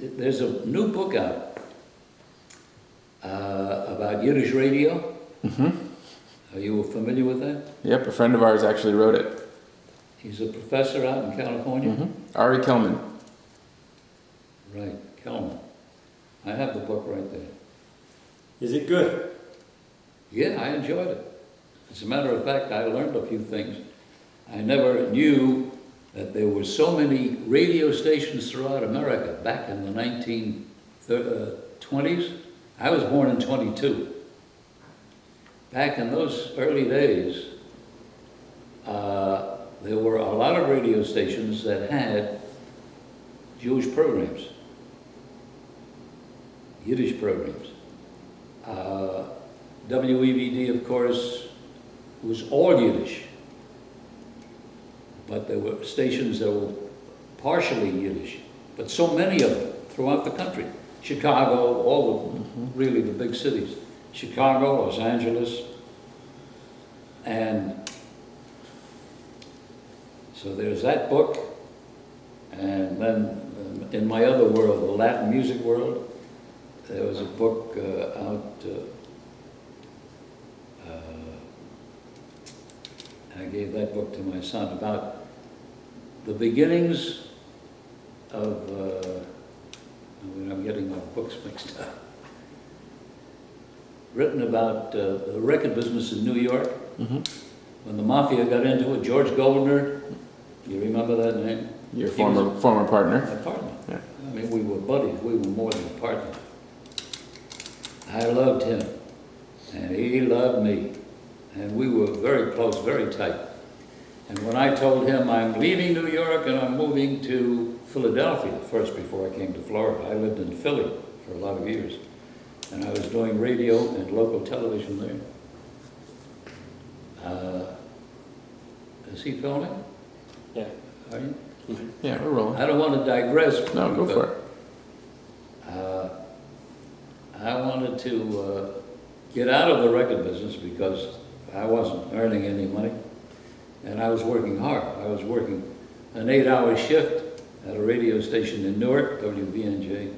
there's a new book out about Yiddish radio. Are you familiar with that? Yep, a friend of ours actually wrote it. He's a professor out in California. Ari Kelman. Right, Kelman. I have the book right there. Is it good? Yeah, I enjoyed it. As a matter of fact, I learned a few things. I never knew that there were so many radio stations throughout America back in the 1920s. I was born in 22. Back in those early days, there were a lot of radio stations that had Jewish programs, Yiddish programs. WEVD, of course, was all Yiddish, but there were stations that were partially Yiddish, but so many of them throughout the country. Chicago, all of them, really the big cities. Chicago, Los Angeles, and so there's that book, and then in my other world, the Latin music world, there was a book out, I gave that book to my son, about the beginnings of, I'm getting my books mixed up, written about the record business in New York. When the Mafia got into it, George Goldner, you remember that name? Your former partner. My partner. Yeah. I mean, we were buddies, we were more than a partner. I loved him, and he loved me, and we were very close, very tight. And when I told him I'm leaving New York and I'm moving to Philadelphia, first before I came to Florida, I lived in Philly for a lot of years, and I was doing radio and local television there. Is he filming? Yeah. Are you? Yeah, we're rolling. I don't want to digress. No, go for it. I wanted to get out of the record business because I wasn't earning any money, and I was working hard. I was working an 8-hour shift at a radio station in Newark, WVNJ.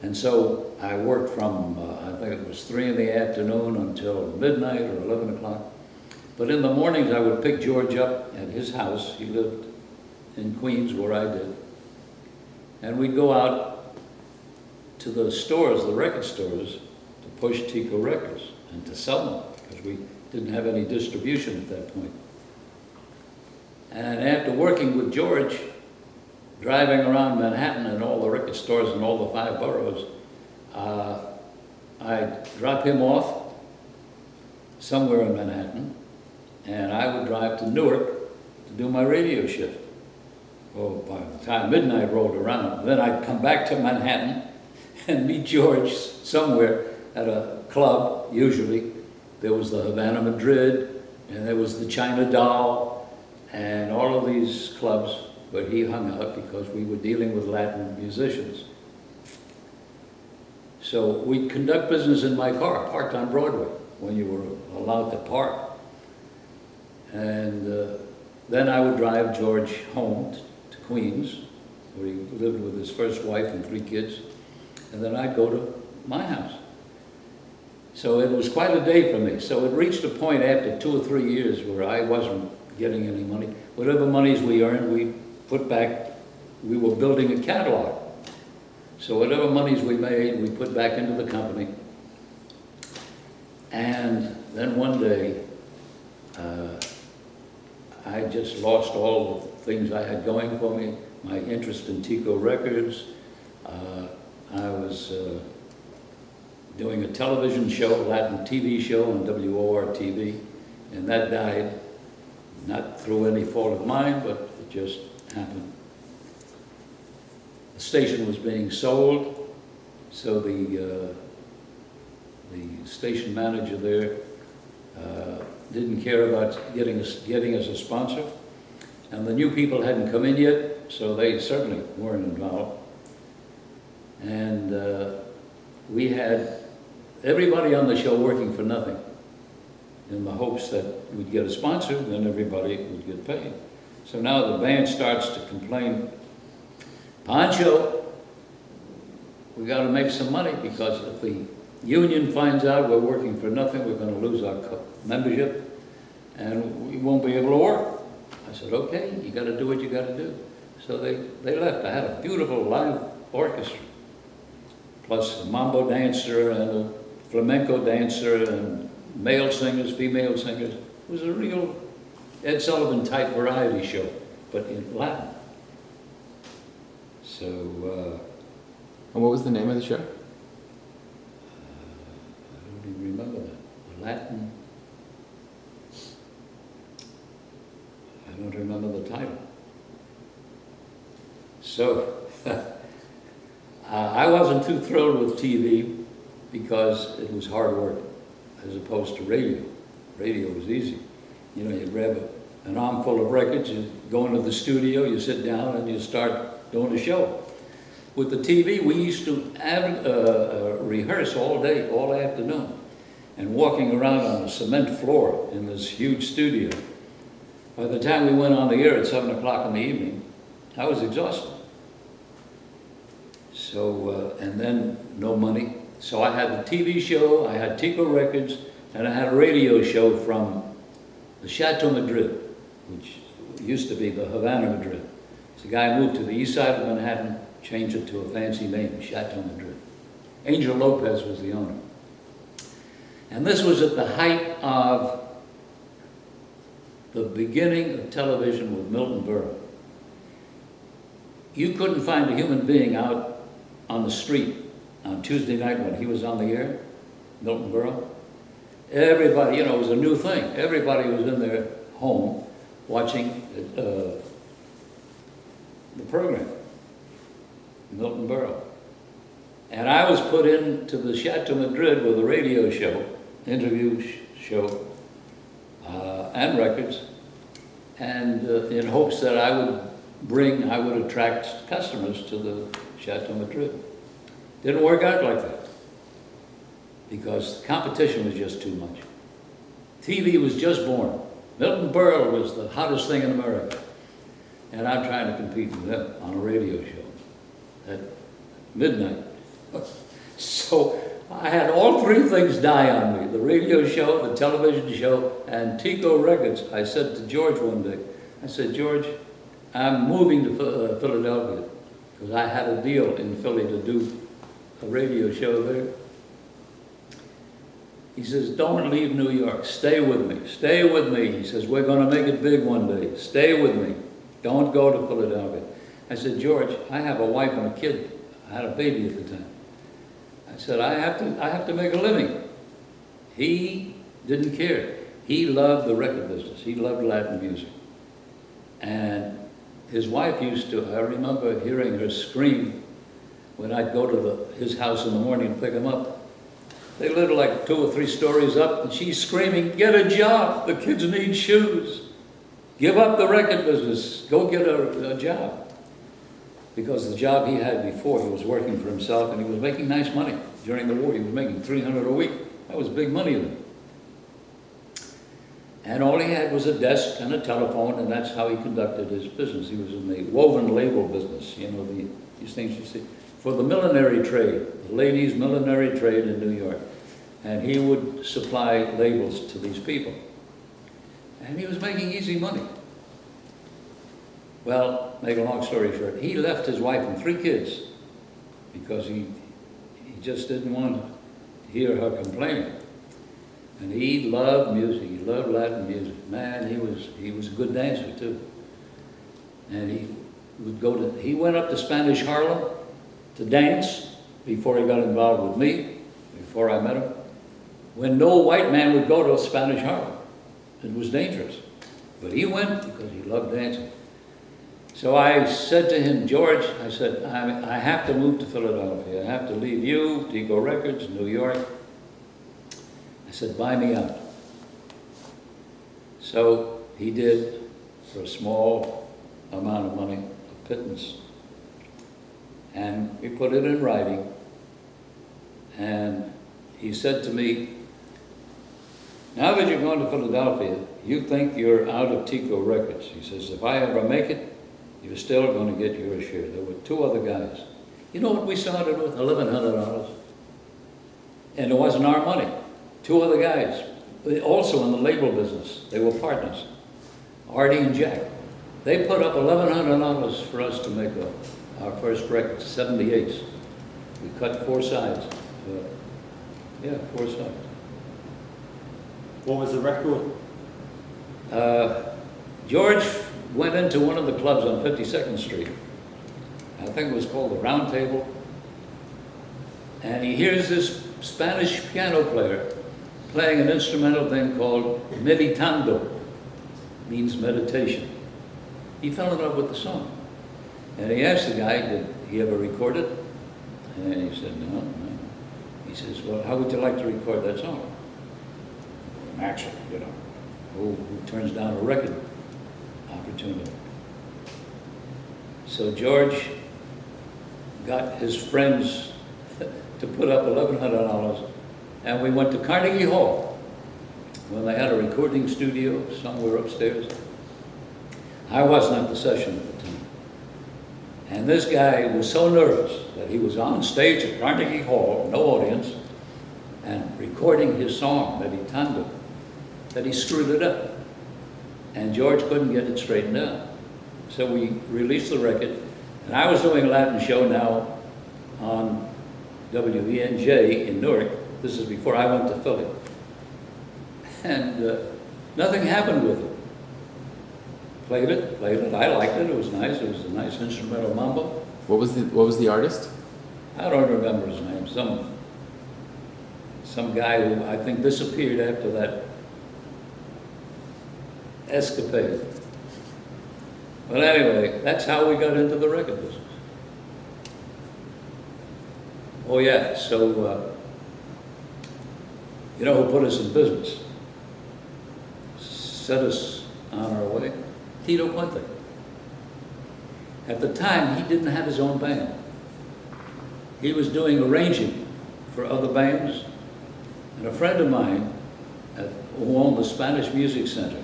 And so I worked from, I think it was 3 in the afternoon until midnight or 11 o'clock. But in the mornings I would pick George up at his house. He lived in Queens where I did. And we'd go out to the stores, the record stores, to push Tico records and to sell them, because we didn't have any distribution at that point. And after working with George, driving around Manhattan and all the record stores in all the 5 boroughs, I'd drop him off somewhere in Manhattan, and I would drive to Newark to do my radio shift. Well, by the time midnight rolled around, then I'd come back to Manhattan and meet George somewhere at a club, usually. There was the Havana Madrid, and there was the China Doll, and all of these clubs where he hung out because we were dealing with Latin musicians. So we'd conduct business in my car, parked on Broadway, when you were allowed to park. And then I would drive George home to Queens, where he lived with his first wife and 3 kids, and then I'd go to my house. So it was quite a day for me. So it reached a point after 2 or 3 years where I wasn't getting any money. Whatever monies we earned, we put back. We were building a catalog. So whatever monies we made, we put back into the company. And then one day, I just lost all the things I had going for me, my interest in Tico Records. I was doing a television show, Latin TV show on WOR-TV, and that died, not through any fault of mine, but it just happened. The station was being sold, so the station manager there didn't care about getting us a sponsor, and the new people hadn't come in yet, so they certainly weren't involved. And we had everybody on the show working for nothing, in the hopes that we'd get a sponsor, and then everybody would get paid. So now the band starts to complain, Pancho, we got to make some money, because if the union finds out we're working for nothing, we're going to lose our membership, and we won't be able to work. I said, okay, you got to do what you got to do. So they left. I had a beautiful live orchestra, plus a mambo dancer and a flamenco dancer and male singers, female singers. It was a real Ed Sullivan type variety show, but in Latin. So, And what was the name of the show? I don't even remember that. Latin. I don't remember the title. So, I wasn't too thrilled with TV because it was hard work as opposed to radio. Radio was easy. You know, you grab an armful of records, you go into the studio, you sit down and you start doing a show. With the TV, we used to rehearse all day, all afternoon, and walking around on a cement floor in this huge studio. By the time we went on the air at 7 o'clock in the evening, I was exhausted. So, and then no money. So I had the TV show, I had Tico Records, and I had a radio show from the Chateau Madrid, which used to be the Havana Madrid. So a guy moved to the east side of Manhattan, changed it to a fancy name, Chateau Madrid. Angel Lopez was the owner. And this was at the height of the beginning of television with Milton Berle. You couldn't find a human being out on the street on Tuesday night when he was on the air, Milton Berle. Everybody, you know, it was a new thing. Everybody was in their home watching the program, Milton Berle. And I was put into the Chateau Madrid with a radio show, interview show, and records, and in hopes that I would attract customers to the Chateau Madrid. Didn't work out like that, because the competition was just too much. TV was just born. Milton Berle was the hottest thing in America, and I'm trying to compete with him on a radio show at midnight. So I had all three things die on me: the radio show, the television show, and Tico Records. I said to George one day, I said, George, I'm moving to Philadelphia, because I had a deal in Philly to do a radio show there. He says, don't leave New York, stay with me, stay with me. He says, we're going to make it big one day, stay with me, don't go to Philadelphia. I said, George, I have a wife and a kid. I had a baby at the time. I said, I have to make a living. He didn't care. He loved the record business. He loved Latin music. And his wife used to, I remember hearing her scream when I'd go to his house in the morning to pick him up. They lived like 2 or 3 stories up, and she's screaming, get a job, the kids need shoes. Give up the record business, go get a job. Because the job he had before, he was working for himself, and he was making nice money. During the war, he was making $300 a week. That was big money then. And all he had was a desk and a telephone, and that's how he conducted his business. He was in the woven label business, you know, these things you see, for the millinery trade, the ladies' millinery trade in New York. And he would supply labels to these people. And he was making easy money. Well, make a long story short, he left his wife and 3 kids because he just didn't want to hear her complaining. And he loved music, he loved Latin music. Man, he was a good dancer too. And he went up to Spanish Harlem to dance before he got involved with me, before I met him, when no white man would go to Spanish Harlem. It was dangerous. But he went because he loved dancing. So I said to him, George, I said, I have to move to Philadelphia. I have to leave you, Tico Records, New York. I said, buy me out. So he did, for a small amount of money, a pittance. And we put it in writing. And he said to me, now that you're going to Philadelphia, you think you're out of Tico Records. He says, if I ever make it, you're still going to get your share. There were 2 other guys. You know what we started with? $1,100. And it wasn't our money. Two other guys, also in the label business, they were partners, Artie and Jack. They put up $1,100 for us to make our first record, 78s. We cut 4 sides. Yeah, 4 sides. What was the record? George went into one of the clubs on 52nd Street. I think it was called the Round Table. And he hears this Spanish piano player playing an instrumental thing called meditando, means meditation. He fell in love with the song. And he asked the guy, did he ever record it? And he said, no. He says, well, how would you like to record that song? Naturally, you know, who turns down a record opportunity? So George got his friends to put up $1,100, and we went to Carnegie Hall when they had a recording studio somewhere upstairs. I wasn't at the session at the time. And this guy was so nervous that he was on stage at Carnegie Hall, no audience, and recording his song, Meditando, that he screwed it up. And George couldn't get it straightened out. So we released the record, and I was doing a Latin show now on WENJ in Newark. This is before I went to Philly. And nothing happened with it. Played it. I liked it. It was nice. It was a nice instrumental mambo. What was the artist? I don't remember his name. Some guy who I think disappeared after that escapade. But anyway, that's how we got into the record business. Oh yeah, so you know who put us in business? Set us on our way? Tito Puente. At the time, he didn't have his own band. He was doing arranging for other bands. And a friend of mine who owned the Spanish Music Center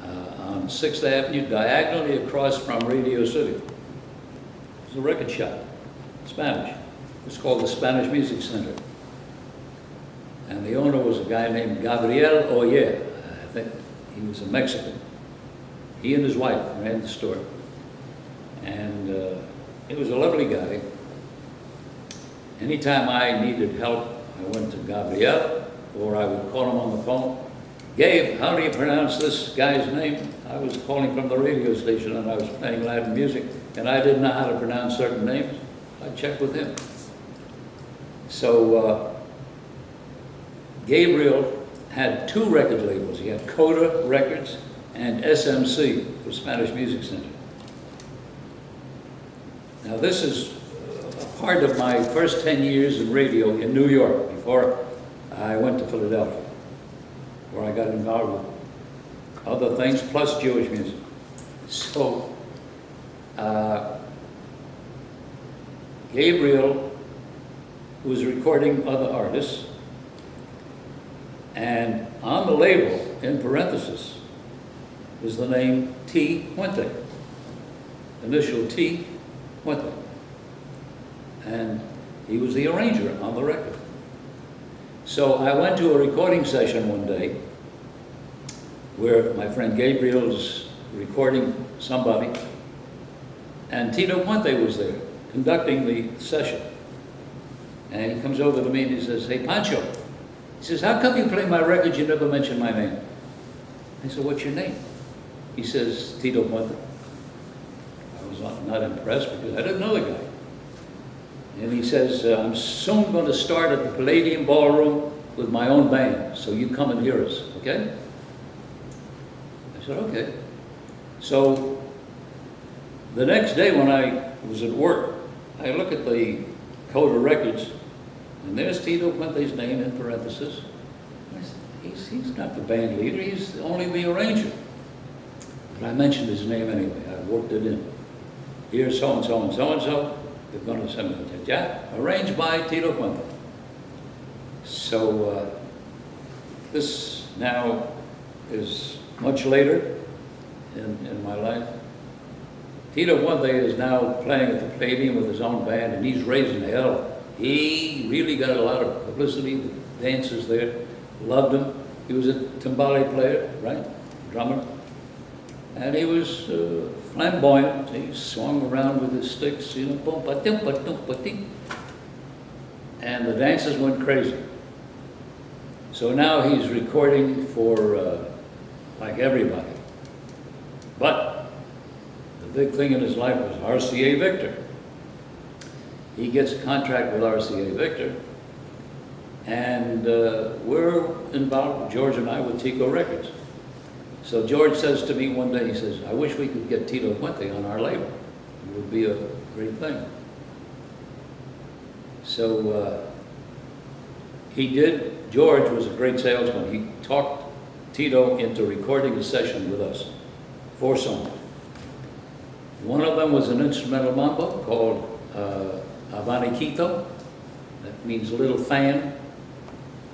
on 6th Avenue, diagonally across from Radio City. It was a record shop, Spanish. It was called the Spanish Music Center. And the owner was a guy named Gabriel Oyer. I think he was a Mexican. He and his wife ran the store. And he was a lovely guy. Anytime I needed help, I went to Gabriel, or I would call him on the phone. Gabe, how do you pronounce this guy's name? I was calling from the radio station and I was playing Latin music, and I didn't know how to pronounce certain names. I checked with him. So Gabriel had 2 record labels. He had Coda Records and SMC, the Spanish Music Center. Now this is a part of my first 10 years in radio in New York before I went to Philadelphia, where I got involved with other things plus Jewish music. So Gabriel was recording other artists, and on the label, in parentheses, was the name T. Puente, initial T. Puente. And he was the arranger on the record. So I went to a recording session one day where my friend Gabriel's recording somebody, and Tito Puente was there conducting the session. And he comes over to me and he says, "Hey, Pancho," he says, "how come you play my records, you never mention my name?" I said, "What's your name?" He says, "Tito Puente." I was not impressed because I didn't know the guy. And he says, "I'm soon going to start at the Palladium Ballroom with my own band, so you come and hear us, okay?" I said, "Okay." So the next day when I was at work, I look at the Coda Records, and there's Tito Puente's name in parentheses. I said, he's not the band leader, he's only the arranger. But I mentioned his name anyway, I worked it in. Here's so-and-so and so-and-so, they're going to send me a tape. Yeah, arranged by Tito Puente. So this now is much later in my life. Tito Puente is now playing at the Palladium with his own band, and he's raising hell. He really got a lot of publicity. The dancers there loved him. He was a timbale player, right? Drummer. And he was flamboyant. He swung around with his sticks, you know, boom, ba-dum, ba-dum, ba-ding. And the dancers went crazy. So now he's recording for like everybody. But the big thing in his life was RCA Victor. He gets a contract with RCA Victor, and we're involved, George and I, with Tico Records. So George says to me one day, he says, I wish we could get Tito Puente on our label. It would be a great thing. So he did. George was a great salesman. He talked Tito into recording a session with us, 4 songs. One of them was an instrumental mambo called Abaniquito. That means little fan.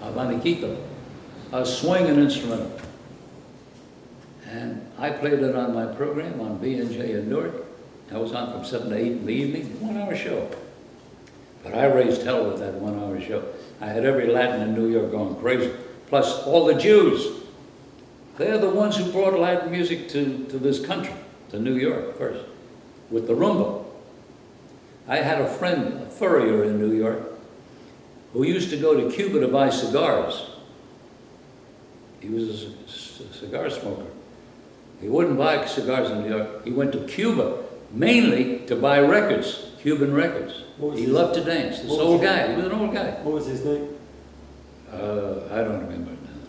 Abaniquito. A swinging instrumental. And I played it on my program on B&J in Newark. I was on from 7 to 8 in the evening, 1 hour show. But I raised hell with that 1 hour show. I had every Latin in New York going crazy. Plus all the Jews. They're the ones who brought Latin music to this country, to New York first, with the rumba. I had a friend, a furrier in New York, who used to go to Cuba to buy cigars. He was a cigar smoker. He wouldn't buy cigars in New York. He went to Cuba mainly to buy records, Cuban records. He loved to dance. This old guy, he was an old guy. What was his name? I don't remember now.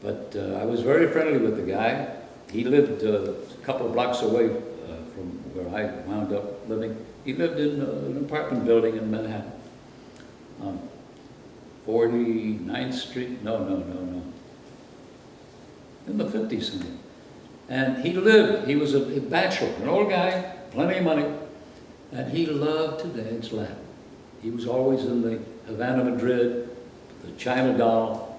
But I was very friendly with the guy. He lived a couple of blocks away from where I wound up living. He lived in an apartment building in Manhattan. 49th Street? No. In the 50s something. And he was a bachelor, an old guy, plenty of money, and he loved to dance Latin. He was always in the Havana, Madrid, the China Doll,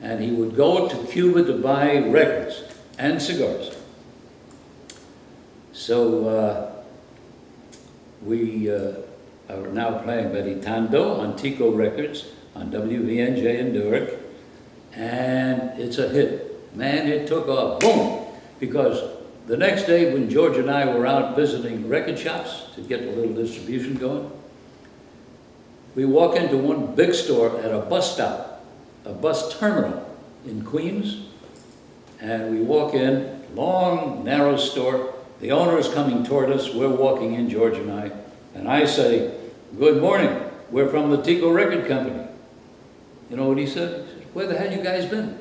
and he would go to Cuba to buy records and cigars. So we are now playing Meditando on Tico Records, on WVNJ in Newark, and it's a hit. Man, it took off, boom! Because the next day when George and I were out visiting record shops to get a little distribution going, we walk into one big store at a bus stop, a bus terminal in Queens, and we walk in, long, narrow store. The owner is coming toward us. We're walking in, George and I say, good morning. We're from the Tico Record Company. You know what he said? He said, where the hell you guys been?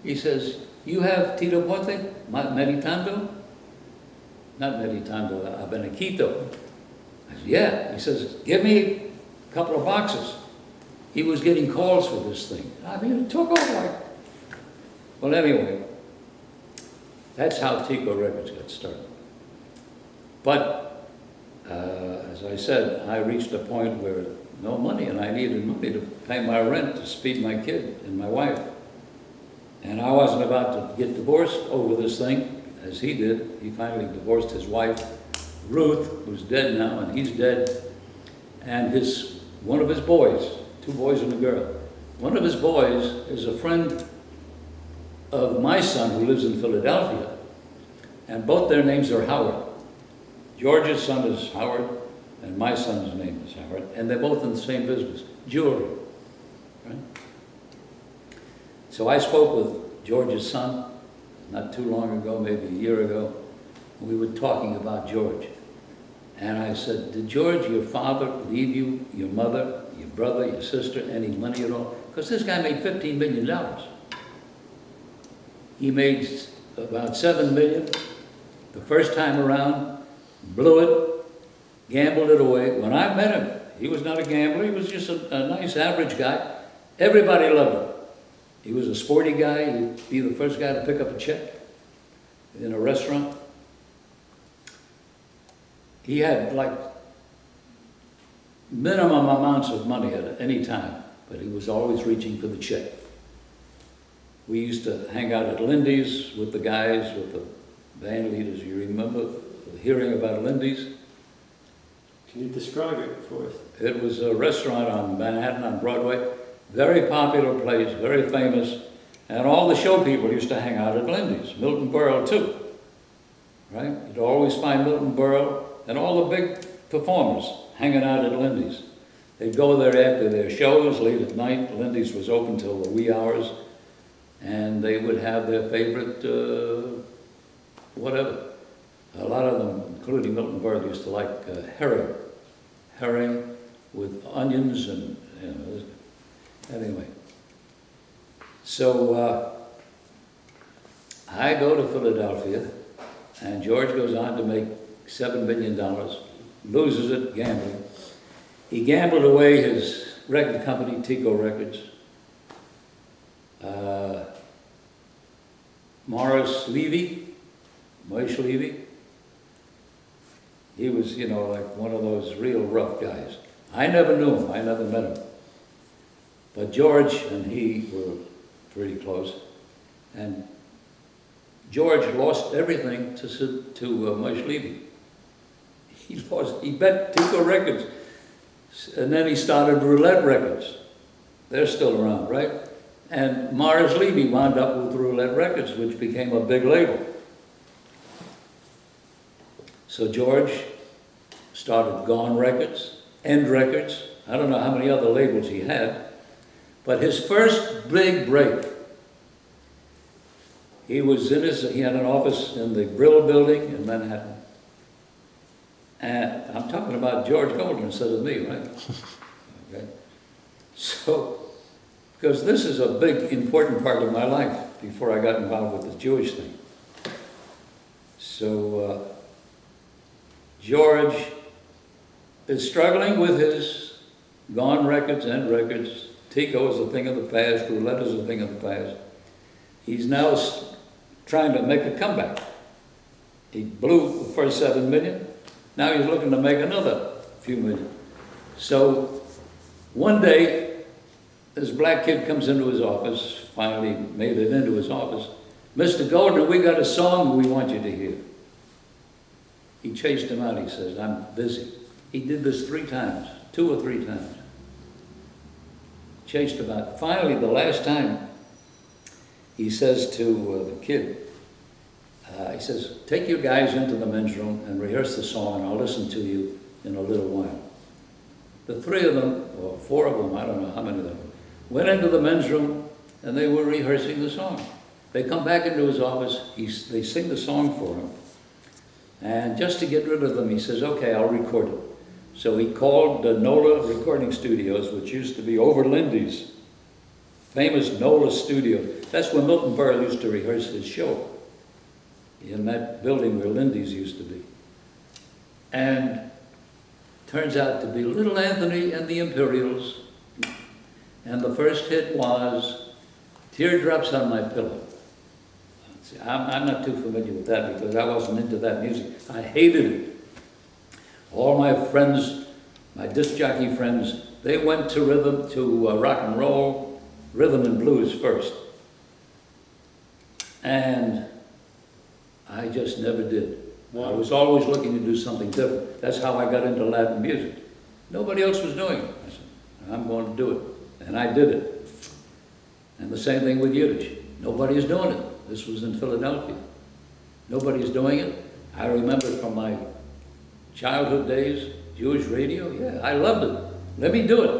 He says, you have Tito Puente, Meditando? Not Meditando, Abaniquito. I said, yeah. He says, give me a couple of boxes. He was getting calls for this thing. I mean, it took off like... Well, anyway, that's how Tico Records got started. But, as I said, I reached a point where no money, and I needed money to pay my rent, to feed my kid and my wife. And I wasn't about to get divorced over this thing, as he did. He finally divorced his wife, Ruth, who's dead now, and he's dead. And one of his boys, 2 boys and a girl, one of his boys is a friend of my son who lives in Philadelphia. And both their names are Howard. George's son is Howard, and my son's name is Howard. And they're both in the same business, jewelry. Right? So I spoke with George's son not too long ago, maybe a year ago. And we were talking about George. And I said, did George, your father, leave you, your mother, your brother, your sister, any money at all? Because this guy made $15 million. He made about $7 million the first time around, blew it, gambled it away. When I met him, he was not a gambler. He was just a nice, average guy. Everybody loved him. He was a sporty guy. He'd be the first guy to pick up a check in a restaurant. He had like minimum amounts of money at any time, but he was always reaching for the check. We used to hang out at Lindy's with the guys, with the band leaders. You remember hearing about Lindy's. Can you describe it for us? It was a restaurant on Manhattan on Broadway, very popular place, very famous, and all the show people used to hang out at Lindy's, Milton Berle too, right? You'd always find Milton Berle and all the big performers hanging out at Lindy's. They'd go there after their shows, late at night. Lindy's was open till the wee hours, and they would have their favorite, whatever. A lot of them, including Milton Berle, used to like herring with onions and, you know, anyway. So I go to Philadelphia, and George goes on to make $7 million, loses it gambling. He gambled away his record company, Tico Records. Morris Levy, Moish Levy, he was, you know, like one of those real rough guys. I never knew him, I never met him. But George and he were pretty close. And George lost everything to Moish Levy. He bet Tico Records. And then he started Roulette Records. They're still around, right? And Morris Levy wound up with Roulette Records, which became a big label. So George started Gone Records, End Records. I don't know how many other labels he had. But his first big break, he had an office in the Brill Building in Manhattan. And I'm talking about George Golden instead of me, right? Okay. So, because this is a big, important part of my life before I got involved with the Jewish thing. So, George is struggling with his Gone Records, End Records. Tico is a thing of the past. Roulette is a thing of the past. He's now trying to make a comeback. He blew the first $7 million. Now he's looking to make another few million. So one day, this black kid comes into his office, finally made it into his office. Mr. Goldner, we got a song we want you to hear. He chased him out, he says, I'm busy. He did this 3 times, 2 or 3 times. Chased him out. Finally, the last time, he says to the kid, he says, take your guys into the men's room and rehearse the song, and I'll listen to you in a little while. The 3 of them, or 4 of them, I don't know how many of them, went into the men's room, and they were rehearsing the song. They come back into his office, they sing the song for him, and just to get rid of them, he says, okay, I'll record it. So he called the NOLA Recording Studios, which used to be over Lindy's, famous NOLA studio. That's where Milton Berle used to rehearse his show, in that building where Lindy's used to be. And turns out to be Little Anthony and the Imperials. And the first hit was Teardrops on My Pillow. See, I'm not too familiar with that because I wasn't into that music. I hated it. All my friends, my disc jockey friends, they went to rock and roll, rhythm and blues first. And I just never did. I was always looking to do something different. That's how I got into Latin music. Nobody else was doing it. I said, I'm going to do it. And I did it. And the same thing with Yiddish. Nobody's doing it. This was in Philadelphia. Nobody's doing it. I remember from my childhood days, Jewish radio, yeah, I loved it. Let me do it.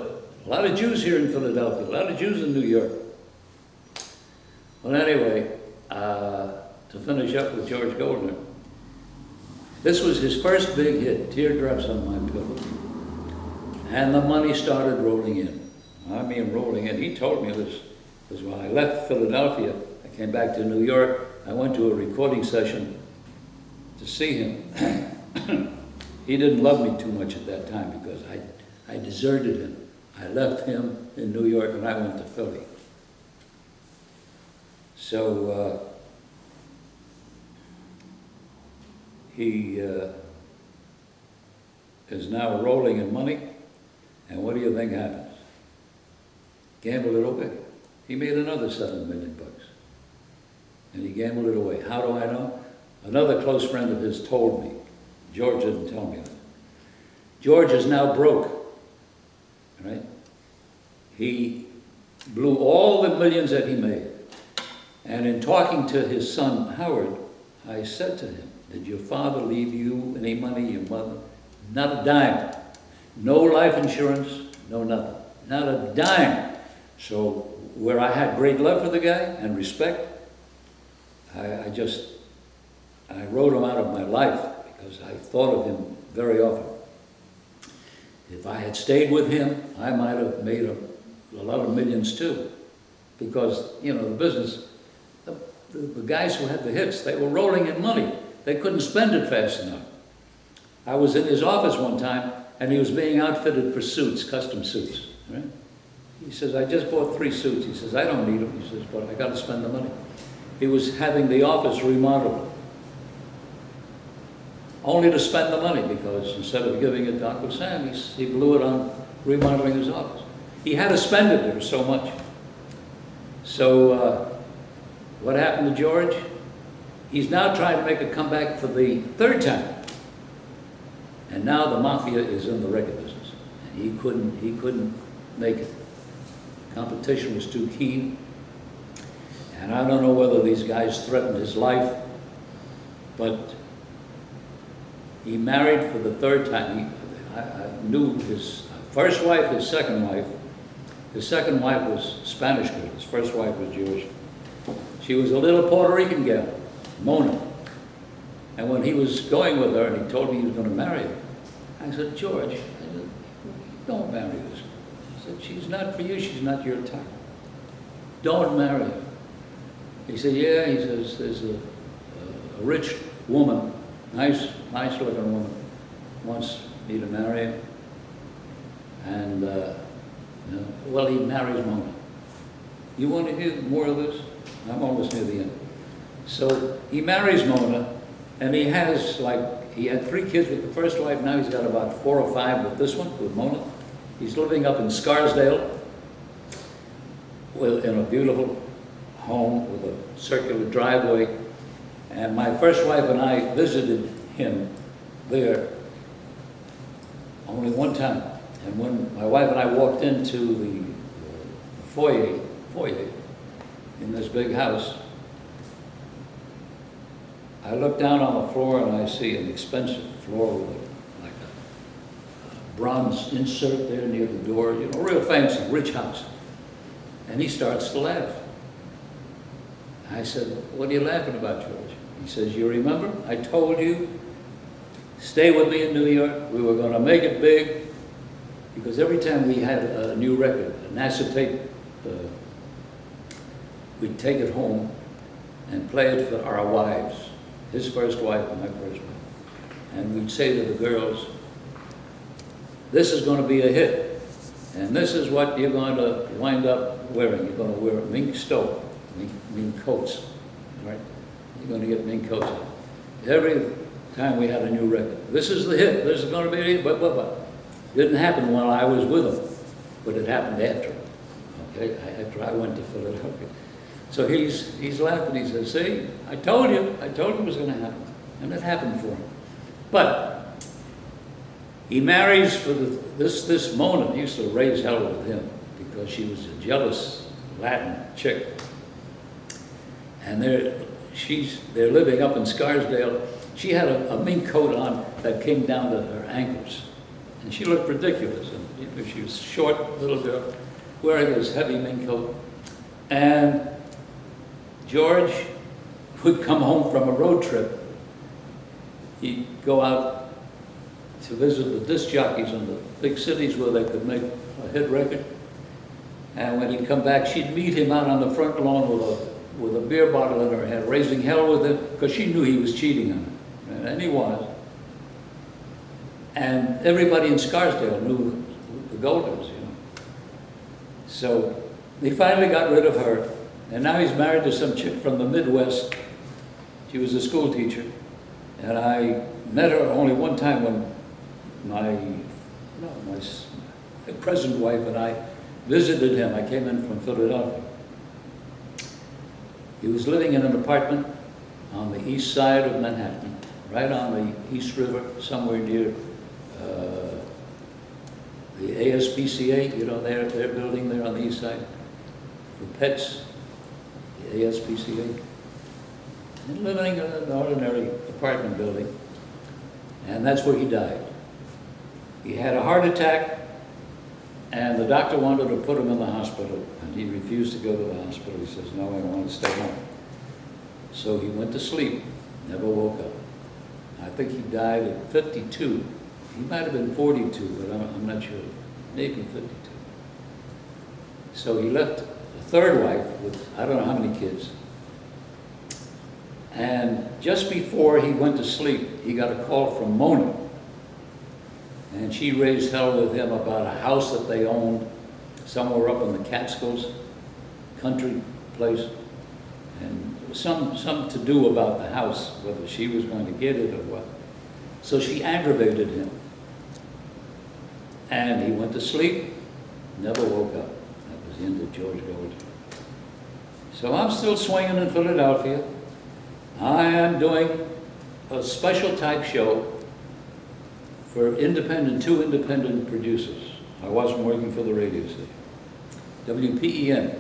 A lot of Jews here in Philadelphia, a lot of Jews in New York. Well, anyway, to finish up with George Goldner, this was his first big hit, Teardrops on My Pillow. And the money started rolling in. I mean, rolling in. He told me this, because when I left Philadelphia, I came back to New York, I went to a recording session to see him. He didn't love me too much at that time because I deserted him. I left him in New York and I went to Philly. So he is now rolling in money, and what do you think happens? Gambled it away. He made another $7 million bucks, and he gambled it away. How do I know? Another close friend of his told me. George didn't tell me that. George is now broke, right? He blew all the millions that he made. And in talking to his son, Howard, I said to him, did your father leave you any money, your mother? Not a dime. No life insurance, no nothing. Not a dime. So where I had great love for the guy and respect, I wrote him out of my life because I thought of him very often. If I had stayed with him, I might have made a lot of millions too. Because, you know, the business, the guys who had the hits, they were rolling in money. They couldn't spend it fast enough. I was in his office one time, and he was being outfitted for suits, custom suits, right? He says, I just bought 3 suits. He says, I don't need them. He says, but I got to spend the money. He was having the office remodeled, only to spend the money, because instead of giving it to Uncle Sam, he blew it on remodeling his office. He had to spend it, there was so much. So what happened to George? He's now trying to make a comeback for the 3rd time. And now the mafia is in the record business. And he couldn't make it. Competition was too keen. And I don't know whether these guys threatened his life, but he married for the 3rd time. I knew his first wife, his second wife. His second wife was Spanish girl. His first wife was Jewish. She was a little Puerto Rican gal, Mona. And when he was going with her and he told me he was going to marry her, I said, George, don't marry this girl. I said, she's not for you, she's not your type. Don't marry her. He said, yeah, he says, there's a rich woman, nice looking woman, wants me to marry him. And, well, he marries Mona. You want to hear more of this? I'm almost near the end. So he marries Mona, and he has he had 3 kids with the first wife, now he's got about 4 or 5 with this one, with Mona. He's living up in Scarsdale, in a beautiful home with a circular driveway. And my first wife and I visited him there only one time. And when my wife and I walked into the foyer in this big house, I look down on the floor and I see an expensive floor with a bronze insert there near the door, you know, real fancy, rich house. And he starts to laugh. I said, what are you laughing about, George? He says, you remember? I told you, stay with me in New York. We were going to make it big. Because every time we had a new record, an acetate, we'd take it home and play it for our wives, his first wife and my first wife. And we'd say to the girls, this is going to be a hit, and this is what you're going to wind up wearing. You're going to wear mink coats, right? You're going to get mink coats on. Every time we had a new record, this is the hit, this is going to be a hit, but. Didn't happen while I was with him, but it happened after. Okay, after I went to Philadelphia. So he's laughing. He says, "See, I told you it was going to happen," and it happened for him. But he marries for this Mona used to raise hell with him because she was a jealous Latin chick, and they're living up in Scarsdale. She had a mink coat on that came down to her ankles. And she looked ridiculous. And she was short, little girl, wearing this heavy mink coat. And George would come home from a road trip. He'd go out to visit the disc jockeys in the big cities where they could make a hit record. And when he'd come back, she'd meet him out on the front lawn with a beer bottle in her hand, raising hell with him, because she knew he was cheating on her. And he was. And everybody in Scarsdale knew the Golders, you know. So they finally got rid of her, and now he's married to some chick from the Midwest. She was a school teacher, and I met her only one time when my present wife and I visited him. I came in from Philadelphia. He was living in an apartment on the east side of Manhattan, right on the East River, somewhere near the ASPCA, you know, their building there on the east side, for pets, the ASPCA. And living in an ordinary apartment building, and that's where he died. He had a heart attack, and the doctor wanted to put him in the hospital, and he refused to go to the hospital. He says, no, I want to stay home. So he went to sleep, never woke up. I think he died at 52. He might have been 42, but I'm not sure. Maybe 52. So he left a third wife with I don't know how many kids. And just before he went to sleep, he got a call from Mona. And she raised hell with him about a house that they owned somewhere up in the Catskills, country place. And some to do about the house, whether she was going to get it or what. So she aggravated him. And he went to sleep, never woke up. That was the end of George Gold. So I'm still swinging in Philadelphia. I am doing a special type show for two independent producers. I wasn't working for the radio station. WPEN.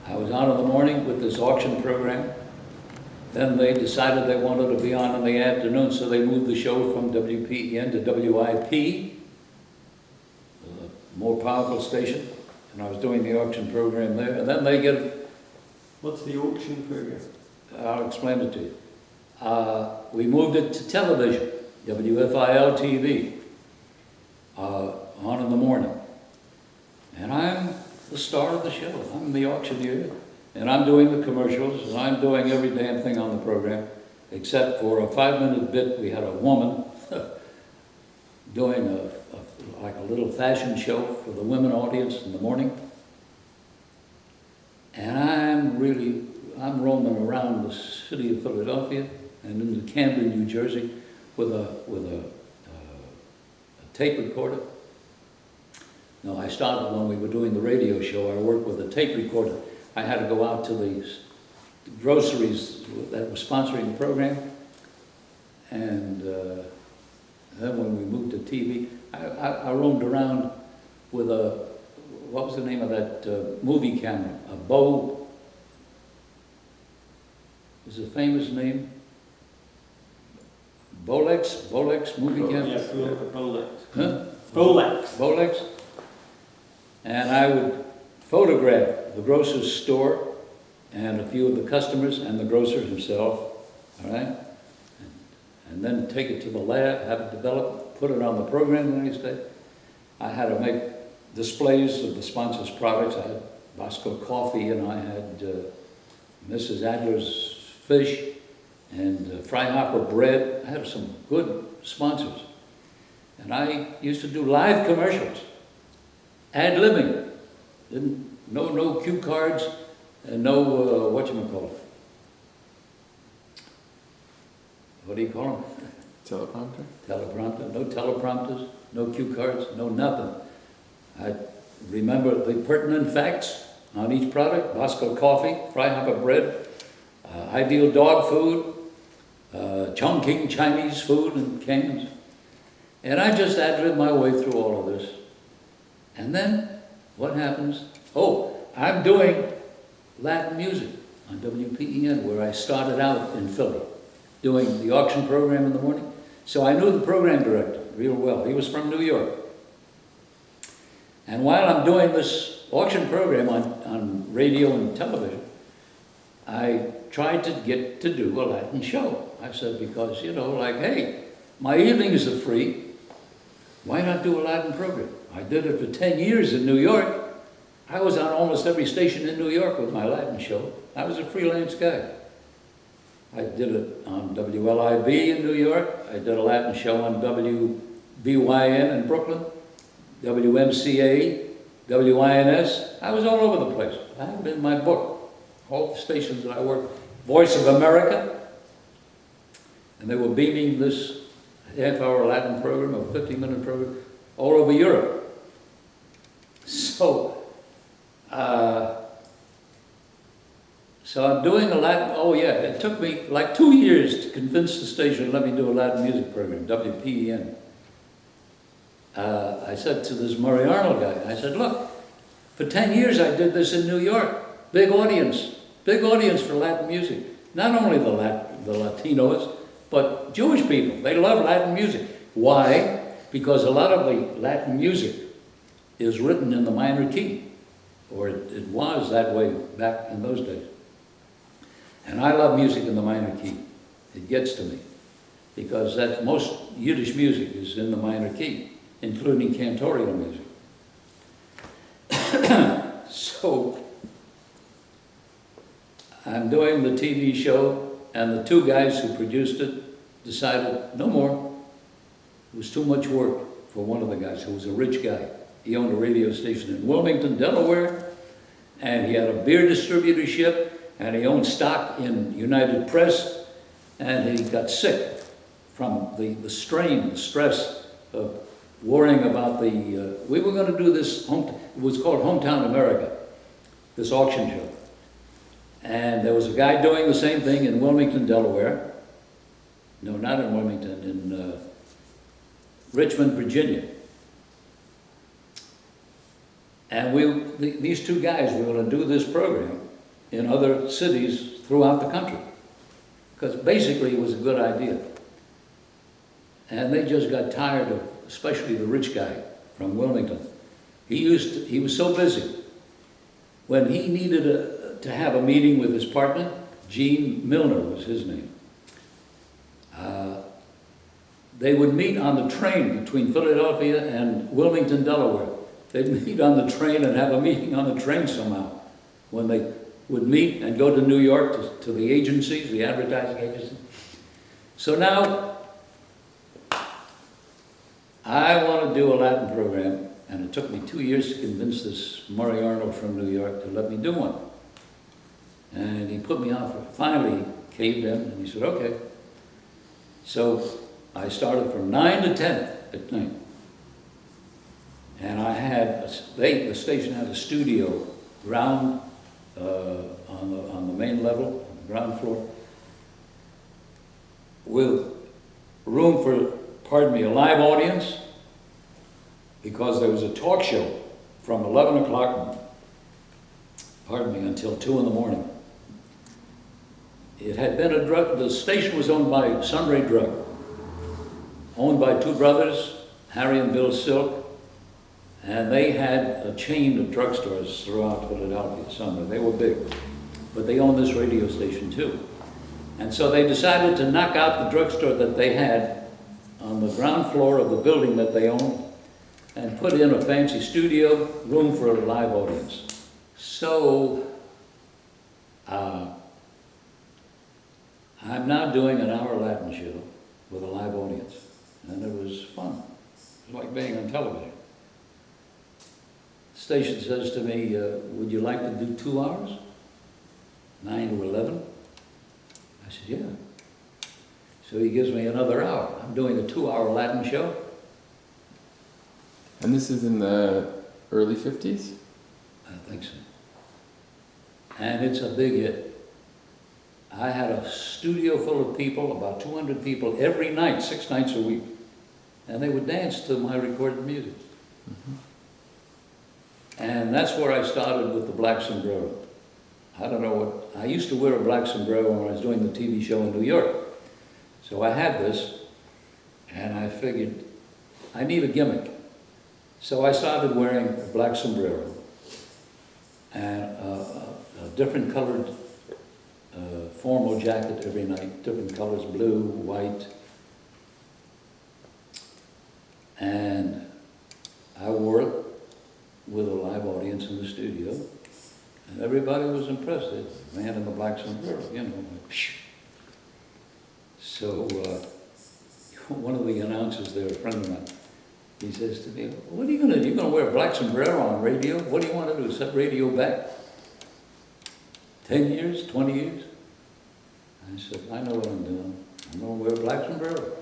I was on in the morning with this auction program. Then they decided they wanted to be on in the afternoon, so they moved the show from WPEN to WIP, a more powerful station. And I was doing the auction program there. And then they get... What's the auction program? I'll explain it to you. We moved it to television, WFIL TV, on in the morning. And I'm the star of the show. I'm the auctioneer. And I'm doing the commercials, and I'm doing every damn thing on the program, except for a 5-minute bit. We had a woman doing like a little fashion show for the women audience in the morning. And I'm roaming around the city of Philadelphia and into Camden, New Jersey, with a tape recorder. No, I started when we were doing the radio show. I worked with a tape recorder. I had to go out to the groceries that were sponsoring the program, and then when we moved to TV, I roamed around with what was the name of that movie camera? A Bo, is a famous name? Bolex movie camera? Yeah, Bolex. Huh? Bolex. And I would photograph the grocer's store and a few of the customers and the grocer himself, all right? And then take it to the lab, have it developed, put it on the program the next day. I had to make displays of the sponsors' products. I had Bosco Coffee, and I had Mrs. Adler's Fish and Freihopper Bread. I had some good sponsors. And I used to do live commercials, ad-libbing. No cue cards, and no, whatchamacallit. What do you call them? Teleprompter? Teleprompter. No teleprompters, no cue cards, no nothing. I remember the pertinent facts on each product: Bosco Coffee, Freihopper Bread, Ideal Dog Food, Chongqing Chinese food in cans. And I just ad-libbed my way through all of this. And then, what happens? Oh, I'm doing Latin music on WPEN, where I started out in Philly, doing the auction program in the morning. So I knew the program director real well. He was from New York. And while I'm doing this auction program on radio and television, I tried to get to do a Latin show. I said, because, you know, like, hey, my evenings are free. Why not do a Latin program? I did it for 10 years in New York. I was on almost every station in New York with my Latin show. I was a freelance guy. I did it on WLIB in New York. I did a Latin show on WBYN in Brooklyn, WMCA, WINS. I was all over the place. I have it in my book, all the stations that I worked. Voice of America. And they were beaming this half-hour Latin program, a 50-minute program, all over Europe. So I'm doing a Latin, oh yeah, it took me like 2 years to convince the station to let me do a Latin music program, WPEN. I said to this Murray Arnold guy, I said, look, for 10 years I did this in New York, big audience for Latin music. Not only the Latinos, but Jewish people, they love Latin music. Why? Because a lot of the Latin music is written in the minor key, or it was that way back in those days. And I love music in the minor key. It gets to me, because most Yiddish music is in the minor key, including cantorial music. So I'm doing the TV show, and the two guys who produced it decided no more. It was too much work for one of the guys, who was a rich guy. He owned a radio station in Wilmington, Delaware, and he had a beer distributorship, and he owned stock in United Press, and he got sick from the strain, the stress of worrying about we were going to do this, it was called Hometown America, this auction show. And there was a guy doing the same thing in Wilmington, Delaware. No, not in Wilmington, in Richmond, Virginia. And these two guys were going to do this program in other cities throughout the country, because basically it was a good idea. And they just got tired of, especially the rich guy from Wilmington. He was so busy. When he needed to have a meeting with his partner, Gene Milner was his name, they would meet on the train between Philadelphia and Wilmington, Delaware. They'd meet on the train and have a meeting on the train somehow. When they would meet and go to New York to the agencies, the advertising agencies. So now, I want to do a Latin program, and it took me 2 years to convince this Murray Arnold from New York to let me do one. And he put me on finally he caved in, and he said, okay. So I started from 9 to 10 at night. And I had, the station had a studio ground on the main level, on the ground floor, with room for, a live audience, because there was a talk show from 11 o'clock, until 2 in the morning. It had been the station was owned by Sunray Drug, owned by two brothers, Harry and Bill Silk, and they had a chain of drugstores throughout Philadelphia, Sunray. They were big, but they owned this radio station too. And so they decided to knock out the drugstore that they had on the ground floor of the building that they owned and put in a fancy studio, room for a live audience. So, I'm now doing an hour Latin show with a live audience, and it was fun. It was like being on television. The station says to me, would you like to do 2 hours? 9 to 11? I said, yeah. So he gives me another hour. I'm doing a 2-hour Latin show. And this is in the early 50s? I think so. And it's a big hit. I had a studio full of people, about 200 people, every night, 6 nights a week. And they would dance to my recorded music. Mm-hmm. And that's where I started with the black sombrero. I don't know what, I used to wear a black sombrero when I was doing the TV show in New York. So I had this, and I figured, I need a gimmick. So I started wearing a black sombrero, and a different colored formal jacket every night, different colors, blue, white. And I wore it with a live audience in the studio, and everybody was impressed. The man in the black sombrero, you know, like, phew. So one of the announcers there, a friend of mine, he says to me, what are you going to do? You're going to wear a black sombrero on radio? What do you want to do, set radio back? 10 years, 20 years? I said, I know what I'm doing. I'm going to wear a black sombrero.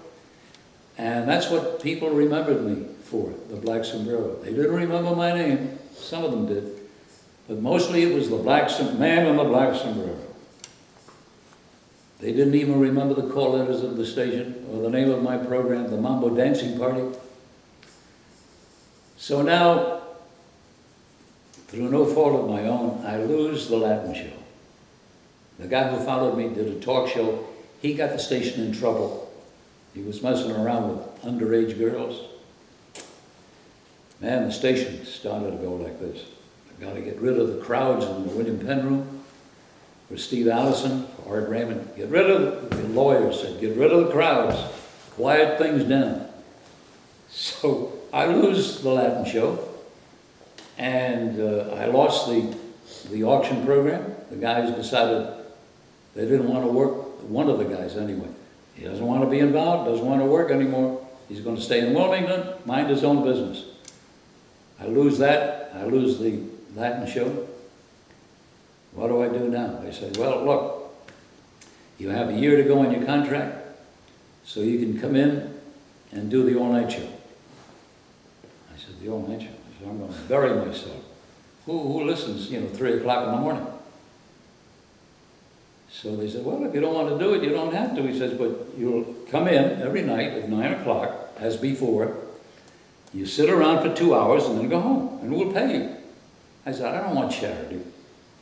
And that's what people remembered me for, the black sombrero. They didn't remember my name. Some of them did. But mostly it was the man in the black sombrero. They didn't even remember the call letters of the station or the name of my program, the Mambo Dancing Party. So now, through no fault of my own, I lose the Latin show. The guy who followed me did a talk show. He got the station in trouble. He was messing around with underage girls. Man, the station started to go like this. I got to get rid of the crowds in the William Penn room. For Steve Allison, for Art Raymond, get rid of the lawyers said, get rid of the crowds, quiet things down. So I lose the Latin show, and I lost the auction program. The guys decided they didn't want to work, one of the guys anyway. He doesn't want to be involved, doesn't want to work anymore. He's going to stay in Wilmington, mind his own business. I lose that, I lose the Latin show. What do I do now? They said, well, look, you have a year to go on your contract, so you can come in and do the all-night show. I said, the all-night show? I said, I'm going to bury myself. Who listens, 3 o'clock in the morning? So they said, well, if you don't want to do it, you don't have to. He says, but you'll come in every night at 9 o'clock, as before. You sit around for 2 hours and then go home, and we'll pay you. I said, I don't want charity.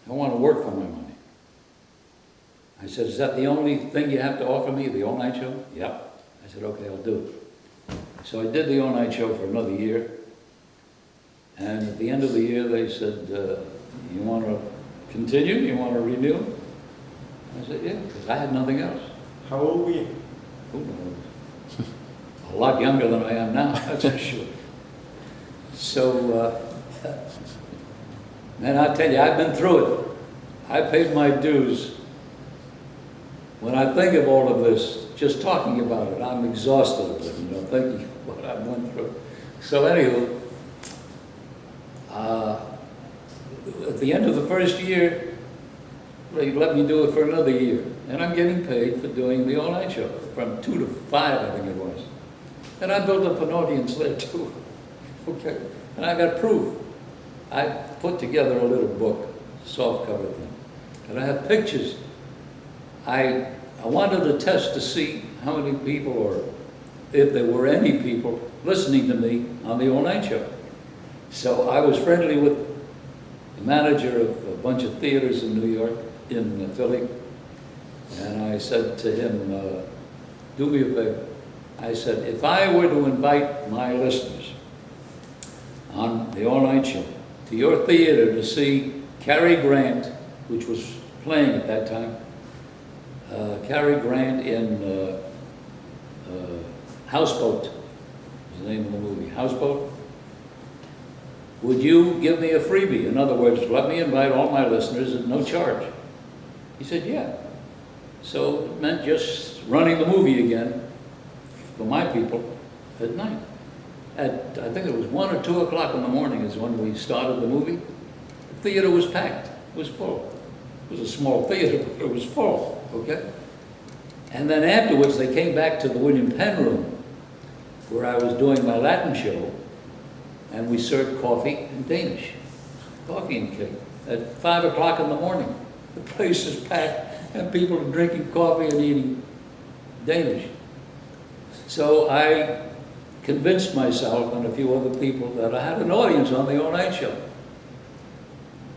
I want to work for my money. I said, is that the only thing you have to offer me, the all-night show? Yep. I said, okay, I'll do it. So I did the all-night show for another year. And at the end of the year, they said, you want to continue? You want to renew? I said, yeah, because I had nothing else. How old were you? Who knows? A lot younger than I am now, that's for sure. So, man, I tell you, I've been through it. I paid my dues. When I think of all of this, just talking about it, I'm exhausted of it, thinking of what I went through. So anywho, at the end of the first year, they let me do it for another year. And I'm getting paid for doing the all-night show, from 2 to 5, I think it was. And I built up an audience there too. Okay, and I got proof. I put together a little book, soft cover thing, and I have pictures. I wanted to test to see how many people, or if there were any people, listening to me on the all-night show. So I was friendly with the manager of a bunch of theaters in New York, in Philly, and I said to him, do me a favor. I said, if I were to invite my listeners on the all-night show to your theater to see Cary Grant, which was playing at that time, Cary Grant in Houseboat, is the name of the movie, Houseboat. Would you give me a freebie? In other words, let me invite all my listeners at no charge. He said, yeah. So it meant just running the movie again for my people at night. At, I think it was 1 or 2 o'clock in the morning is when we started the movie. The theater was packed, it was full. It was a small theater, but it was full, okay? And then afterwards, they came back to the William Penn room, where I was doing my Latin show, and we served coffee and Danish, coffee and cake, at 5 o'clock in the morning. The place is packed, and people are drinking coffee and eating Danish. So I convinced myself and a few other people that I had an audience on the all-night show.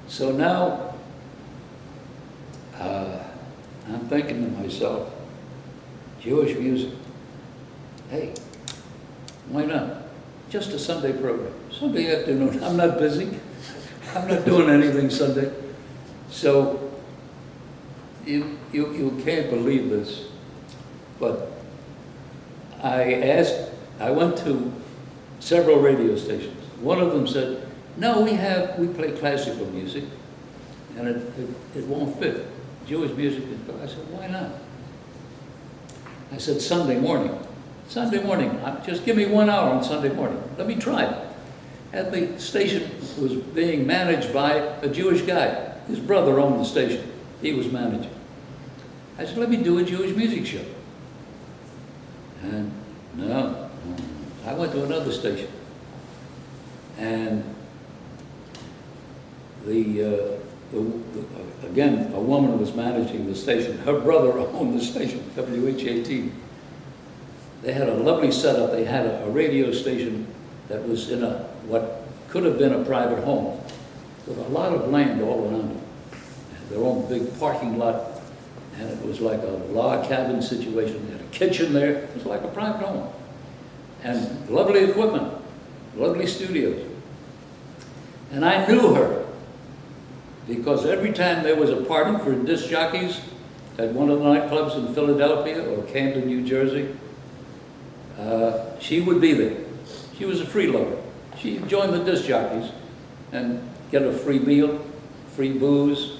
So now, I'm thinking to myself, Jewish music, hey, why not? Just a Sunday program, Sunday afternoon. I'm not busy. I'm not doing anything Sunday. So you can't believe this, but I went to several radio stations. One of them said, no, we play classical music, and it won't fit. Jewish music. I said, why not? I said, Sunday morning. Sunday morning, just give me 1 hour on Sunday morning. Let me try it. And the station was being managed by a Jewish guy. His brother owned the station. He was managing. I said, let me do a Jewish music show. And no. I went to another station. And the again, a woman was managing the station. Her brother owned the station, WH18. They had a lovely setup. They had a radio station that was in what could have been a private home with a lot of land all around it. Their own big parking lot, and it was like a log cabin situation. They had a kitchen there. It was like a private home. And lovely equipment, lovely studios. And I knew her because every time there was a party for disc jockeys at one of the nightclubs in Philadelphia or Camden, New Jersey, she would be there. She was a freeloader. She'd join the disc jockeys and get a free meal, free booze.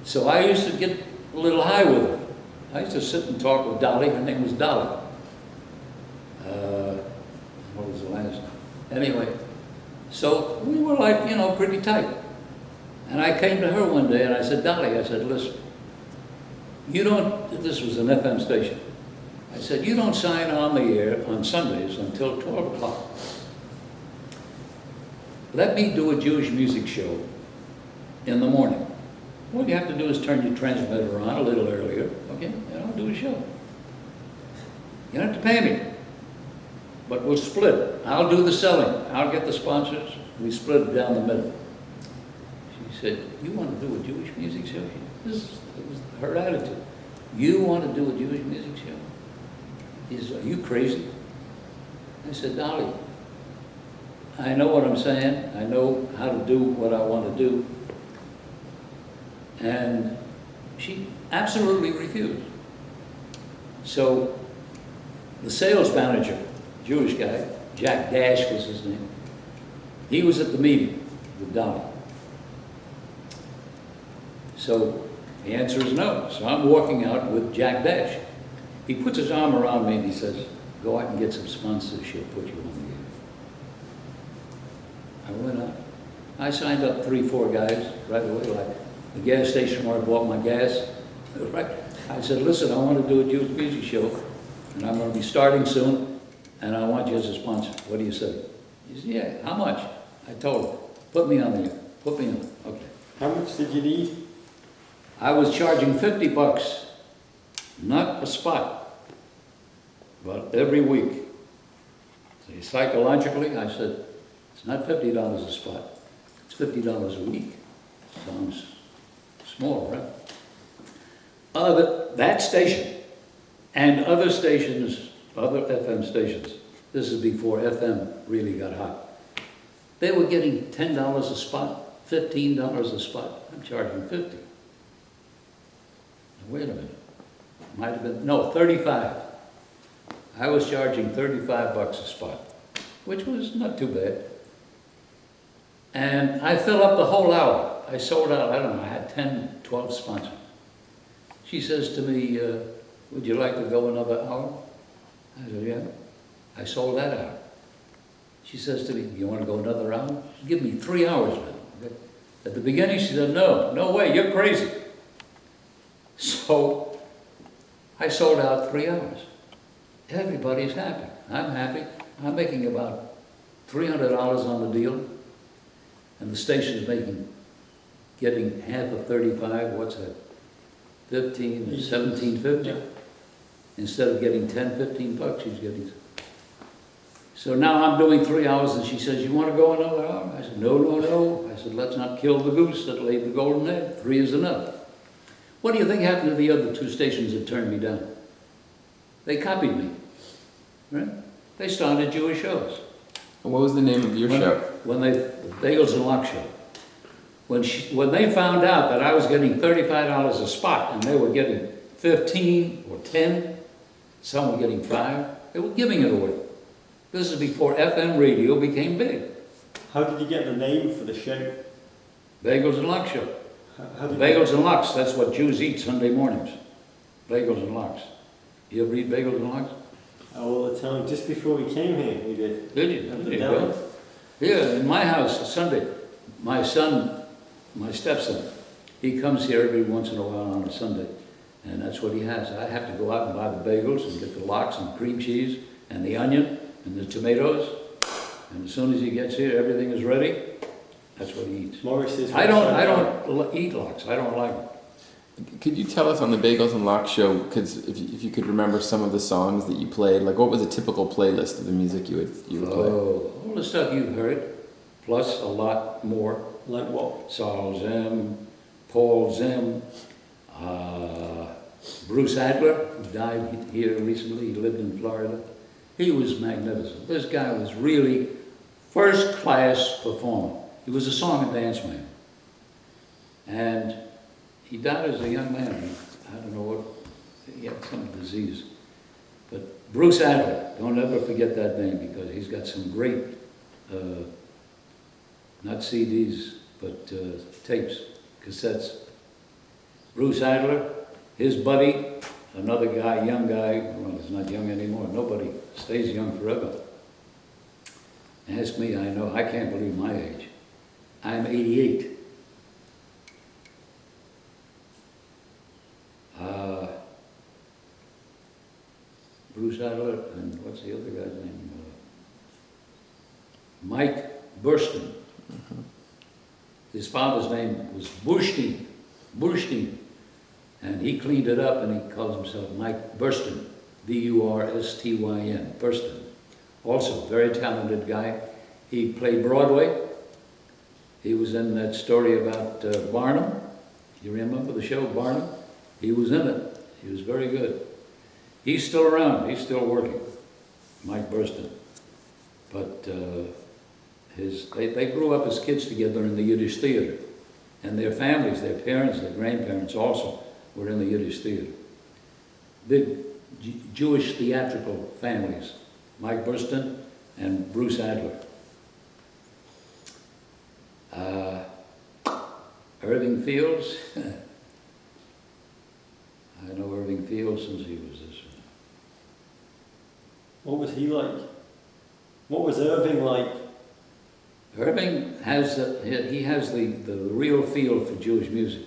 So I used to get a little high with her. I used to sit and talk with Dolly. Her name was Dolly. What was the last name? Anyway, so we were like, you know, pretty tight. And I came to her one day and I said, Dolly, I said, listen, you don't, this was an FM station. I said, you don't sign on the air on Sundays until 12 o'clock. Let me do a Jewish music show in the morning. All you have to do is turn your transmitter on a little earlier, okay, and I'll do a show. You don't have to pay me, but we'll split. I'll do the selling. I'll get the sponsors. We split it down the middle. She said, you want to do a Jewish music show? This was her attitude. You want to do a Jewish music show? He said, are you crazy? I said, Dolly, I know what I'm saying. I know how to do what I want to do. And she absolutely refused. So the sales manager, Jewish guy, Jack Dash was his name, he was at the meeting with Dolly. So the answer is no. So I'm walking out with Jack Dash. He puts his arm around me and he says, go out and get some sponsors, she'll put you on the air. I went out. I signed up 3-4 guys right away, like the gas station where I bought my gas. Right? I said, listen, I want to do a Jewish music show, and I'm going to be starting soon, and I want you as a sponsor. What do you say? He said, yeah, how much? I told him, put me on the air. Put me on. Okay. How much did you need? I was charging $50, not a spot, but every week. So psychologically, I said, it's not $50 a spot, it's $50 a week. Sounds small, right? That station and other stations, other FM stations, this is before FM really got hot, they were getting $10 a spot, $15 a spot. I'm charging 50. Now, wait a minute. Might have been, no, 35. I was charging $35 a spot, which was not too bad. And I filled up the whole hour. I sold out, I don't know, I had 10, 12 sponsors. She says to me, would you like to go another hour? I said, yeah. I sold that hour. She says to me, you want to go another hour? Give me 3 hours now. Okay? At the beginning, she said, no, no way, you're crazy. So I sold out 3 hours. Everybody's happy. I'm happy. I'm making about $300 on the deal. And the station's getting half of 35, what's that? 15, $17.50. Yeah. Instead of getting 10, $15, she's getting. So now I'm doing 3 hours and she says, you want to go another hour? I said, no, no, no. I said, let's not kill the goose that laid the golden egg. 3 is enough. What do you think happened to the other 2 stations that turned me down? They copied me, right? They started Jewish shows. What was the name of your show? The Bagels and Lock Show. When they found out that I was getting $35 a spot and they were getting 15 or 10, some were getting 5, they were giving it away. This is before FM radio became big. How did you get the name for the show? Bagels and Lox Show. Bagels and Lox, that's what Jews eat Sunday mornings. Bagels and Lox. You ever eat bagels and lox? All the time. Just before we came here, we did. Did you? There you go. Yeah, in my house, Sunday, my son, my stepson, he comes here every once in a while on a Sunday, and that's what he has. I have to go out and buy the bagels and get the lox and cream cheese and the onion and the tomatoes, and as soon as he gets here, everything is ready, That's what he eats. Morris's. I don't eat lox. I don't like it. Could you tell us on the Bagels and Lox show, because if you could remember some of the songs that you played, like what was a typical playlist of the music you would play? Oh, all the stuff you've heard, plus a lot more. Like what? Saul Zim, Paul Zim, Bruce Adler, who died here recently. He lived in Florida. He was magnificent. This guy was really first-class performer. He was a song and dance man. And he died as a young man. I don't know what, he had some disease. But Bruce Adler, don't ever forget that name, because he's got some great, not CDs, but tapes, cassettes. Bruce Adler, his buddy, another guy, young guy, well, he's not young anymore. Nobody stays young forever. Ask me, I can't believe my age. I'm 88. Bruce Adler, and what's the other guy's name? Mike Burstyn. His father's name was Burstyn, and he cleaned it up and he calls himself Mike Burstyn, B-U-R-S-T-Y-N, Burstyn. Also, very talented guy. He played Broadway. He was in that story about Barnum. You remember the show Barnum? He was in it. He was very good. He's still around. He's still working, Mike Burstyn. But they grew up as kids together in the Yiddish theater. And their families, their parents, their grandparents also were in the Yiddish theater. Big Jewish theatrical families, Mike Burstyn and Bruce Adler. Irving Fields. I know Irving Fields since he was this. What was he like? What was Irving like? Irving has he has the real feel for Jewish music.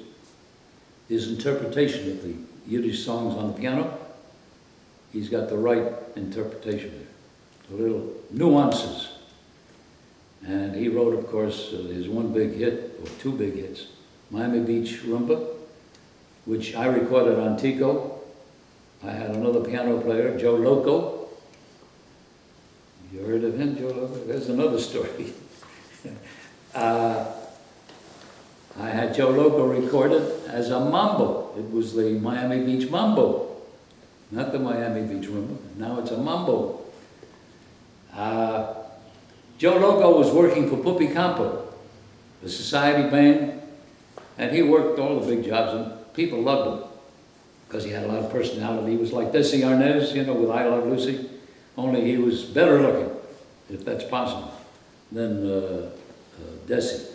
His interpretation of the Yiddish songs on the piano, he's got the right interpretation there. The little nuances. And he wrote, of course, his one big hit, or two big hits, Miami Beach Rumba, which I recorded on Tico. I had another piano player, Joe Loco. You heard of him, Joe Loco? There's another story. I had Joe Loco recorded as a mambo. It was the Miami Beach Mambo, not the Miami Beach Rumba. Now it's a mambo. Joe Loco was working for Pupi Campo, the society band, and he worked all the big jobs, and people loved him because he had a lot of personality. He was like Desi Arnaz, with I Love Lucy, only he was better looking, if that's possible, than Desi.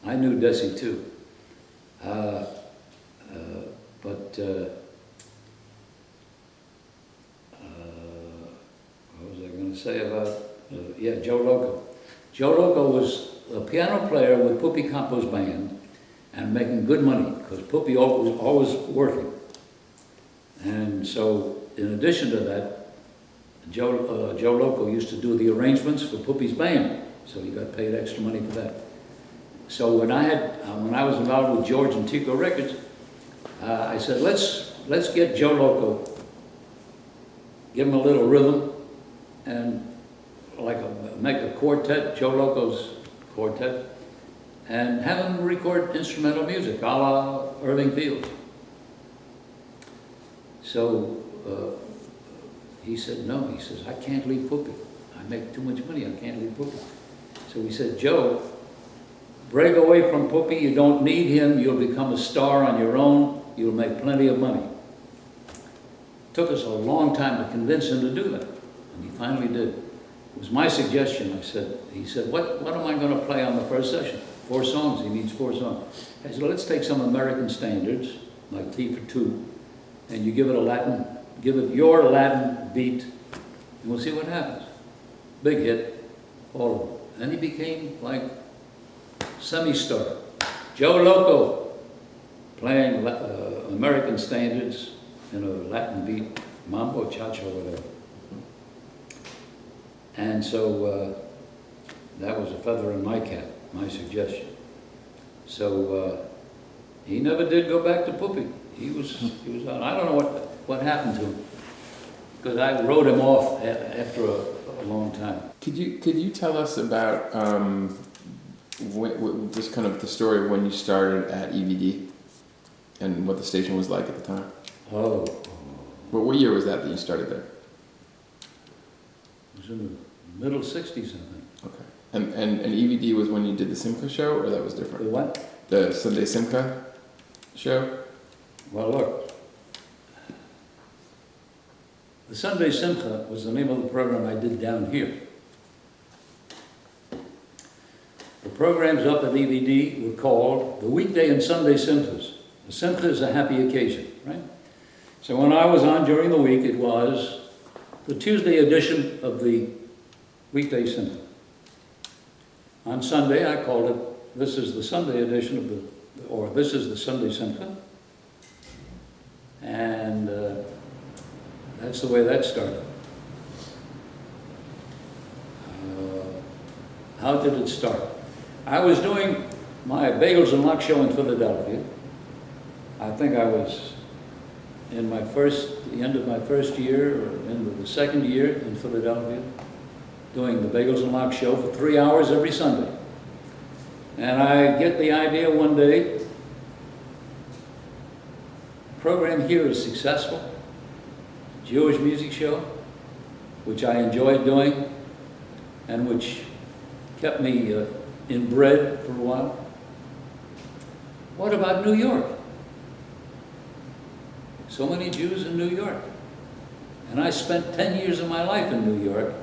I knew Desi too. What was I going to say about, Joe Loco. Joe Loco was a piano player with Pupi Campo's band and making good money because Pupi was always working. And so, in addition to that, Joe Loco used to do the arrangements for Pupi's band, so he got paid extra money for that. So when I was involved with George and Tico Records, I said, let's get Joe Loco, give him a little rhythm, and make a quartet, Joe Loco's quartet, and have him record instrumental music, a la Irving Fields. So he said, no, he says, I can't leave Pupi. I make too much money, I can't leave Pupi. So we said, Joe, break away from Pupi, you don't need him, you'll become a star on your own, you'll make plenty of money. It took us a long time to convince him to do that, and he finally did. It was my suggestion. He said, what am I going to play on the first session? 4 songs, he needs 4 songs. I said, let's take some American standards, like T for Two, and you give it your Latin beat, and we'll see what happens. Big hit, all of them. And he became like semi-star. Joe Loco, playing American standards in a Latin beat, mambo, cha-cha, whatever. And so that was a feather in my cap. my suggestion. So he never did go back to pooping. He was on. I don't know what happened to him, because I wrote him off after a long time. Could you tell us about just kind of the story of when you started at EVD and what the station was like at the time? Oh. What year was that you started there? It was in the middle 60s, I think. Okay. And EVD was when you did the Simca show, or that was The different? what? The Sunday Simca show? Well, look. The Sunday Simcha was the name of the program I did down here. The programs up at EVD were called the Weekday and Sunday Simchas. The Simcha is a happy occasion, right? So when I was on during the week, it was the Tuesday edition of the Weekday Simcha. On Sunday, I called it, this is the Sunday edition of this is the Sunday Simcha. And that's the way that started. How did it start? I was doing my Bagels and Lock show in Philadelphia. I think I was in the end of my first year, or into the second year in Philadelphia, doing the Bagels and Lock show for 3 hours every Sunday. And I get the idea one day, the program here is successful, Jewish music show, which I enjoyed doing, and which kept me inbred for a while. What about New York? So many Jews in New York. And I spent 10 years of my life in New York,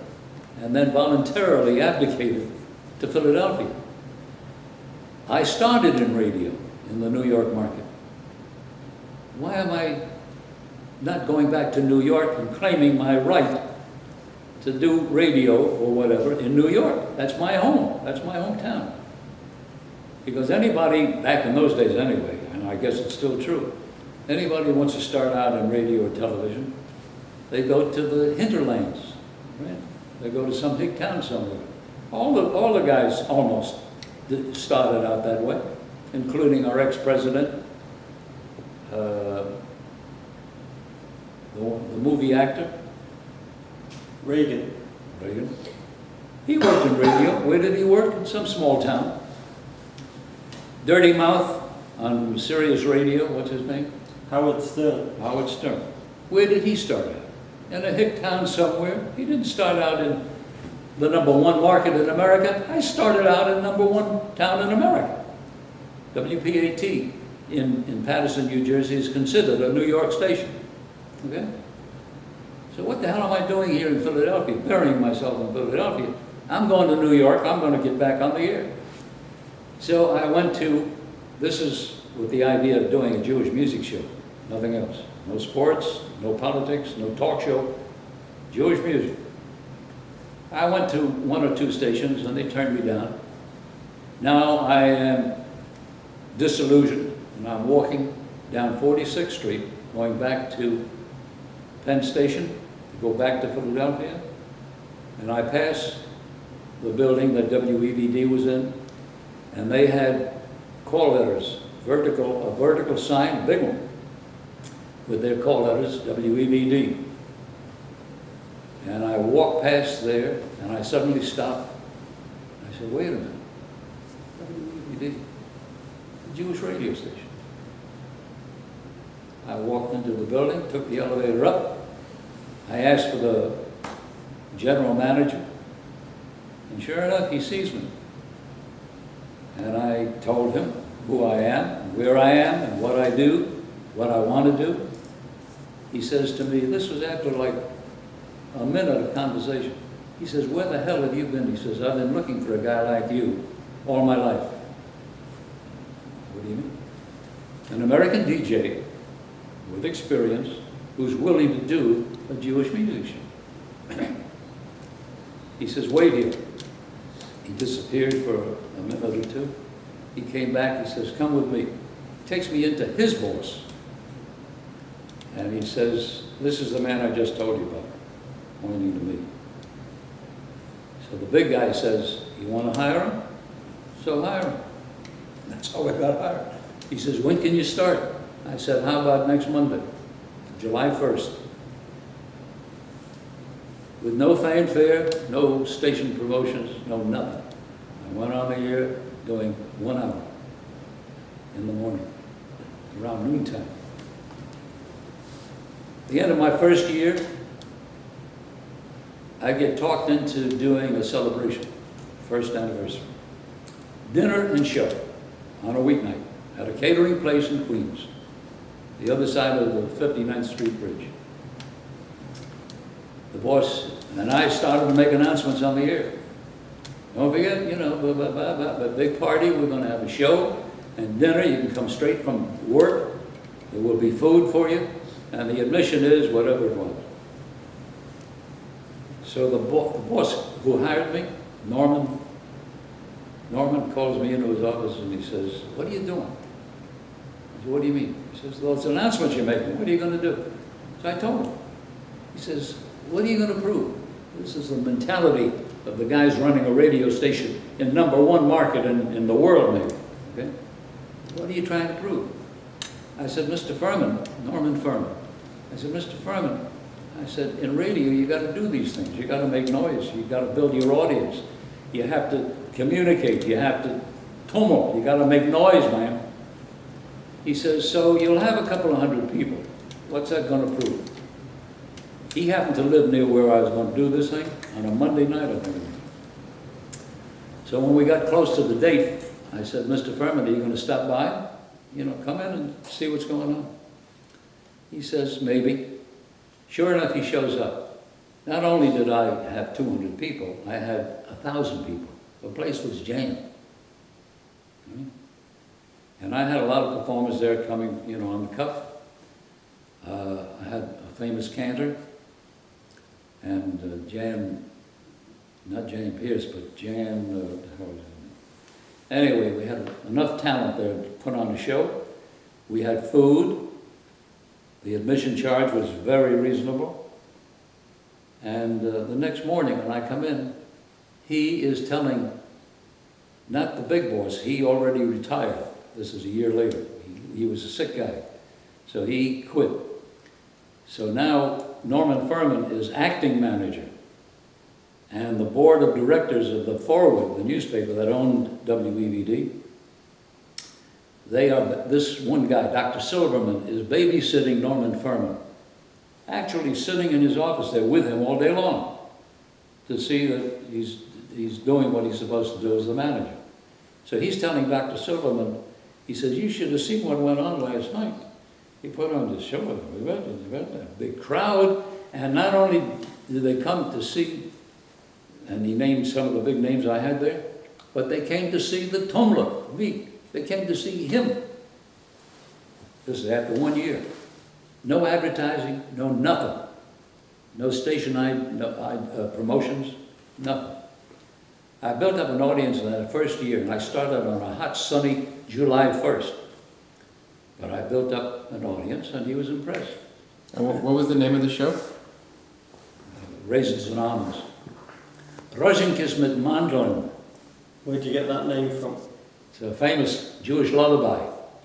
and then voluntarily abdicated to Philadelphia. I started in radio in the New York market. Why am I not going back to New York and claiming my right to do radio or whatever in New York? That's my home. That's my hometown. Because anybody, back in those days anyway, and I guess it's still true, anybody who wants to start out in radio or television, they go to the hinterlands, right? They go to some big town somewhere. All the guys almost started out that way, including our ex-president, the movie actor. Reagan. He worked in radio. Where did he work? In some small town. Dirty Mouth on Sirius Radio. What's his name? Howard Stern. Howard Stern. Where did he start out? In a hick town somewhere. He didn't start out in the #1 market in America. I started out in #1 town in America. WPAT in Paterson, New Jersey is considered a New York station. Okay? So what the hell am I doing here in Philadelphia, burying myself in Philadelphia? I'm going to New York. I'm going to get back on the air. So I went to, this is with the idea of doing a Jewish music show, nothing else. No sports, no politics, no talk show, Jewish music. I went to 1 or 2 stations and they turned me down. Now I am disillusioned and I'm walking down 46th Street, going back to Penn Station, to go back to Philadelphia, and I pass the building that WEVD was in, and they had call letters, a vertical sign, big one, with their call letters, WEVD. And I walked past there, and I suddenly stopped. I said, wait a minute, WEVD, a Jewish radio station. I walked into the building, took the elevator up. I asked for the general manager, and sure enough, he sees me. And I told him who I am, where I am, and what I do, what I want to do. He says to me, this was after like a minute of conversation. He says, where the hell have you been? He says, I've been looking for a guy like you all my life. What do you mean? An American DJ with experience who's willing to do a Jewish music show. He says, wait here. He disappeared for a minute or 2. He came back, he says, come with me. He takes me into his boss. And he says, this is the man I just told you about, pointing to me. So the big guy says, you want to hire him? so hire him. That's how I got hired. He says, when can you start? I said, how about next Monday, July 1st? With no fanfare, no station promotions, no nothing. I went on the air doing 1 hour in the morning, around noontime. At the end of my first year, I get talked into doing a celebration, first anniversary. Dinner and show on a weeknight at a catering place in Queens, the other side of the 59th Street Bridge. The boss and I started to make announcements on the air. Don't forget, you know, a big party, we're going to have a show and dinner. You can come straight from work. There will be food for you, and the admission is whatever it was. So the boss who hired me, Norman calls me into his office and he says, what are you doing? I said, what do you mean? He says, well, it's an announcement you're making. What are you going to do? So I told him. He says, what are you going to prove? This is the mentality of the guys running a radio station in #1 market in the world, maybe. Okay? What are you trying to prove? I said, Mr. Furman, Norman Furman. I said, Mr. Furman, I said, in radio, you got to do these things. You got to make noise. You got to build your audience. You have to communicate. You have to tumult. You got to make noise, man. He says, so you'll have a couple of hundred people. What's that going to prove? He happened to live near where I was going to do this thing on a Monday night, I think. So when we got close to the date, I said, Mr. Furman, are you going to stop by? You know, come in and see what's going on. He says, maybe. Sure enough, he shows up. Not only did I have 200 people, I had 1,000 people. The place was jammed. And I had a lot of performers there coming, you know, on the cuff. I had a famous cantor, and not Jan Pierce, but anyway, we had enough talent there to put on a show. We had food. The admission charge was very reasonable. And the next morning when I come in, he is telling, not the big boss, he already retired. This is a year later. He was a sick guy, so he quit. So now Norman Furman is acting manager, and the board of directors of the Forward, the newspaper that owned WEVD, this one guy, Dr. Silverman, is babysitting Norman Furman, actually sitting in his office there with him all day long to see that he's doing what he's supposed to do as the manager. So he's telling Dr. Silverman, he says, you should have seen what went on last night. He put on this show, a big crowd, and not only did they come to see, and he named some of the big names I had there, but they came to see the Tumler, me. They came to see him. This is after 1 year. No advertising, no nothing. No station promotions, nothing. I built up an audience in that first year, and I started on a hot, sunny July 1st. But I built up an audience, and he was impressed. And what was the name of the show? Raisins and Almonds. Rozinkjes met Mandeln. Where'd you get that name from? It's a famous Jewish lullaby,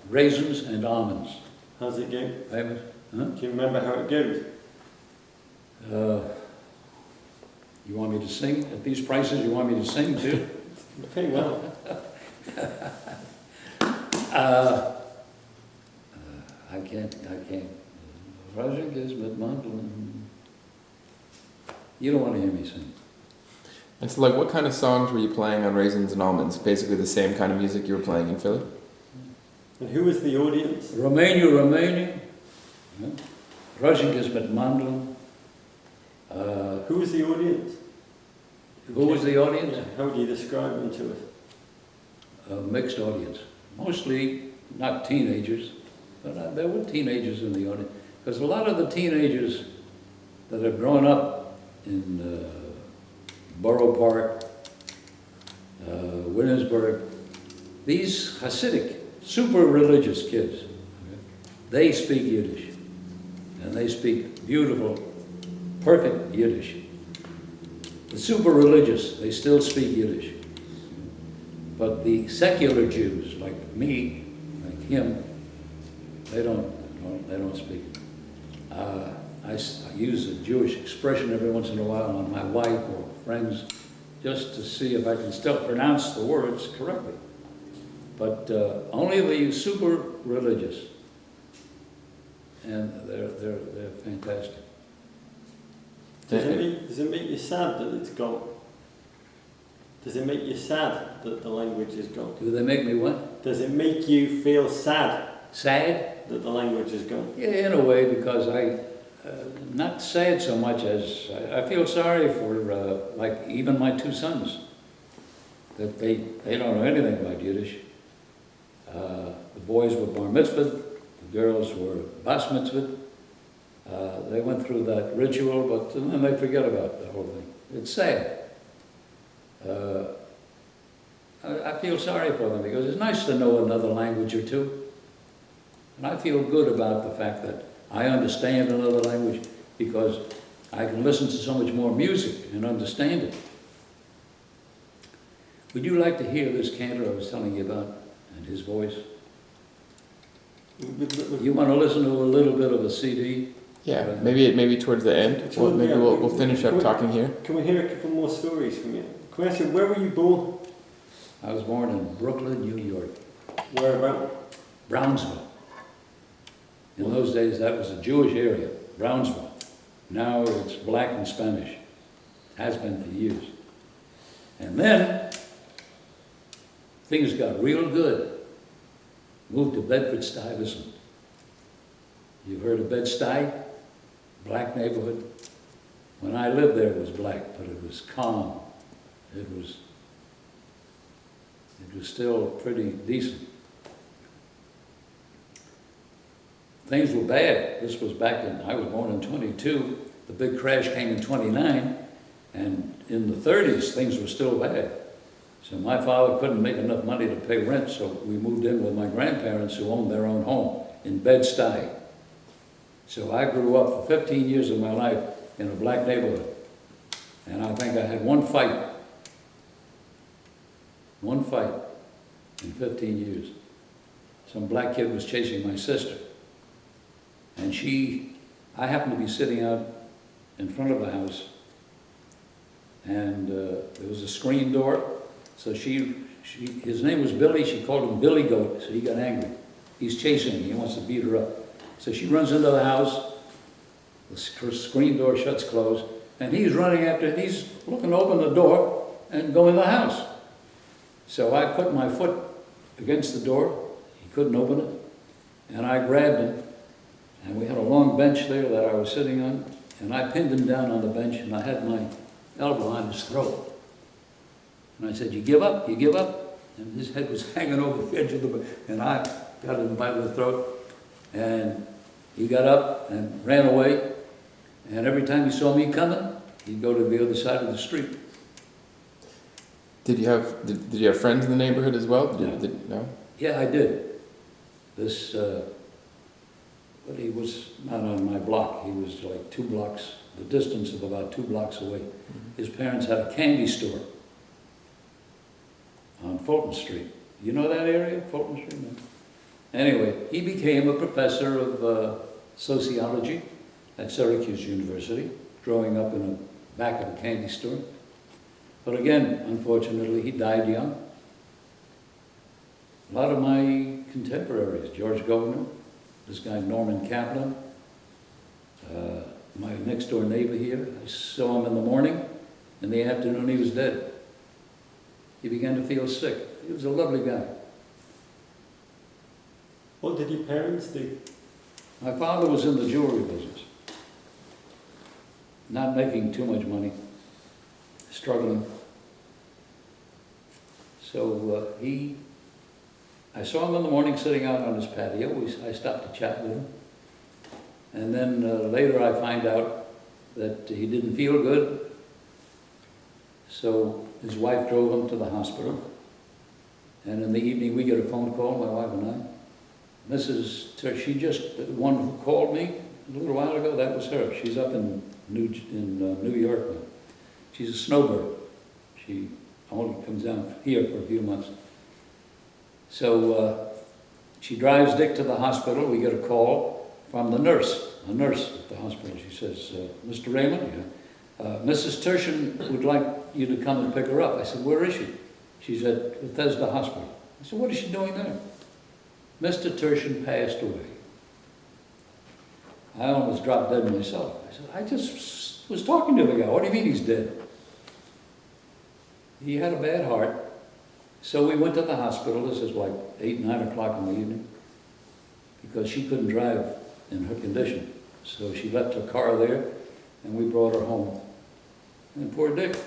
Raisins and Almonds. How's it go? Famous? Huh? Do you remember how it goes? You want me to sing? At these prices, you want me to sing too? Okay, well. I can't. Rozinkjes met Mandeln. You don't want to hear me sing. And so, like, what kind of songs were you playing on Raisins and Almonds? Basically the same kind of music you were playing in Philly? And who was the audience? Romania. Rozinkjes met Mandeln. Who was the audience? Who was the audience? Yeah, how would you describe them to us? A mixed audience. Mostly not teenagers, but there were teenagers in the audience. Because a lot of the teenagers that have grown up in Borough Park, Williamsburg, these Hasidic, super religious kids, they speak Yiddish. And they speak beautiful, perfect Yiddish. The super religious, they still speak Yiddish. But the secular Jews, like me, like him, they don't speak it. I use a Jewish expression every once in a while on my wife or friends, just to see if I can still pronounce the words correctly. But only the super religious, and they're fantastic. Does it make you sad that it's gone? Does it make you sad that the language is gone? Do they make me what? Does it make you feel sad Sad? that the language is gone? Yeah, in a way, because not sad so much as I feel sorry for, like, even my two sons, that they don't know anything about Yiddish. The boys were bar mitzvahed, the girls were bas mitzvahed. They went through that ritual, but then they forget about the whole thing. It's sad. I feel sorry for them because it's nice to know another language or two. And I feel good about the fact that I understand another language because I can listen to so much more music and understand it. Would you like to hear this cantor I was telling you about and his voice? You want to listen to a little bit of a CD? Yeah, maybe towards the end. Well, maybe we'll finish up talking here. Can we hear a couple more stories from you? Can I ask you, where were you born? I was born in Brooklyn, New York. Where about? Brownsville. In those days, that was a Jewish area, Brownsville. Now it's black and Spanish. Has been for years. And then, things got real good. Moved to Bedford-Stuyvesant. Idelsohn. You've heard of Bed-Stuy? Black neighborhood. When I lived there, it was black, but it was calm. It was still pretty decent. Things were bad. This was I was born in 22. The big crash came in 29. And in the 30s, things were still bad. So my father couldn't make enough money to pay rent, so we moved in with my grandparents who owned their own home in Bed-Stuy. So I grew up for 15 years of my life in a black neighborhood. And I think I had one fight in 15 years. Some black kid was chasing my sister. And I happened to be sitting out in front of the house, and there was a screen door. So his name was Billy, she called him Billy Goat, so he got angry. He's chasing me, he wants to beat her up. So she runs into the house, the screen door shuts closed, and he's running after it. He's looking to open the door and go in the house. So I put my foot against the door, he couldn't open it, and I grabbed him, and we had a long bench there that I was sitting on, and I pinned him down on the bench, and I had my elbow on his throat. And I said, "You give up? You give up?" And his head was hanging over the edge of the bench, and I got him by the throat, and he got up and ran away, and every time he saw me coming, he'd go to the other side of the street. Did you have friends in the neighborhood as well? No? Yeah, I did. But he was not on my block. He was like 2 blocks, the distance of about 2 blocks away. His parents had a candy store on Fulton Street. You know that area, Fulton Street? No? Anyway, he became a professor of sociology at Syracuse University, growing up in the back of a candy store. But again, unfortunately, he died young. A lot of my contemporaries, George Governor, this guy Norman Kaplan, my next door neighbor here, I saw him in the morning. In the afternoon, he was dead. He began to feel sick. He was a lovely guy. What did your parents do? My father was in the jewelry business, not making too much money, struggling. So I saw him in the morning sitting out on his patio. I stopped to chat with him. And then later I find out that he didn't feel good. So his wife drove him to the hospital. And in the evening we get a phone call, my wife and I. The one who called me a little while ago, that was her. She's up in New York now. She's a snowbird. She only comes down here for a few months. So she drives Dick to the hospital. We get a call from the nurse, a nurse at the hospital. She says, Mr. Raymond, Mrs. Tertian would like you to come and pick her up. I said, where is she? She's at Bethesda Hospital. I said, what is she doing there? Mr. Tertian passed away. I almost dropped dead myself. I said, I just was talking to the guy. What do you mean he's dead? He had a bad heart. So we went to the hospital. This is like 8, 9 o'clock in the evening, because she couldn't drive in her condition. So she left her car there, and we brought her home. And poor Dick,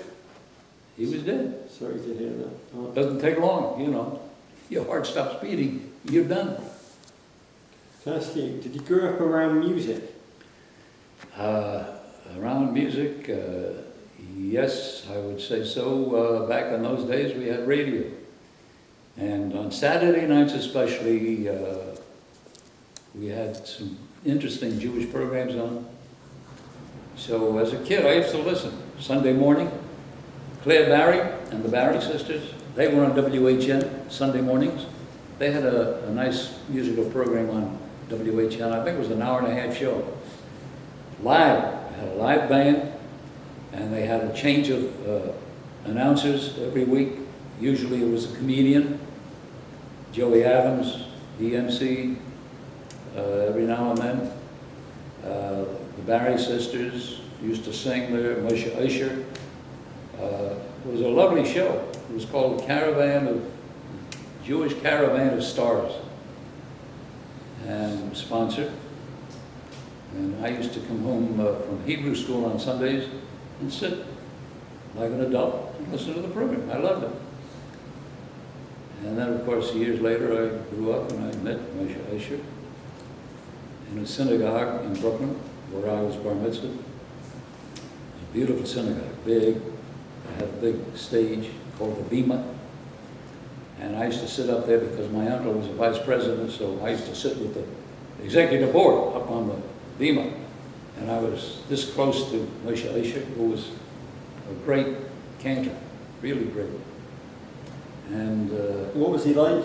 he was dead. Sorry to hear that. Oh. Doesn't take long, you know. Your heart stops beating, you're done. Can I ask you, did you grow up around music? Around music, yes, I would say so. Back in those days, we had radio. And on Saturday nights especially, we had some interesting Jewish programs on. So as a kid, I used to listen. Sunday morning, Claire Barry and the Barry sisters, they were on WHN Sunday mornings. They had a nice musical program on WHN. I think it was an hour-and-a-half show. Live, they had a live band, and they had a change of announcers every week. Usually it was a comedian. Joey Adams, the MC, every now and then. The Barry sisters used to sing there, Moshe Usher. It was a lovely show. It was called Jewish Caravan of Stars, and sponsored. And I used to come home from Hebrew school on Sundays and sit like an adult and listen to the program. I loved it. And then, of course, years later, I grew up and I met Moshe Usher in a synagogue in Brooklyn, where I was bar mitzvah. It was a beautiful synagogue, big. It had a big stage called the Bima. And I used to sit up there because my uncle was a vice president, so I used to sit with the executive board up on the Bima. And I was this close to Moshe Usher, who was a great cantor, really great. And What was he like?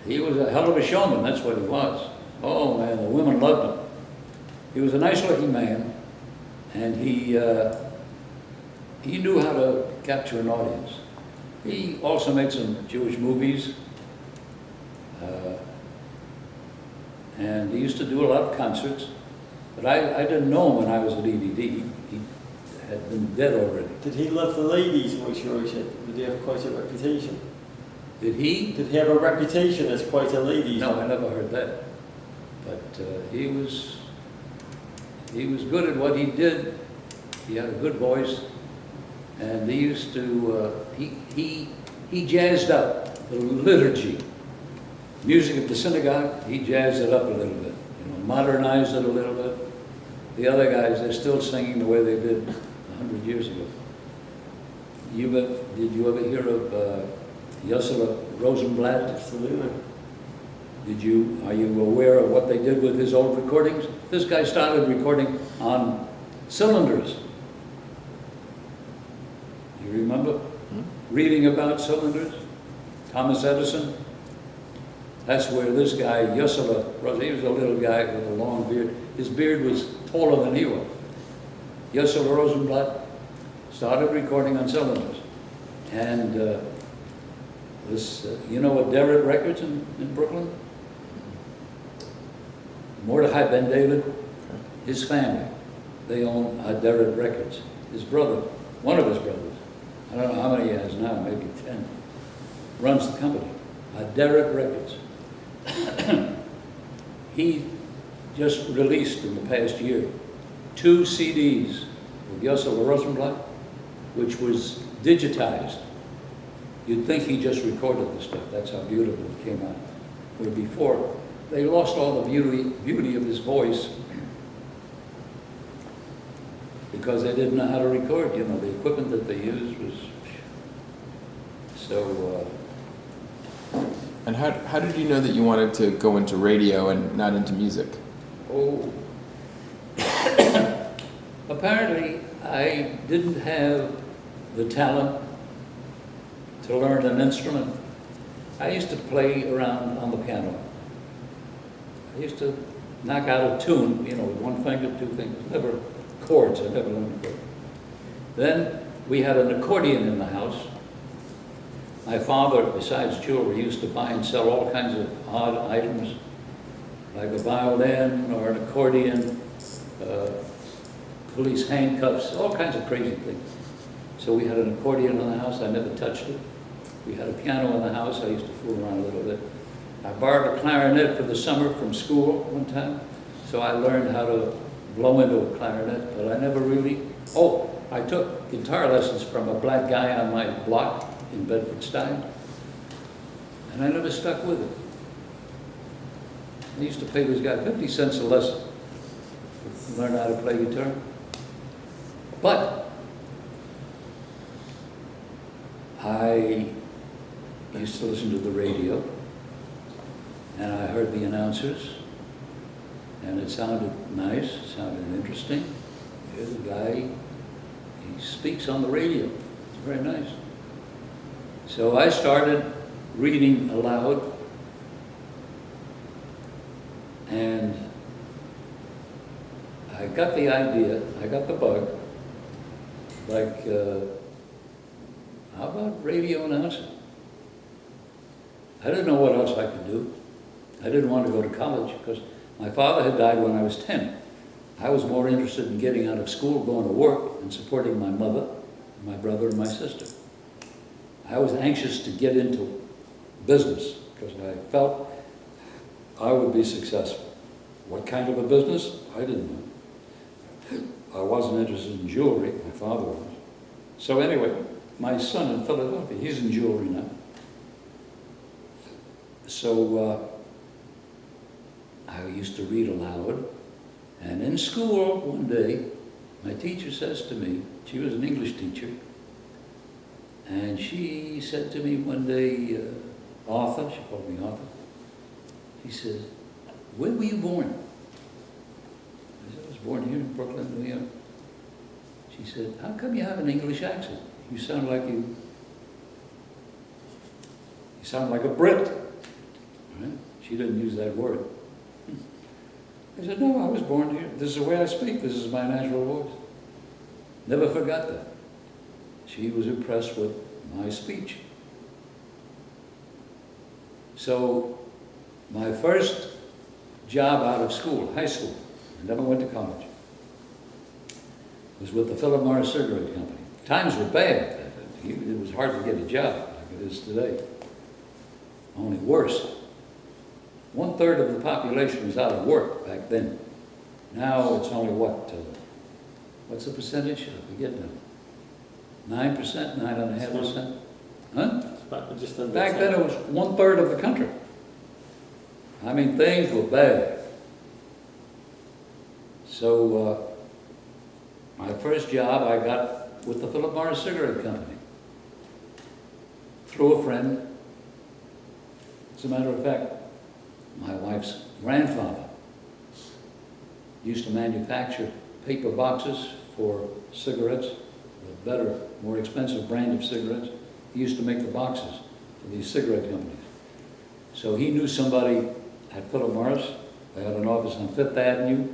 he was a hell of a showman, that's what he was. Oh man, the women loved him. He was a nice looking man, and he knew how to capture an audience. He also made some Jewish movies, and he used to do a lot of concerts, but I didn't know him when I was at EDD. He had been dead already. Did he love the ladies, Moshe Usher? Did he have quite a reputation? Did he? Did he have a reputation as quite a ladies? No, I never heard that. But he was good at what he did. He had a good voice, and he used to he jazzed up the liturgy, music of the synagogue. He jazzed it up a little bit, modernized it a little bit. The other guys, they're still singing the way they did 100 years ago. Did you ever hear of Yosef Rosenblatt? Absolutely. Are you aware of what they did with his old recordings? This guy started recording on cylinders. You remember reading about cylinders? Thomas Edison? That's where this guy, Yosef, he was a little guy with a long beard. His beard was taller than he was. Yosef Rosenblatt started recording on cylinders. And you know what Derek Records in Brooklyn? Mordechai Ben David, his family, they own Derek Records. His brother, one of his brothers, I don't know how many he has now, maybe 10, runs the company, Derek Records. He just released in the past year 2 CDs with Yosef Rosenblatt, which was digitized. You'd think he just recorded the stuff. That's how beautiful it came out. Where before, they lost all the beauty of his voice because they didn't know how to record. The equipment that they used was so. And how did you know that you wanted to go into radio and not into music? Oh, apparently I didn't have the talent to learn an instrument, I used to play around on the piano. I used to knock out a tune, you know, with one finger, two fingers, never chords, I never learned chords. Then we had an accordion in the house. My father, besides jewelry, used to buy and sell all kinds of odd items, like a violin or an accordion, police handcuffs, all kinds of crazy things. So we had an accordion in the house, I never touched it. We had a piano in the house, I used to fool around a little bit. I borrowed a clarinet for the summer from school one time, so I learned how to blow into a clarinet, but I never really, I took guitar lessons from a black guy on my block in Bedford-Stuyvesant, and I never stuck with it. I used to pay this guy 50 cents a lesson to learn how to play guitar. But I used to listen to the radio, and I heard the announcers, and it sounded nice, it sounded interesting. Here's a guy, he speaks on the radio. It's very nice. So I started reading aloud, and I got the idea, I got the bug, like, how about radio announcing? I didn't know what else I could do. I didn't want to go to college because my father had died when I was 10. I was more interested in getting out of school, going to work, and supporting my mother, my brother, and my sister. I was anxious to get into business because I felt I would be successful. What kind of a business? I didn't know. I wasn't interested in jewelry, my father was. So anyway, my son in Philadelphia, he's in jewelry now. So I used to read aloud, and in school one day, my teacher says to me, she was an English teacher, and she said to me one day, Arthur, she called me Arthur, she says, when were you born? I said, I was born here in Brooklyn, New York. She said, how come you have an English accent? You sound like you sound like a Brit. Right? She didn't use that word. I said, no, I was born here. This is the way I speak. This is my natural voice. Never forgot that. She was impressed with my speech. So my first job out of school, high school, I never went to college, was with the Philip Morris Cigarette Company. Times were bad. It was hard to get a job like it is today. Only worse. 1/3 of the population was out of work back then. Now it's only what? What's the percentage? I forget now. 9%, 9.5%? Huh? Just under Back 10. then it was 1/3 of the country. I mean, things were bad. So my first job I got with the Philip Morris Cigarette Company through a friend. As a matter of fact, my wife's grandfather used to manufacture paper boxes for cigarettes, the better, more expensive brand of cigarettes. He used to make the boxes for these cigarette companies. So he knew somebody at Philip Morris. They had an office on Fifth Avenue.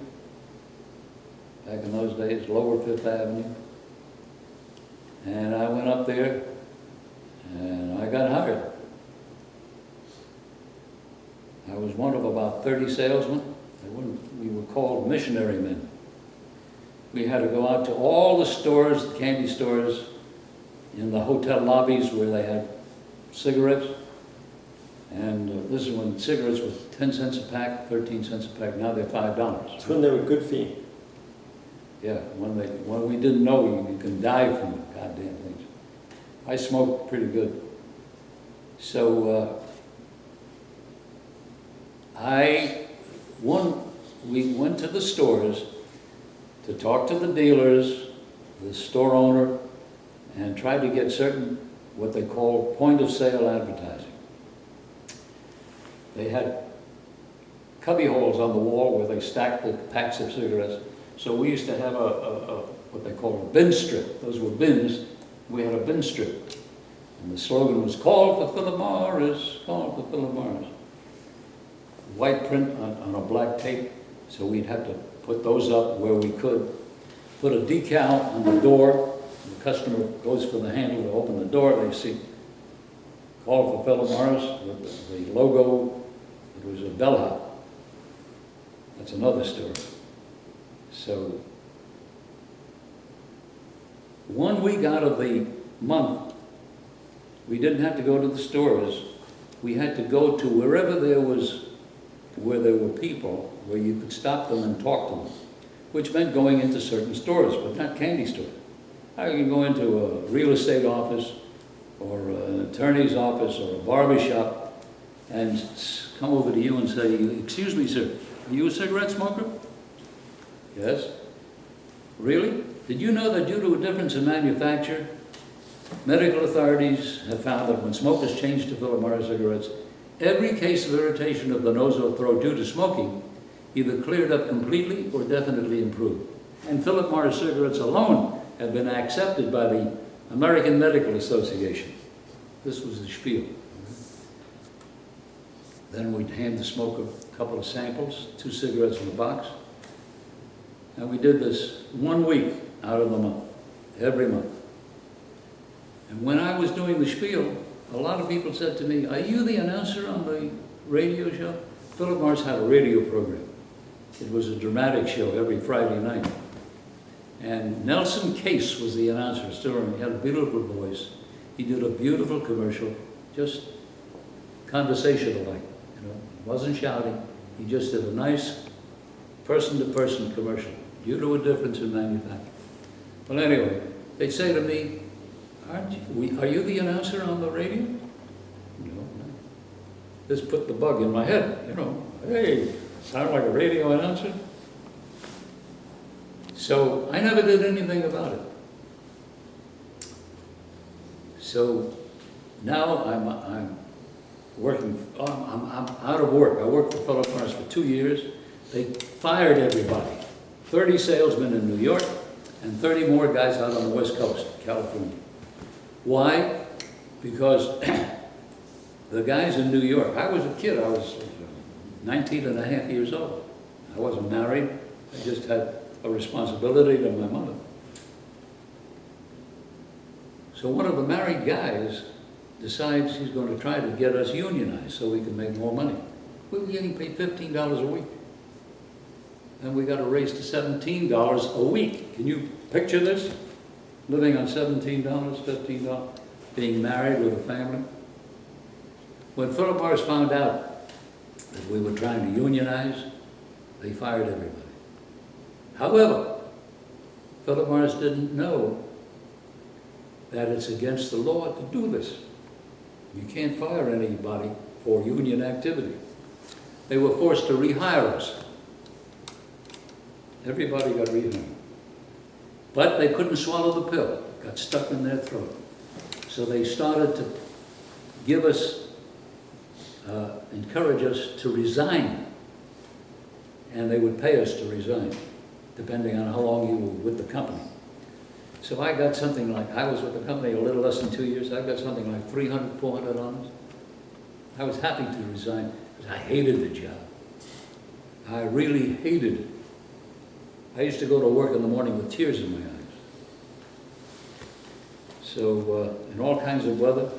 Back in those days, lower Fifth Avenue. And I went up there and I got hired. I was one of about 30 salesmen. We were called missionary men. We had to go out to all the stores, the candy stores, in the hotel lobbies where they had cigarettes. And this is when cigarettes were 10 cents a pack, 13 cents a pack. Now they're $5. It's when they were good for you. Yeah, when we didn't know you can die from goddamn things. I smoked pretty good. So we went to the stores to talk to the dealers, the store owner, and tried to get certain, what they call point of sale advertising. They had cubby holes on the wall where they stacked the packs of cigarettes. So we used to have what they call a bin strip. Those were bins. We had a bin strip. And the slogan was, "Call for Philip Morris, call for Philip Morris." White print on a black tape, so we'd have to put those up where we could. Put a decal on the door. The customer goes for the handle to open the door. They see, "Call for Philip Morris," with the logo. It was a bellhop. That's another story. So, 1 week out of the month, we didn't have to go to the stores. We had to go to wherever there were people, where you could stop them and talk to them, which meant going into certain stores, but not candy stores. I can go into a real estate office, or an attorney's office, or a barber shop, and come over to you and say, "Excuse me, sir, are you a cigarette smoker?" "Yes." "Really? Did you know that due to a difference in manufacture, medical authorities have found that when smokers change to Philip Morris cigarettes, every case of irritation of the nose or throat due to smoking either cleared up completely or definitely improved. And Philip Morris cigarettes alone have been accepted by the American Medical Association." This was the spiel. Then we'd hand the smoker a couple of samples, 2 cigarettes in a box. And we did this 1 week out of the month, every month. And when I was doing the spiel, a lot of people said to me, "Are you the announcer on the radio show?" Philip Morris had a radio program. It was a dramatic show every Friday night. And Nelson Case was the announcer, still, he had a beautiful voice. He did a beautiful commercial, just conversational-like, you know. He wasn't shouting. He just did a nice person-to-person commercial, due to a difference in manufacturing. Well, anyway, they'd say to me, "Are you the announcer on the radio?" No. This put the bug in my head, you know. Hey, sound like a radio announcer? So I never did anything about it. So now I'm working, I'm out of work. I worked for Philip Morris for 2 years. They fired everybody. 30 salesmen in New York and 30 more guys out on the West Coast, California. Why? Because the guys in New York, I was a kid, I was 19 and a half years old. I wasn't married, I just had a responsibility to my mother. So one of the married guys decides he's going to try to get us unionized so we can make more money. We were getting paid $15 a week. And we got a raise to $17 a week. Can you picture this? Living on $17, $15, being married with a family. When Philip Morris found out that we were trying to unionize, they fired everybody. However, Philip Morris didn't know that it's against the law to do this. You can't fire anybody for union activity. They were forced to rehire us. Everybody got rehired. But they couldn't swallow the pill. It got stuck in their throat. So they started to give us, encourage us to resign. And they would pay us to resign, depending on how long you were with the company. So I got something like, I was with the company a little less than 2 years, I got something like $300, $400. I was happy to resign, because I hated the job. I really hated it. I used to go to work in the morning with tears in my eyes. So, in all kinds of weather,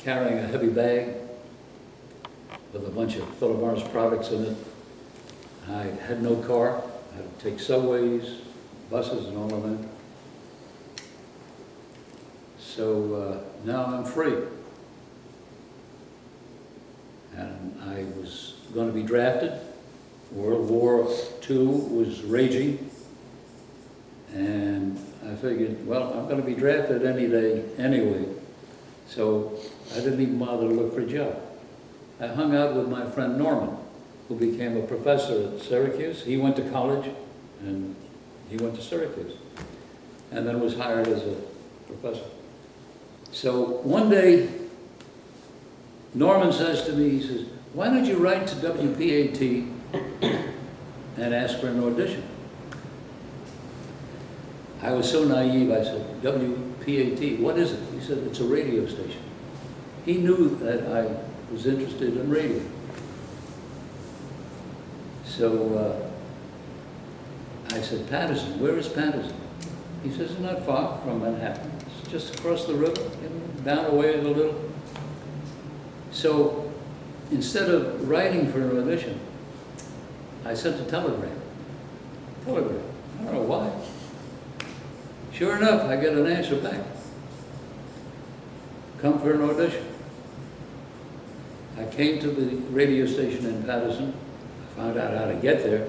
carrying a heavy bag with a bunch of Philip Morris products in it. I had no car. I had to take subways, buses, and all of that. So now I'm free. And I was going to be drafted. World War II was raging. And I figured, well, I'm going to be drafted any day anyway. So I didn't even bother to look for a job. I hung out with my friend Norman, who became a professor at Syracuse. He went to college, and he went to Syracuse, and then was hired as a professor. So one day, Norman says to me, he says, "Why don't you write to WPAT and ask for an audition?" I was so naive, I said, PAT, what is it? He said, it's a radio station. He knew that I was interested in radio. So I said, Patterson, where is Patterson? He says, it's not far from Manhattan. It's just across the river, down a ways a little. So instead of writing for an audition, I sent a telegram. I don't know why. Sure enough, I get an answer back. Come for an audition. I came to the radio station in Patterson. I found out how to get there.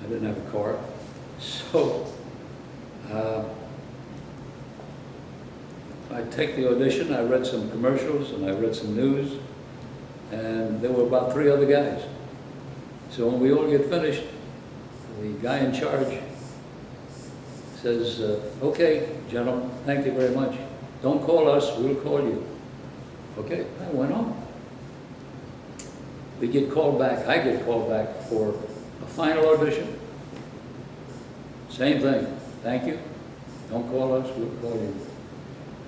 I didn't have a car. So I take the audition, I read some commercials and I read some news, and there were about 3 other guys. So when we all get finished, the guy in charge says, okay, gentlemen, thank you very much. Don't call us, we'll call you. Okay, I went on. We get called back, I get called back for a final audition. Same thing, thank you, don't call us, we'll call you.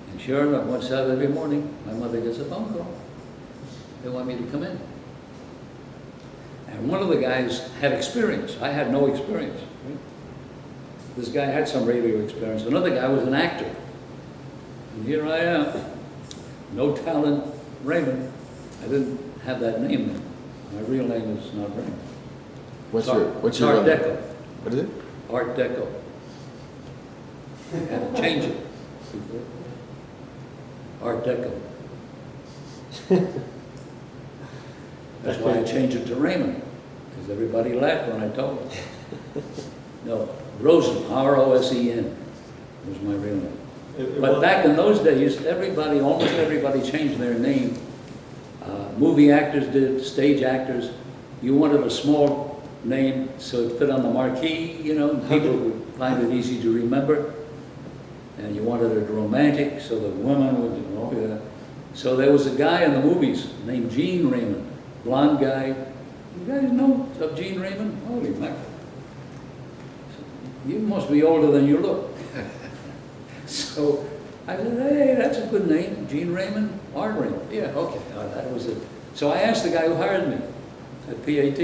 And sure enough, one Saturday morning, my mother gets a phone call. They want me to come in. And one of the guys had experience. I had no experience. Right? This guy had some radio experience. Another guy was an actor. And here I am, no talent, Raymond. I didn't have that name then. My real name is not Raymond. What's It's your Art real Deco. name? What is it? Art Deco. I had to change it. Art Deco. That's why I changed it to Raymond, because everybody laughed when I told them. No, Rosen, R-O-S-E-N, was my real name. But back in those days, everybody, almost everybody changed their name. Movie actors did, stage actors. You wanted a small name so it fit on the marquee, you know, and people would find it easy to remember. And you wanted it romantic, so the women would, oh yeah. So there was a guy in the movies named Gene Raymond, blonde guy. You guys know of Gene Raymond? Holy mackerel. You must be older than you look. So I said, hey, that's a good name, Gene Raymond, Art Raymond. Yeah, okay, that was it. So I asked the guy who hired me at PAT,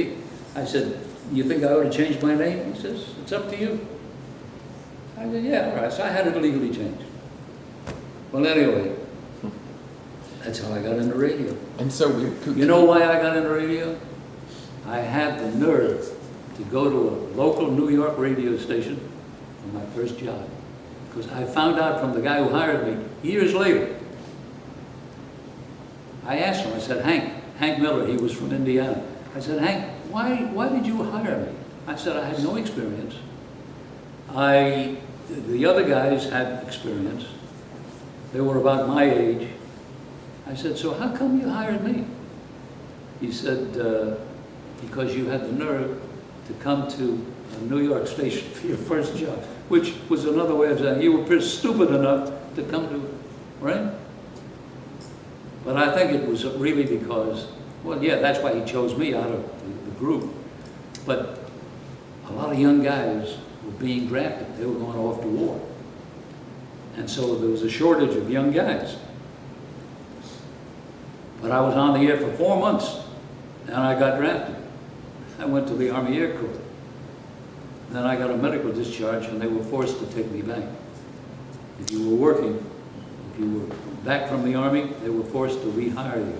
I said, you think I ought to change my name? He says, it's up to you. I said, yeah, all right. So I had it legally changed. Well, anyway, that's how I got into radio. And so You know why I got into radio? I had the nerve to go to a local New York radio station for my first job. Because I found out from the guy who hired me years later. I asked him, I said, Hank Miller, he was from Indiana. I said, Hank, why did you hire me? I said, I had no experience. The other guys had experience. They were about my age. I said, so how come you hired me? He said, because you had the nerve to come to a New York station for your first job, which was another way of saying you were pretty stupid enough to come to, right? But I think it was really because, well, yeah, that's why he chose me out of the group. But a lot of young guys were being drafted. They were going off to war. And so there was a shortage of young guys. But I was on the air for 4 months, and I got drafted. I went to the Army Air Corps. Then I got a medical discharge, and they were forced to take me back. If you were working, if you were back from the Army, they were forced to rehire you.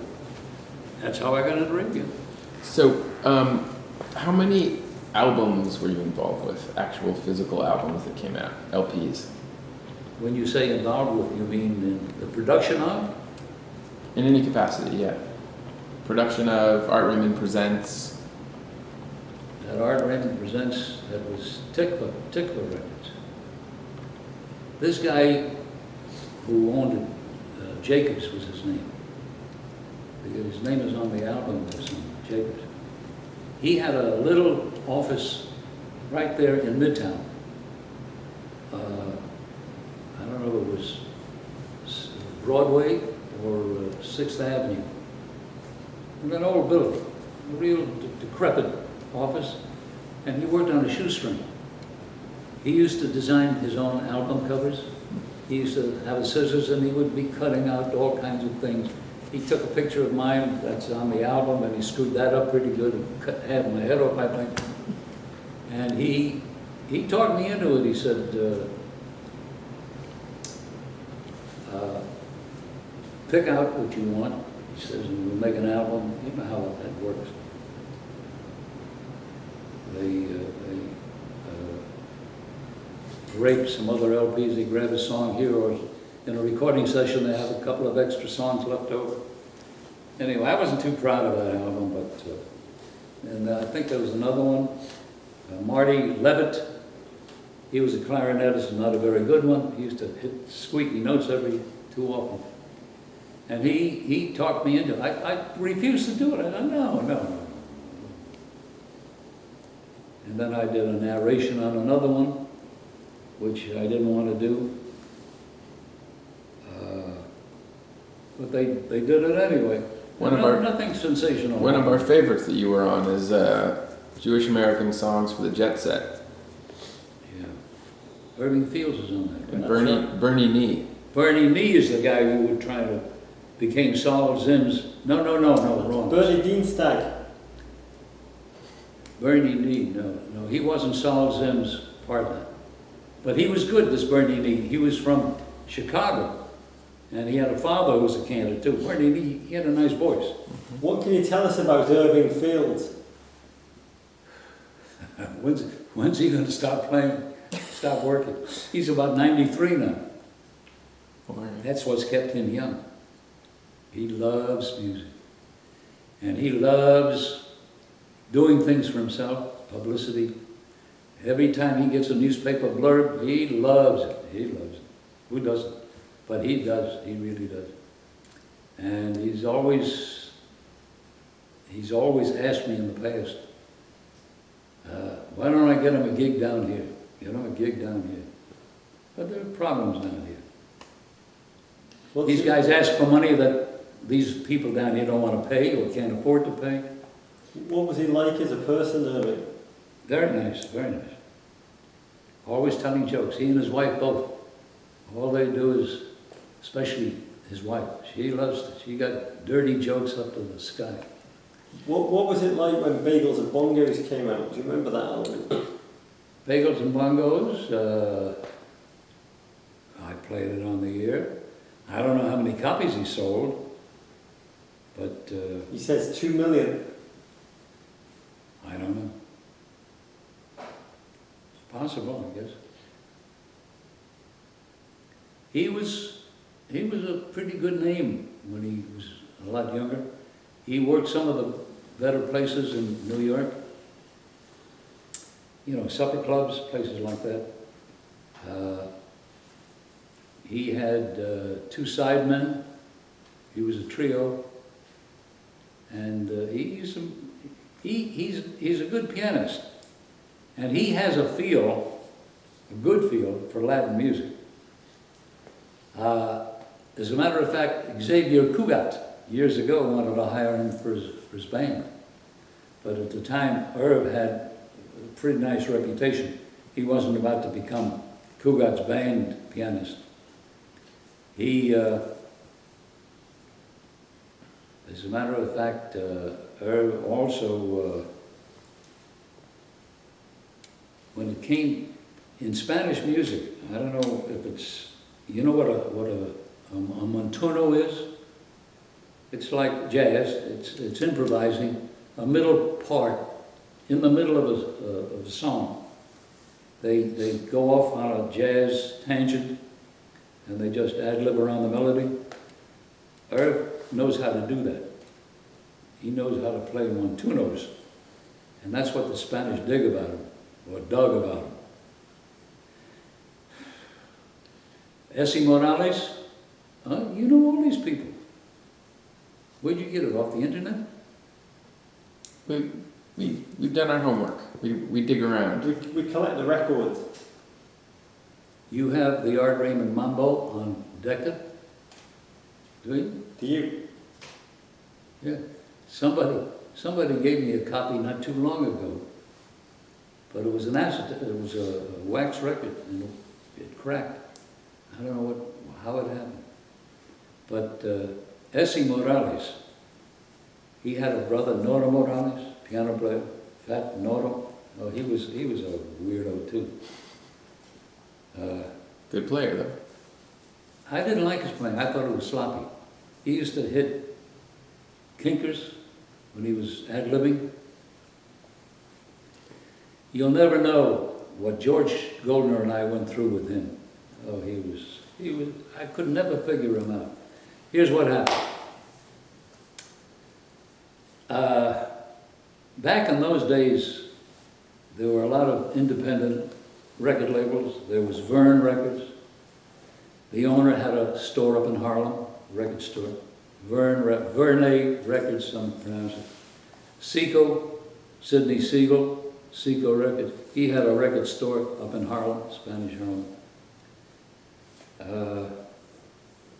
That's how I got into radio. So, how many albums were you involved with? Actual physical albums that came out, LPs? When you say involved with, you mean in the production of? In any capacity, yeah. Production of Art Raymond Presents. That Art Raymond Presents, that was Tickler Records. This guy who owned it, Jacobs was his name. His name is on the album there somewhere, Jacobs. He had a little office right there in Midtown. I don't know if it was Broadway or 6th Avenue. And an old building, a real decrepit office, and he worked on a shoestring. He used to design his own album covers. He used to have his scissors and he would be cutting out all kinds of things. He took a picture of mine that's on the album and he screwed that up pretty good and had my head off, I think. And he talked me into it. He said, pick out what you want. He says, and we'll make an album. You know how that works. They rape some other LPs. They grab a song here, or in a recording session they have a couple of extra songs left over. Anyway, I wasn't too proud of that album, but and I think there was another one. Marty Levitt. He was a clarinetist, not a very good one. He used to hit squeaky notes every too often. And he talked me into it. I refused to do it. I said, no. And then I did a narration on another one, which I didn't want to do. But they did it anyway. Nothing sensational. One of our favorites that you were on is Jewish American Songs for the Jet Set. Yeah. Irving Fields is on that. And Bernie Nee. Bernie Nee is the guy who would try to became Saul Zim's. No, wrong. Bernie Dienstag. Bernie Nee, no, he wasn't Saul Zim's partner. But he was good, this Bernie Nee. He was from Chicago. And he had a father who was a cantor too. Bernie Nee, he had a nice voice. What can you tell us about Irving Fields? When's he going to stop working? He's about 93 now. That's what's kept him young. He loves music. And he loves doing things for himself, publicity. Every time he gets a newspaper blurb, he loves it. He loves it. Who doesn't? But he does. He really does. And he's always asked me in the past, why don't I get him a gig down here? But there are problems down here. These guys ask for money that these people down here don't want to pay or can't afford to pay. What was he like as a person, Irving? Very nice, very nice. Always telling jokes. He and his wife both. All they do is, especially his wife, she loves it. She got dirty jokes up to the sky. What was it like when Bagels and Bongos came out? Do you remember that album? Bagels and Bongos, I played it on the air. I don't know how many copies he sold, but... he says 2 million. I don't know. It's possible, I guess. He was a pretty good name when he was a lot younger. He worked some of the better places in New York. You know, supper clubs, places like that. He had 2 sidemen. He was a trio. And he's a good pianist. And he has a good feel for Latin music. As a matter of fact, Xavier Cugat, years ago, wanted to hire him for his band. But at the time, Irv had a pretty nice reputation. He wasn't about to become Cugat's band pianist. He, as a matter of fact, Irv also, when it came in Spanish music, I don't know if it's, you know what a montuno is? It's like jazz. It's improvising a middle part in the middle of a song. They go off on a jazz tangent and they just ad-lib around the melody. Irv knows how to do that. He knows how to play montunos. And that's what the Spanish dig about him, or dug about him. Essie Morales, you know all these people. Where'd you get it, off the internet? We've done our homework. We dig around. We collect the records. You have the Art Raymond Mambo on Decca? Do you? Do you? Yeah. Somebody gave me a copy not too long ago, but it was an acetate, it was a wax record, and it cracked. I don't know how it happened. But Essie Morales, he had a brother, Noro Morales, piano player, Fat Noro. Oh, he was a weirdo too. Good player though. I didn't like his playing. I thought it was sloppy. He used to hit kinkers when he was ad-libbing. You'll never know what George Goldner and I went through with him. Oh, I could never figure him out. Here's what happened. Back in those days, there were a lot of independent record labels. There was Vern Records. The owner had a store up in Harlem, record store. Verne Records, some pronounce it. Seco, Sidney Siegel, Seco Records. He had a record store up in Harlem, Spanish Harlem.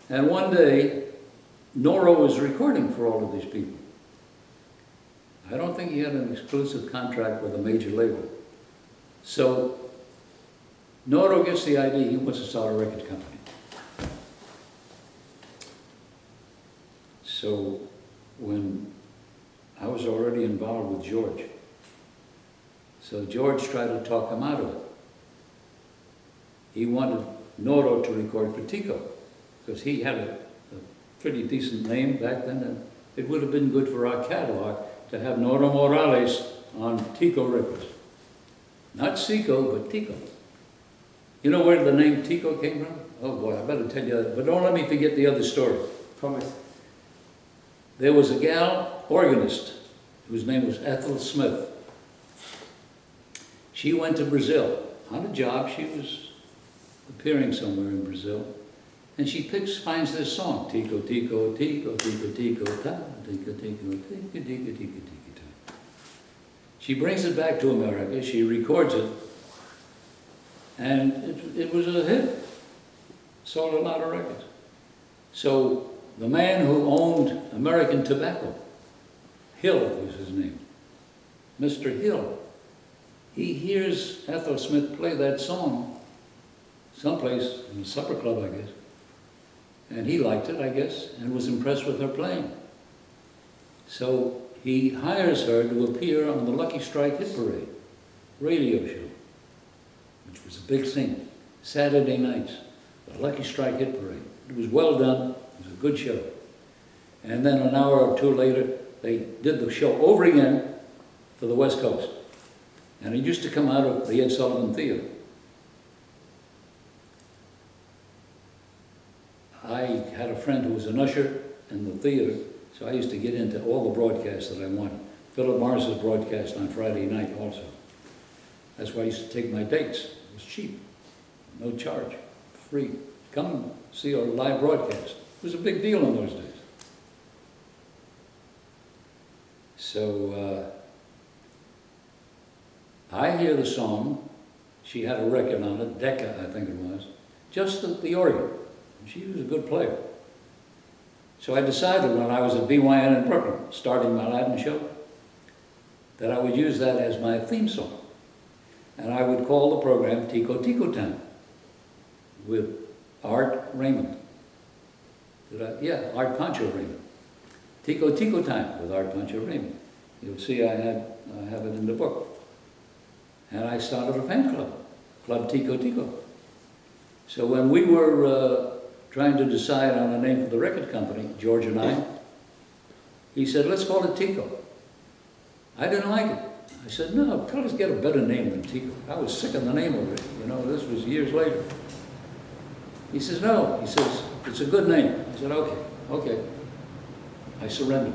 And one day, Noro was recording for all of these people. I don't think he had an exclusive contract with a major label. So, Noro gets the idea he wants to start a record company. So, when I was already involved with George, so George tried to talk him out of it. He wanted Noro to record for Tico, because he had a pretty decent name back then, and it would have been good for our catalog to have Noro Morales on Tico Records. Not Seco, but Tico. You know where the name Tico came from? Oh boy, I better tell you that, but don't let me forget the other story. Promise. There was a gal, organist, whose name was Ethel Smith. She went to Brazil on a job. She was appearing somewhere in Brazil. And she finds this song, Tico, Tico, Tico, Tico, Tico, ta, Tico, Tico, Tico, Tico, Tico, Tico, ta. She brings it back to America, she records it, and it was a hit. Sold a lot of records. So the man who owned American Tobacco, Hill was his name, Mr. Hill, he hears Ethel Smith play that song someplace in a supper club, I guess. And he liked it, I guess, and was impressed with her playing. So he hires her to appear on the Lucky Strike Hit Parade radio show, which was a big thing. Saturday nights, the Lucky Strike Hit Parade. It was well done, it was a good show. And then an hour or two later, they did the show over again for the West Coast. And it used to come out of the Ed Sullivan Theater. I had a friend who was an usher in the theater, so I used to get into all the broadcasts that I wanted. Philip Morris's broadcast on Friday night also. That's why I used to take my dates. It was cheap, no charge, free. Come see a live broadcast. It was a big deal in those days. So I hear the song. She had a record on it, Decca, I think it was, just the organ. She was a good player. So I decided when I was at BYN in Brooklyn, starting my Latin show, that I would use that as my theme song. And I would call the program Tico Tico Time with Art Raymond. Art Pancho Raymond. Tico Tico Time with Art Pancho Raymond. You'll see I have it in the book. And I started a fan club, Club Tico Tico. So when we were trying to decide on a name for the record company, George and I, he said, let's call it Tico. I didn't like it. I said, no, let's get a better name than Tico. I was sick of the name already, you know, this was years later. He says, no, he says, it's a good name. I said, okay. I surrendered.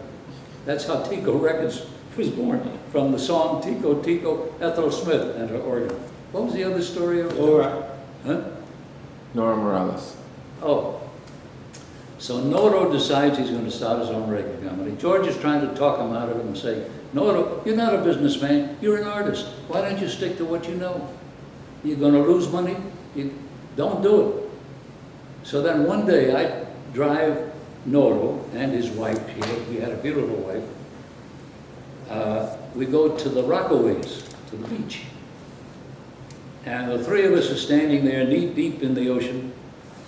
That's how Tico Records was born, from the song Tico Tico, Ethel Smith and her organ. What was the other story? Laura. Huh? Nora Morales. Oh, so Noro decides he's going to start his own record company. George is trying to talk him out of it and say, Noro, you're not a businessman, you're an artist. Why don't you stick to what you know? You're going to lose money? You don't do it. So then one day I drive Noro and his wife, he had a beautiful wife. We go to the Rockaways, to the beach. And the three of us are standing there knee deep in the ocean,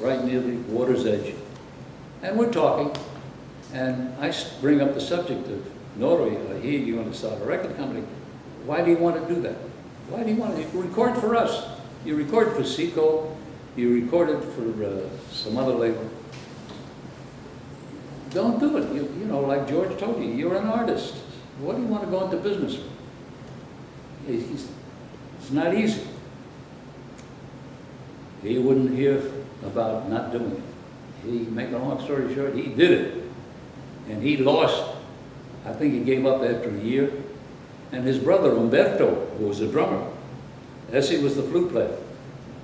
right near the water's edge. And we're talking, and I bring up the subject of Noro. I hear you want to start a record company. Why do you want to do that? Why do you want to record for us? You record for Seco, you recorded for some other label. Don't do it. You know, like George told you, you're an artist. What do you want to go into business for? It's not easy. He wouldn't hear about not doing it. He, make a long story short, he did it. And he lost, I think he gave up after a year. And his brother, Umberto, who was a drummer, Essie was the flute player.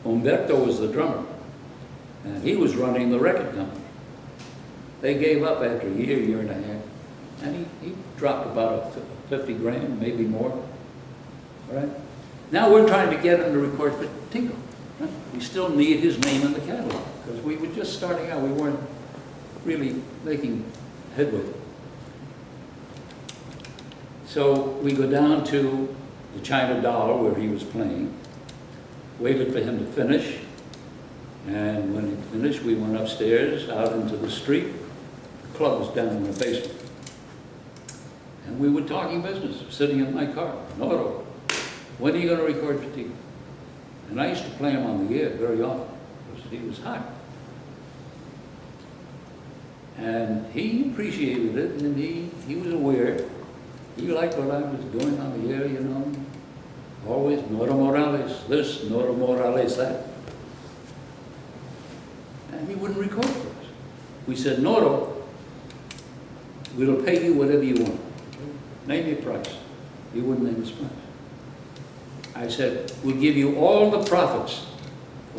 Umberto was the drummer. And he was running the record company. They gave up after a year, year and a half. And he dropped about 50 grand, maybe more. All right? Now we're trying to get him to record for Tico. Right? We still need his name in the catalog, because we were just starting out. We weren't really making headway. So we go down to the China Dollar where he was playing, waited for him to finish, and when he finished, we went upstairs, out into the street. The club was down in the basement. And we were talking business, sitting in my car. Noro, when are you going to record for Tico? And I used to play him on the air very often, because he was hot. And he appreciated it, and he was aware. He liked what I was doing on the air, you know. Always, Noro Morales this, Noro Morales that. And he wouldn't record for us. We said, Noro, we'll pay you whatever you want. Name your price. He wouldn't name his price. I said, we'll give you all the profits.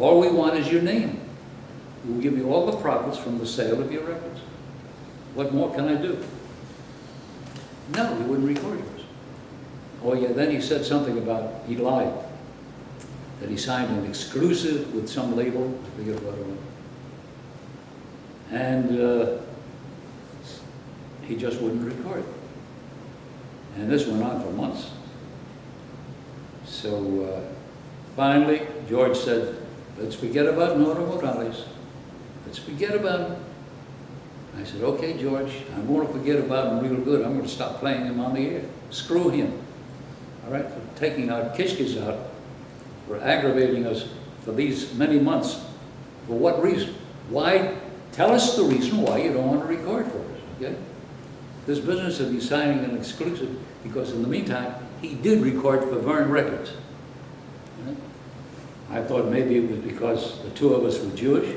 All we want is your name. We'll give you all the profits from the sale of your records. What more can I do? No, he wouldn't record yours. Oh yeah, then he said something about, he lied, that he signed an exclusive with some label, I forget what it was. And he just wouldn't record. And this went on for months. So finally, George said, let's forget about Noro Morales. Let's forget about him. I said, okay, George, I'm going to forget about him real good. I'm going to stop playing him on the air. Screw him. All right, for taking our kishkis out, for aggravating us for these many months. For what reason? Why? Tell us the reason why you don't want to record for us, okay? This business of you signing an exclusive, because in the meantime, he did record for Vern Records. Right? I thought maybe it was because the two of us were Jewish.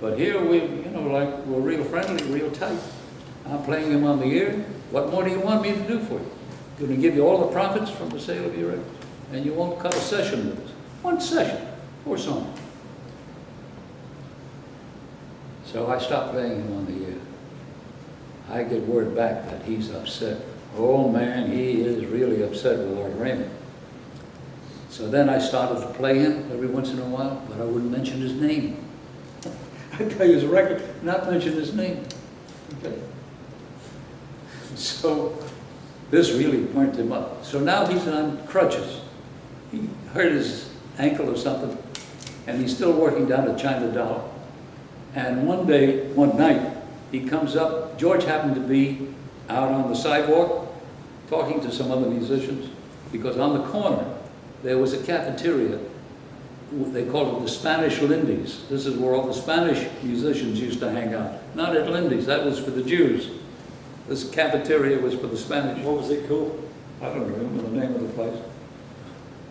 But here we, you know, like we're real friendly, real tight. I'm playing him on the air. What more do you want me to do for you? Going to give you all the profits from the sale of your records, and you won't cut a session with us. One session, 4 songs. So I stopped playing him on the air. I get word back that he's upset. Oh man, he is really upset with our Raymond. So then I started to play him every once in a while, but I wouldn't mention his name. I'd play his record, not mention his name. Okay. So this really burnt him up. So now he's on crutches. He hurt his ankle or something, and he's still working down at China Dollar. And one night, he comes up. George happened to be out on the sidewalk talking to some other musicians, because on the corner there was a cafeteria. They called it the Spanish Lindy's. This is where all the Spanish musicians used to hang out. Not at Lindy's, that was for the Jews. This cafeteria was for the Spanish. What was it called? I don't remember the name of the place.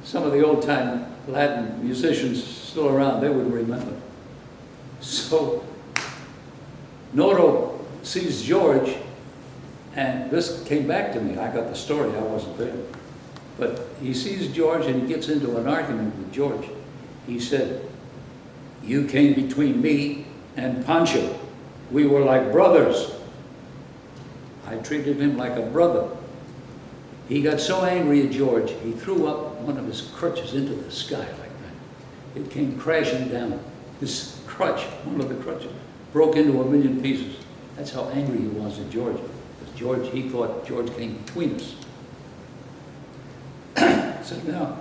Some of the old-time Latin musicians still around, they would remember. So Noro sees George, and this came back to me. I got the story, I wasn't there. But he sees George and he gets into an argument with George. He said, you came between me and Pancho. We were like brothers. I treated him like a brother. He got so angry at George, he threw up one of his crutches into the sky like that. It came crashing down. His crutch, one of the crutches, broke into a million pieces. That's how angry he was at George. Because George, he thought George came between us. So now,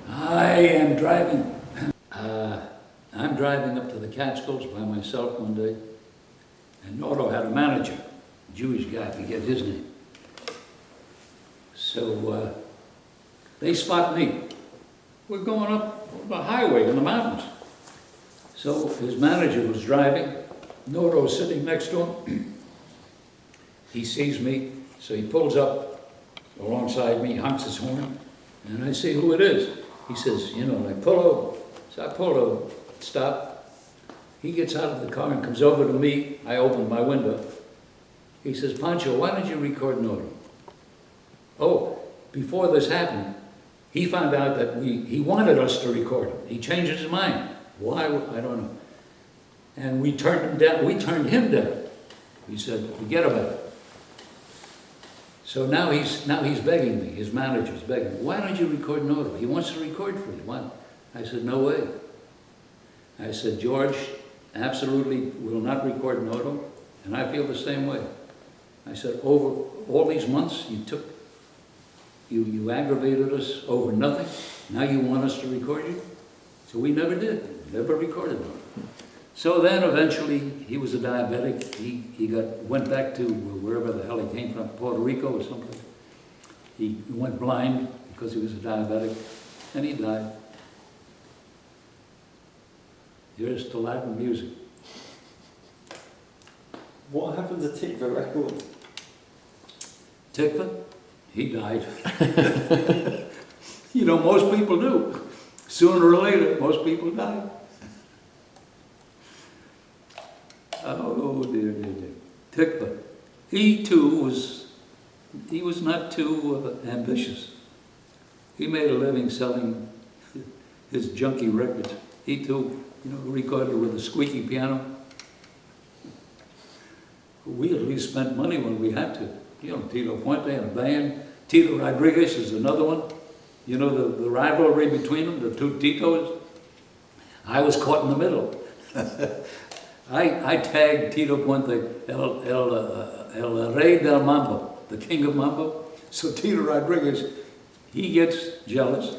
I am driving I'm driving up to the Catskills by myself one day, and Noto had a manager, a Jewish guy, I forget his name. So they spot me. We're going up the highway in the mountains. So his manager was driving, Noto was sitting next to him. He sees me, so he pulls up alongside me, honks his horn, and I see who it is. He says, you know, like, pull over. So I pull over, stop. He gets out of the car and comes over to me. I open my window. He says, Pancho, why don't you record Noto? Oh, before this happened, he found out that he wanted us to record him. He changed his mind. Why? I don't know. And we turned him down. We turned him down. He said, forget about it. So now he's begging me. His manager's begging me. Why don't you record Noto? He wants to record for you. Why? I said, no way. I said, George absolutely will not record Noto, and I feel the same way. I said, over all these months, you aggravated us over nothing. Now you want us to record you? So we never did. Never recorded Noto. So then eventually he was a diabetic. He went back to wherever the hell he came from, Puerto Rico or something. He went blind because he was a diabetic, and he died. Here's to Latin music. What happened to Tikva Record? Tikva, he died. You know, most people do. Sooner or later, most people die. Oh dear, dear, dear. Tikva. He too was not too ambitious. He made a living selling his junky records. He too, you know, recorded with a squeaky piano. We at least spent money when we had to. You know, Tito Puente and a band. Tito Rodriguez is another one. You know, the rivalry between them, the two Titos. I was caught in the middle. I tagged Tito Puente El Rey del Mambo, the king of Mambo. So Tito Rodriguez, he gets jealous,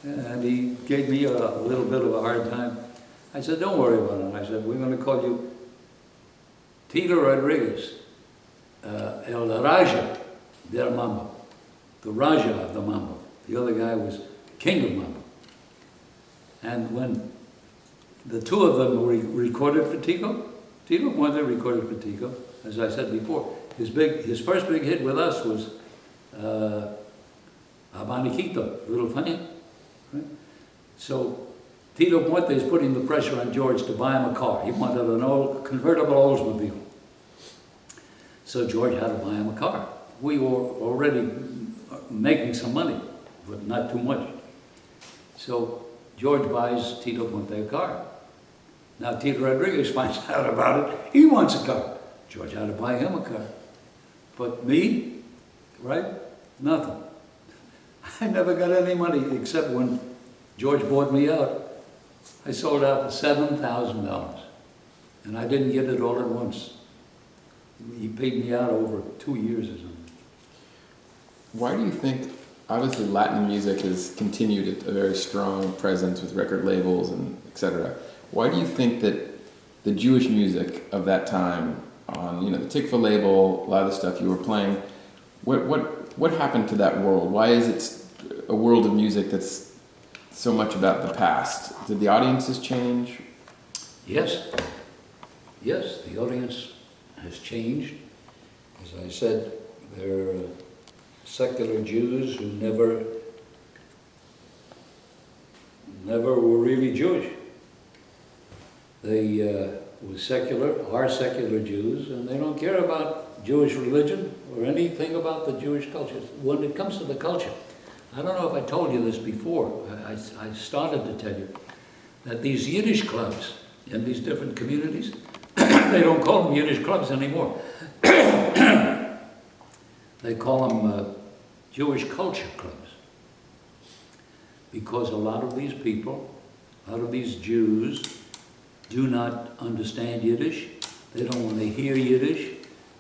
and he gave me a little bit of a hard time. I said, don't worry about it. I said, we're going to call you Tito Rodriguez, El Raja del Mambo, the Raja of the Mambo. The other guy was king of Mambo. And when the two of them recorded for Tito Puente recorded for Tico, as I said before. His first big hit with us was Abaniquito, Little Fame. Right? So Tito Puente is putting the pressure on George to buy him a car. He wanted an old convertible Oldsmobile. So George had to buy him a car. We were already making some money, but not too much. So George buys Tito Puente a car. Now Tito Rodriguez finds out about it. He wants a car. George had to buy him a car. But me, right? Nothing. I never got any money except when George bought me out. I sold out for $7,000. And I didn't get it all at once. He paid me out over 2 years or something. Why do you think, obviously Latin music has continued a very strong presence with record labels and etc. Why do you think that the Jewish music of that time on, the Tikva label, a lot of the stuff you were playing, what happened to that world? Why is it a world of music that's so much about the past? Did the audiences change? Yes. Yes, the audience has changed. As I said, they're secular Jews who never were really Jewish. They are secular Jews, and they don't care about Jewish religion or anything about the Jewish culture. When it comes to the culture, I don't know if I told you this before, I started to tell you, that these Yiddish clubs in these different communities, they don't call them Yiddish clubs anymore. They call them Jewish culture clubs. Because a lot of these people, a lot of these Jews, do not understand Yiddish. They don't want to hear Yiddish.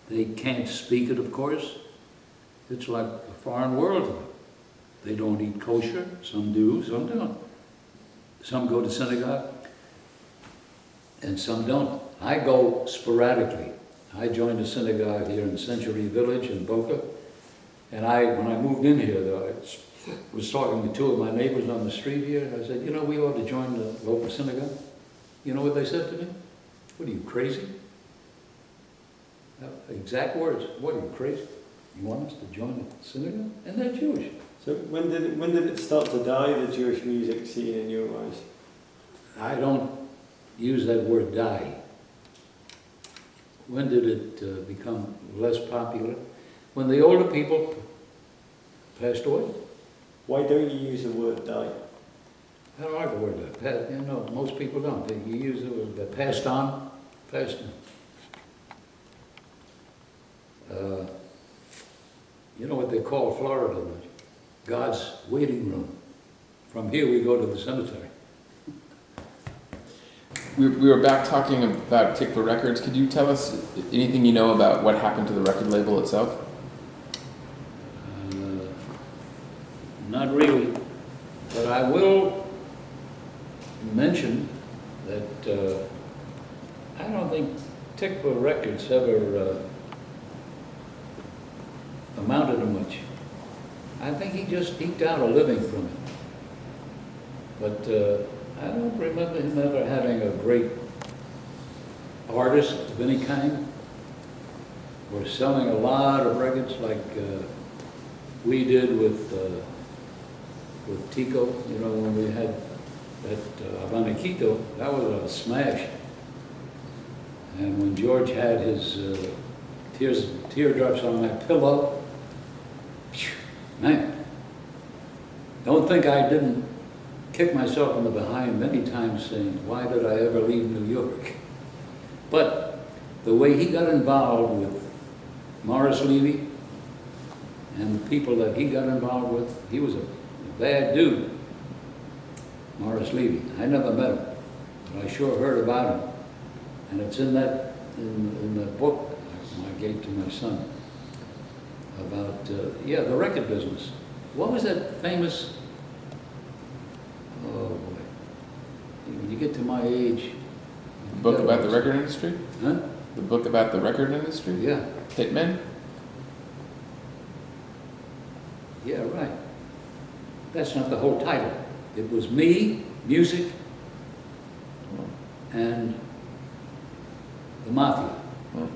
They can't speak it, of course. It's like a foreign world to them. They don't eat kosher. Some do, some don't. Some go to synagogue, and some don't. I go sporadically. I joined a synagogue here in Century Village in Boca, and when I moved in here, though, I was talking to two of my neighbors on the street here, and I said, you know, we ought to join the local synagogue. You know what they said to me? What are you, crazy? Exact words. What are you, crazy? You want us to join the synagogue? And they're Jewish. So when did it start to die, the Jewish music scene in your eyes? I don't use that word die. When did it become less popular? When the older people passed away. Why don't you use the word die? I don't like the word that. You know, most people don't. You use the word that passed on. Passed on. You know what they call Florida? God's waiting room. From here we go to the cemetery. We were back talking about Tikva Records. Could you tell us anything you know about what happened to the record label itself? Not really, but I will mention that I don't think Tikva Records ever amounted to much. I think he just eked out a living from it. But I don't remember him ever having a great artist of any kind, or selling a lot of records like we did with Tico. You know, when we had that Abaniquito, that was a smash. And when George had his teardrops on my pillow, man, don't think I didn't kick myself in the behind many times saying, why did I ever leave New York? But the way he got involved with Morris Levy and the people that he got involved with, he was a bad dude, Morris Levy. I never met him, but I sure heard about him. And it's in the book I gave to my son about, the record business. What was that famous, oh boy, when you get to my age. The book about the record industry? Huh? The book about the record industry? Yeah. Hitmen? Yeah, right. That's not the whole title. It was me, music, and the mafia. Hmm.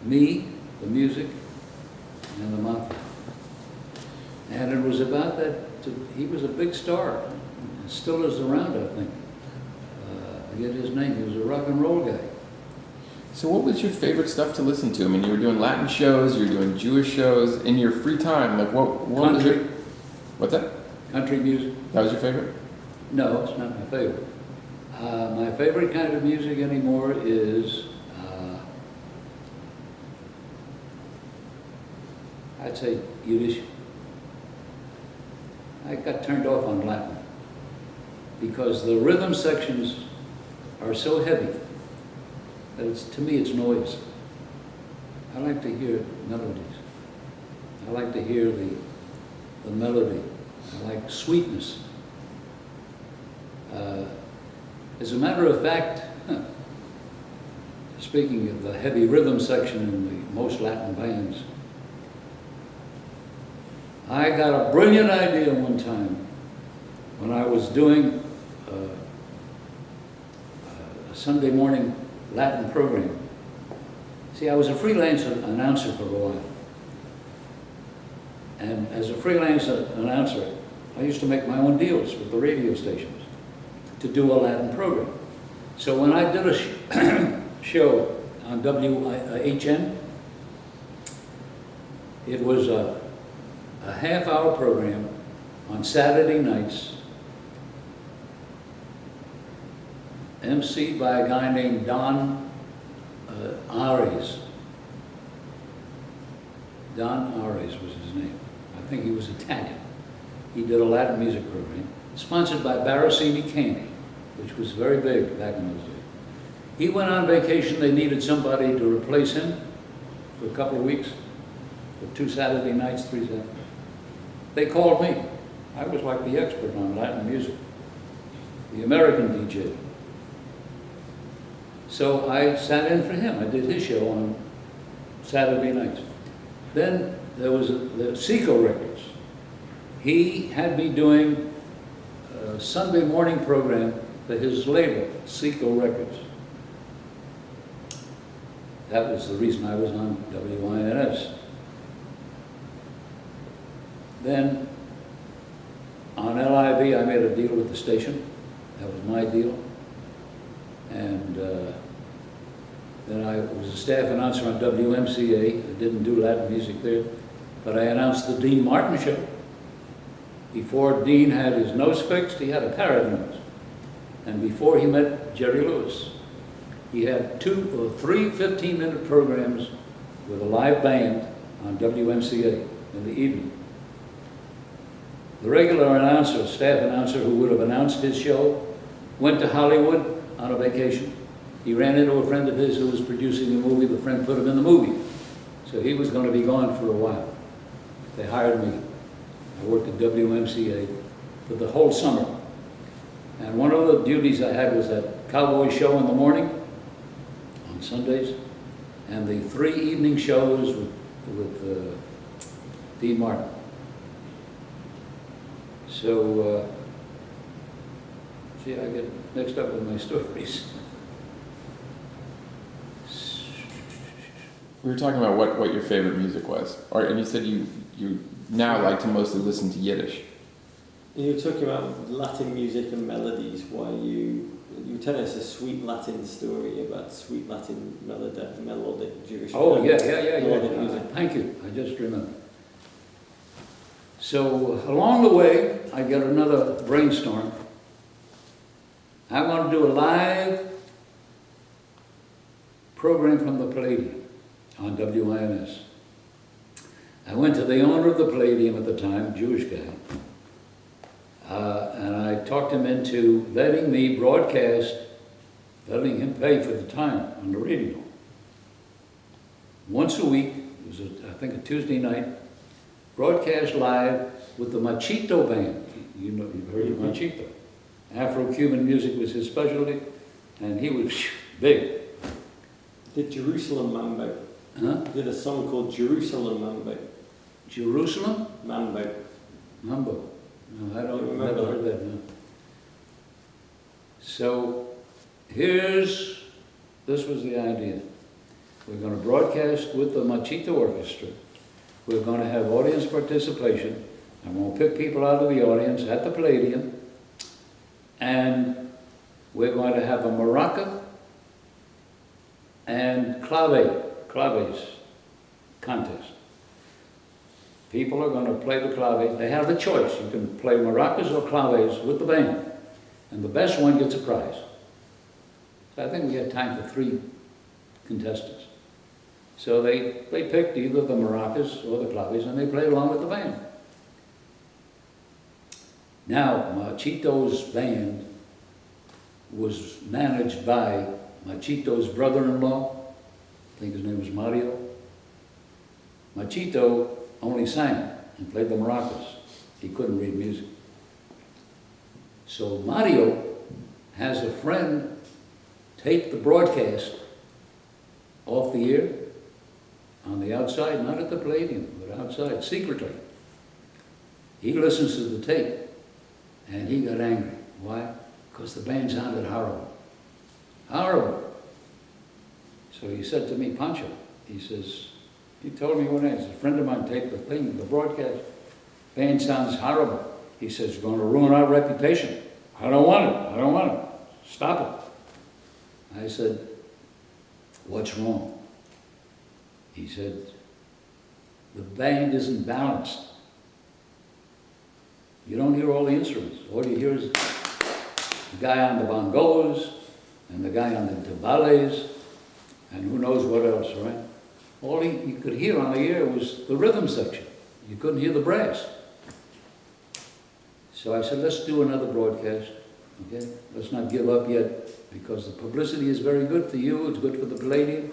Me, the music, and the mafia. And it was about that, he was a big star, and still is around, I think. I forget his name, he was a rock and roll guy. So what was your favorite stuff to listen to? I mean, you were doing Latin shows, you were doing Jewish shows. In your free time, like what was Country. it? What's that? Country music. That was your favorite? No, it's not my favorite. My favorite kind of music anymore is, I'd say Yiddish. I got turned off on Latin because the rhythm sections are so heavy that to me it's noise. I like to hear melodies. I like to hear the melody. I like sweetness. As a matter of fact, speaking of the heavy rhythm section in the most Latin bands, I got a brilliant idea one time when I was doing a Sunday morning Latin program. See, I was a freelance announcer for a while. And as a freelance announcer, I used to make my own deals with the radio stations to do a Latin program. So when I did a show on WHN, it was a half-hour program on Saturday nights, emceed by a guy named Don Ares. Don Ares was his name. I think he was Italian. He did a Latin music program, sponsored by Barosini Candy, which was very big back in those days. He went on vacation. They needed somebody to replace him for a couple of weeks, for 2 Saturday nights, 3 Saturday. They called me. I was like the expert on Latin music. the American DJ. So I sat in for him. I did his show on Saturday nights. Then there was the Seco Records. He had me doing a Sunday morning program for his label, Seco Records. That was the reason I was on WINS. Then on LIV, I made a deal with the station. That was my deal. And then I was a staff announcer on WMCA. I didn't do Latin music there, but I announced the Dean Martin show. Before Dean had his nose fixed, he had a parrot nose. And before he met Jerry Lewis, he had 2 or 3 15-minute programs with a live band on WMCA in the evening. The regular announcer, staff announcer who would have announced his show, went to Hollywood on a vacation. He ran into a friend of his who was producing a movie. The friend put him in the movie. So he was going to be gone for a while. They hired me. I worked at WMCA for the whole summer. And one of the duties I had was that cowboy show in the morning on Sundays, and the 3 evening shows with Dean Martin. So, see, I get mixed up with my stories. We were talking about what your favorite music was, and you said you now like to mostly listen to Yiddish. You were talking about Latin music and melodies. Why you tell us a sweet Latin story about sweet Latin melodic Jewish. Oh yeah. Music. Thank you. I just remembered. So along the way, I get another brainstorm. I want to do a live program from the Palladium on WINS. I went to the owner of the Palladium at the time, Jewish guy, and I talked him into letting me broadcast, letting him pay for the time on the radio. Once a week, it was I think a Tuesday night, broadcast live with the Machito band. You know, you've heard of Machito. Afro-Cuban music was his specialty, and he was big. Did Jerusalem Mambo? Huh? Did a song called Jerusalem Mambo. Jerusalem? Mambo. Mambo. No, I don't You never remember heard that, no. So this was the idea. We're going to broadcast with the Machito Orchestra. We're going to have audience participation. I'm going to pick people out of the audience at the Palladium. And we're going to have a maraca and claves contest. People are going to play the claves. They have the choice. You can play maracas or claves with the band. And the best one gets a prize. So I think we had time for 3 contestants. So they picked either the maracas or the claves, and they played along with the band. Now, Machito's band was managed by Machito's brother-in-law. I think his name was Mario. Machito only sang and played the maracas. He couldn't read music. So Mario has a friend take the broadcast off the air on the outside, not at the Palladium, but outside, secretly. He listens to the tape, and he got angry. Why? Because the band sounded horrible. Horrible. So he said to me, Pancho, he says, he told me one day, a friend of mine taped the thing, the broadcast. Band sounds horrible. He says, it's going to ruin our reputation. I don't want it. I don't want it. Stop it. I said, what's wrong? He said, the band isn't balanced. You don't hear all the instruments. All you hear is the guy on the bongos and the guy on the timbales and who knows what else, right? All you could hear on the air was the rhythm section. You couldn't hear the brass. So I said, let's do another broadcast, okay? Let's not give up yet, because the publicity is very good for you, it's good for the Palladium.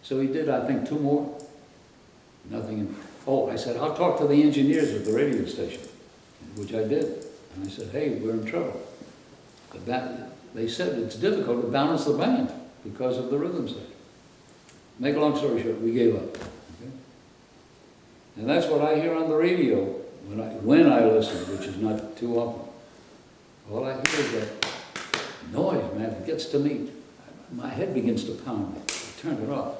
So he did, I think, 2 more. Nothing. Oh, I said, I'll talk to the engineers at the radio station, which I did. And I said, hey, we're in trouble. they said it's difficult to balance the band because of the rhythm section. Make a long story short, we gave up. Okay? And that's what I hear on the radio when I listen, which is not too often. All I hear is that noise, man. It gets to me. My head begins to pound. I turn it off.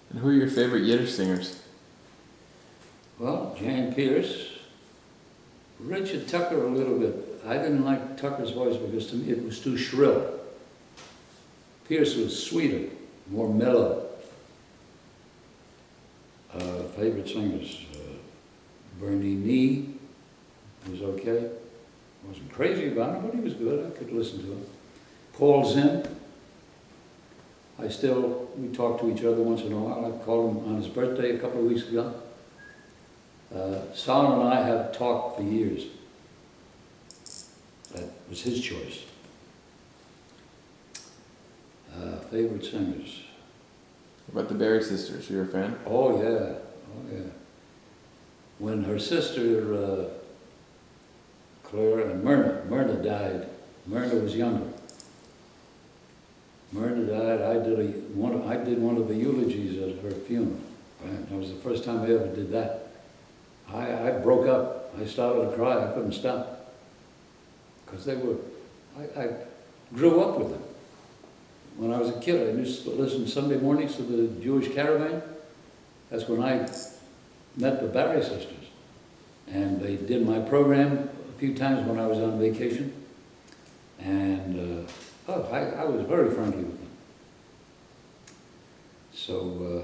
And who are your favorite Yiddish singers? Well, Jan Pierce, Richard Tucker a little bit. I didn't like Tucker's voice because to me it was too shrill. Pierce was sweeter, more mellow. Favorite singers, Bernie Nee was okay. Wasn't crazy about him, but he was good. I could listen to him. Paul Zinn. We talk to each other once in a while. I called him on his birthday a couple of weeks ago. Sal and I have talked for years. That was his choice. Favorite singers. What about the Berry Sisters? You're a fan? Oh yeah. When her sister Claire and Myrna died. Myrna was younger. Myrna died. I did one of the eulogies at her funeral. Right? That was the first time I ever did that. I broke up. I started to cry. I couldn't stop because I grew up with them. When I was a kid, I used to listen Sunday mornings to the Jewish Caravan. That's when I met the Barry sisters, and they did my program a few times when I was on vacation. And I was very friendly with them. So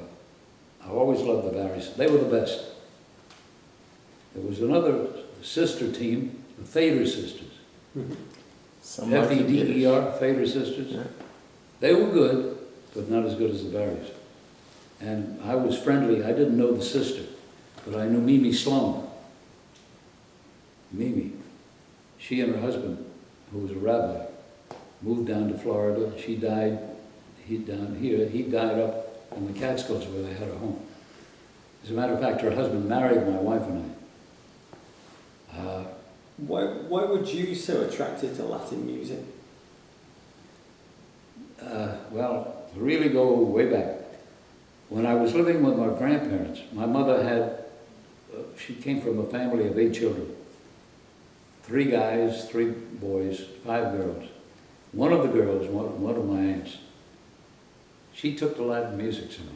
I always loved the Barrys. They were the best. There was another sister team, the Fader sisters. Feder, Fader sisters. Yeah. They were good, but not as good as the Barrys. And I was friendly. I didn't know the sister, but I knew Mimi Sloan. Mimi. She and her husband, who was a rabbi, moved down to Florida. She died down here. He died up in the Catskills where they had a home. As a matter of fact, her husband married my wife and I. Why were Jews so attracted to Latin music? Well, to really go way back, when I was living with my grandparents, my mother she came from a family of 8 children. 3 guys, 3 boys, 5 girls. One of the girls, one of my aunts, she took to Latin music somehow.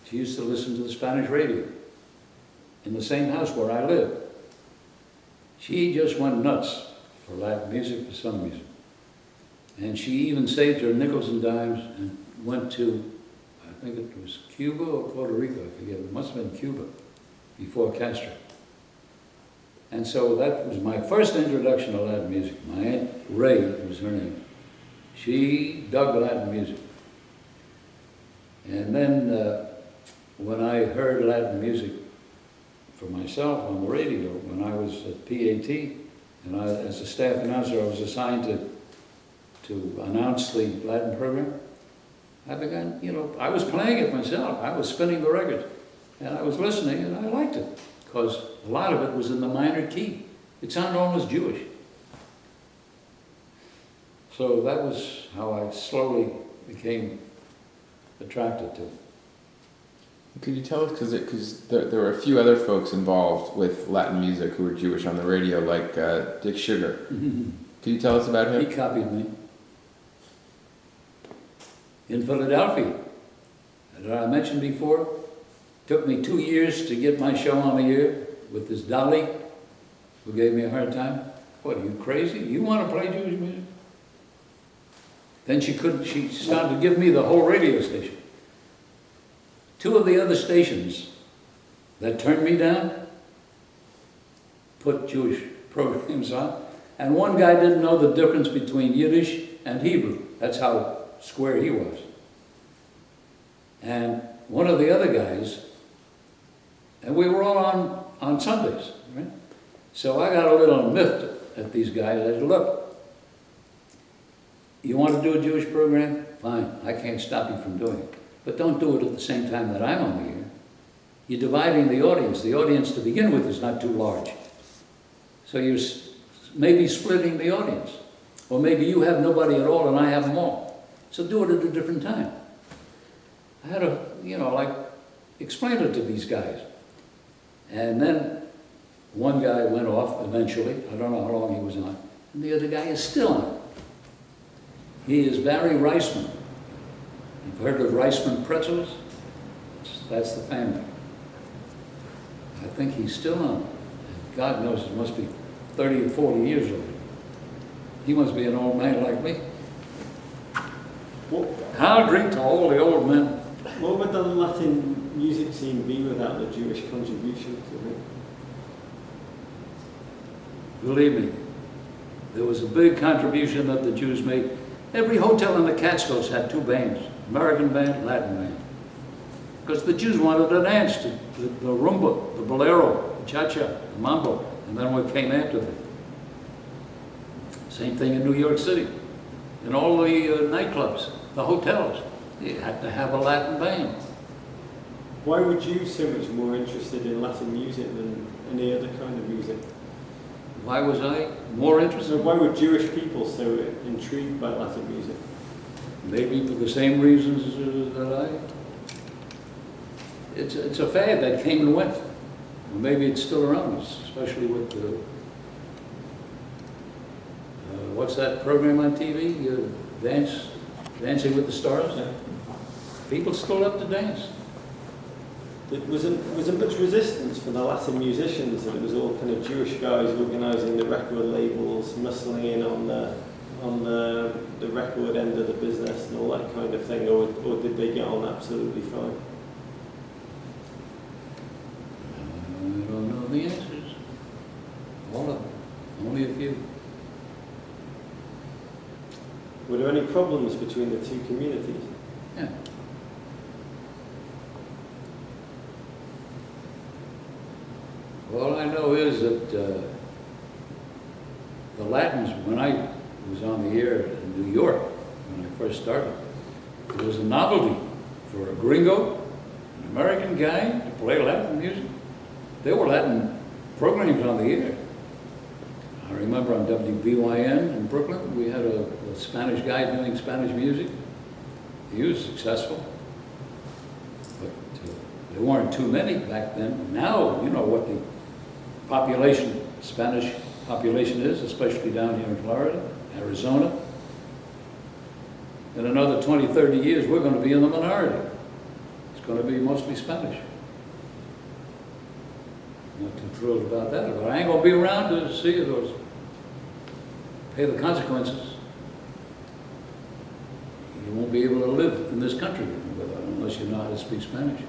She used to listen to the Spanish radio in the same house where I lived. She just went nuts for Latin music for some reason. And she even saved her nickels and dimes and went to, I think it was Cuba or Puerto Rico, I forget. It must have been Cuba before Castro. And so that was my first introduction to Latin music. My Aunt Ray was her name. She dug Latin music. And then when I heard Latin music for myself on the radio, when I was at PAT, and as a staff announcer, I was assigned to announce the Latin program, I began, I was playing it myself. I was spinning the records, and I was listening, and I liked it, because a lot of it was in the minor key. It sounded almost Jewish. So that was how I slowly became attracted to it. Could you tell us, because there were a few other folks involved with Latin music who were Jewish on the radio, like Dick Sugar. Could you tell us about him? He copied me. In Philadelphia, as I mentioned before, took me 2 years to get my show on the air with this Dolly, who gave me a hard time. What, are you crazy? You want to play Jewish music? Then she started to give me the whole radio station. 2 of the other stations that turned me down put Jewish programs on, and one guy didn't know the difference between Yiddish and Hebrew. That's how square he was. And one of the other guys, and we were all on Sundays, right? So I got a little miffed at these guys. I said, look, you want to do a Jewish program? Fine, I can't stop you from doing it. But don't do it at the same time that I'm on the air. You're dividing the audience. The audience to begin with is not too large. So you're maybe splitting the audience. Or maybe you have nobody at all and I have them all. So do it at a different time. I had to, explain it to these guys. And then one guy went off eventually. I don't know how long he was on. And the other guy is still on. He is Barry Reisman. You've heard of Reisman pretzels? That's the family. I think he's still on. God knows it must be 30 or 40 years old. He must be an old man like me. I'll drink to all the old men. What would the Latin music scene be without the Jewish contribution to it? Believe me, there was a big contribution that the Jews made. Every hotel in the Catskills had two bands, American band, Latin band. Because the Jews wanted to dance to the rumba, the bolero, the cha-cha, the mambo, and then what came after them. Same thing in New York City. In all the nightclubs, the hotels, you had to have a Latin band. Why were you so much more interested in Latin music than any other kind of music? Why was I more interested? So why were Jewish people so intrigued by Latin music? Maybe for the same reasons that It's a fad that came and went. Or maybe it's still around us, especially with what's that program on TV? Dancing with the Stars? Yeah. People still have to dance. Was there much resistance from the Latin musicians, and it was all kind of Jewish guys organising the record labels, muscling in on the record end of the business and all that kind of thing, or did they get on absolutely fine? I don't know the answers. All of them. Only a few. Were there any problems between the two communities? Yeah. All I know is that the Latins, when I was on the air in New York, when I first started, it was a novelty for a gringo, an American guy, to play Latin music. There were Latin programs on the air. I remember on WBYN in Brooklyn, we had a Spanish guy doing Spanish music. He was successful. But there weren't too many back then. Now, you know what the population, Spanish population is, especially down here in Florida, Arizona. In another 20, 30 years, we're going to be in the minority. It's going to be mostly Spanish. I'm not too thrilled about that, but I ain't going to be around to see it or pay the consequences. You won't be able to live in this country unless you know how to speak Spanish.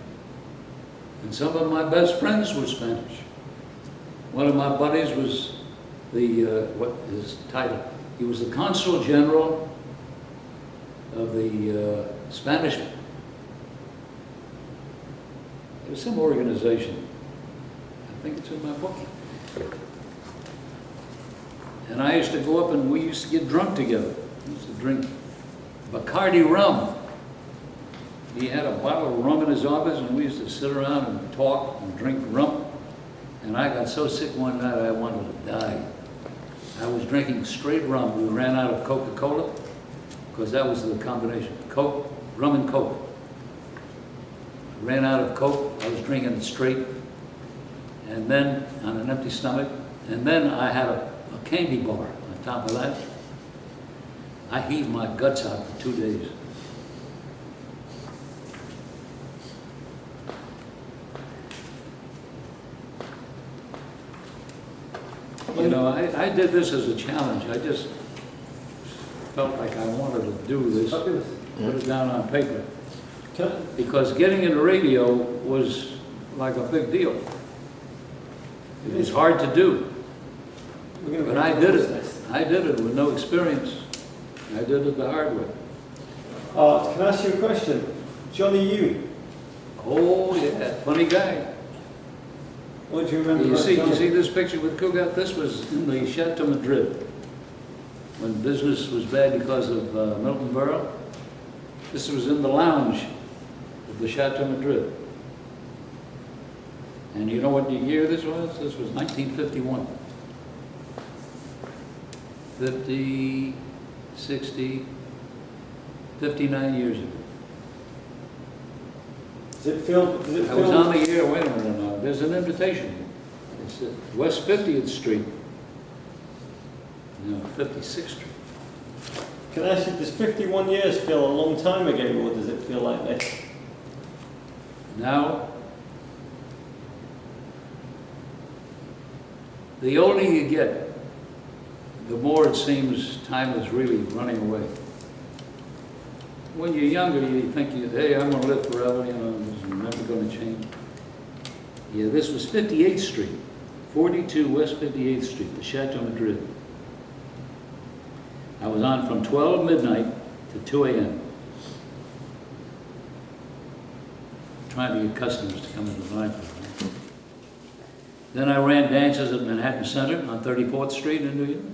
And some of my best friends were Spanish. One of my buddies was what is his title? He was the Consul General of the Spanish, it was some organization. I think it's in my book. And I used to go up and we used to get drunk together. We used to drink Bacardi rum. He had a bottle of rum in his office and we used to sit around and talk and drink rum. And I got so sick one night I wanted to die. I was drinking straight rum. We ran out of Coca-Cola because that was the combination. Coke, rum and Coke. I ran out of Coke. I was drinking it straight. And then on an empty stomach. And then I had a candy bar on top of that. I heaved my guts out for 2 days. You know, I did this as a challenge. I just felt like I wanted to do this, put it down on paper. Because getting into radio was like a big deal. It was hard to do. But I did it. I did it with no experience. I did it the hard way. Can I ask you a question? Johnny U. Oh, yeah, funny guy. What do you remember You about see Johnny? this picture with Cugat? This was in the Chateau Madrid. When business was bad because of Milton Berle. This was in the lounge of the Chateau Madrid. And you know what year this was? This was 1951. 50, 60, 59 years ago. Does it feel? Does it I was feel? on the air, wait a minute now, there's an invitation. It's at West 50th Street. No, 56th Street. Can I ask you, does 51 years feel a long time ago, or does it feel like this? Now, the older you get, the more it seems time is really running away. When you're younger, you think, hey, I'm going to live forever, you know, this is never going to change. Yeah, this was 58th Street, 42 West 58th Street, the Chateau Madrid. I was on from 12 midnight to 2 a.m. trying to get customers to come into the nightclub. Then I ran dances at Manhattan Center on 34th Street in New York.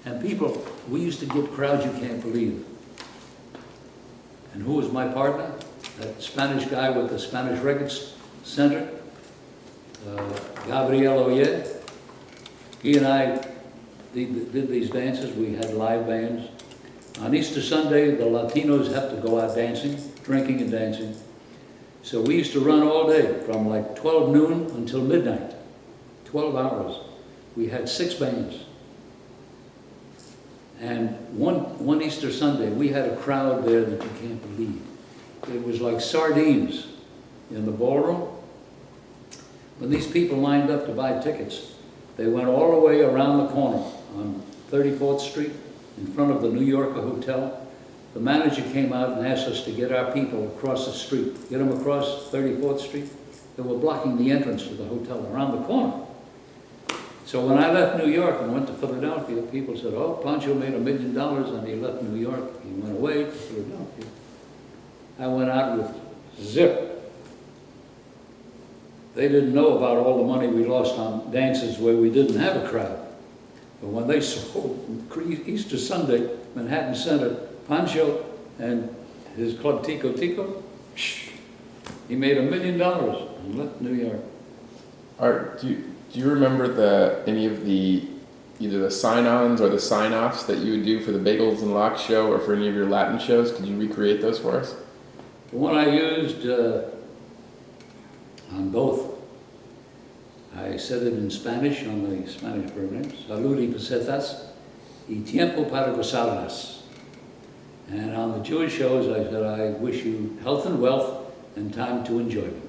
And people, we used to get crowds you can't believe. And who was my partner? That Spanish guy with the Spanish Records Center, Gabriel Oye. He and I did these dances. We had live bands. On Easter Sunday, the Latinos have to go out dancing, drinking and dancing. So we used to run all day from like 12 noon until midnight, 12 hours. We had 6 bands. And one Easter Sunday, we had a crowd there that you can't believe. It was like sardines in the ballroom. When these people lined up to buy tickets, they went all the way around the corner on 34th Street in front of the New Yorker Hotel. The manager came out and asked us to get our people across the street, get them across 34th Street. They were blocking the entrance to the hotel around the corner. So when I left New York and went to Philadelphia, people said, oh, Pancho made $1 million and he left New York. He went away to Philadelphia. I went out with zip. They didn't know about all the money we lost on dances where we didn't have a crowd. But when they saw Easter Sunday, Manhattan Center, Pancho and his club Tico Tico, he made $1 million and left New York. Art, do you remember any of the either the sign-ons or the sign-offs that you would do for the Bagels and Lox show or for any of your Latin shows? Could you recreate those for us? The one I used on both, I said it in Spanish on the Spanish program, Salud y pesetas y tiempo para gozarlas. And on the Jewish shows, I said, I wish you health and wealth and time to enjoy them.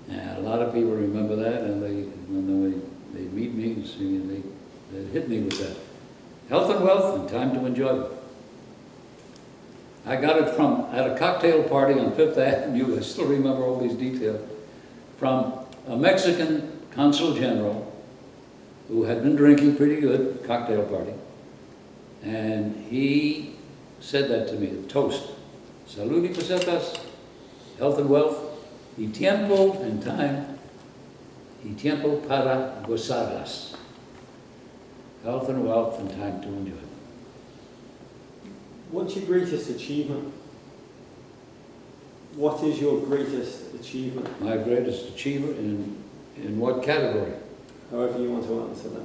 And a lot of people remember that, and when they meet me and sing, they hit me with that. Health and wealth and time to enjoy them. I got it at a cocktail party on Fifth Avenue, I still remember all these details, from a Mexican consul general who had been drinking pretty good, cocktail party, and he said that to me, a toast. Salud y pesetas, health and wealth, y tiempo and time, y tiempo para gozarlas. Health and wealth and time to enjoy them. What's your greatest achievement? What is your greatest achievement? My greatest achievement in what category? However you want to answer that.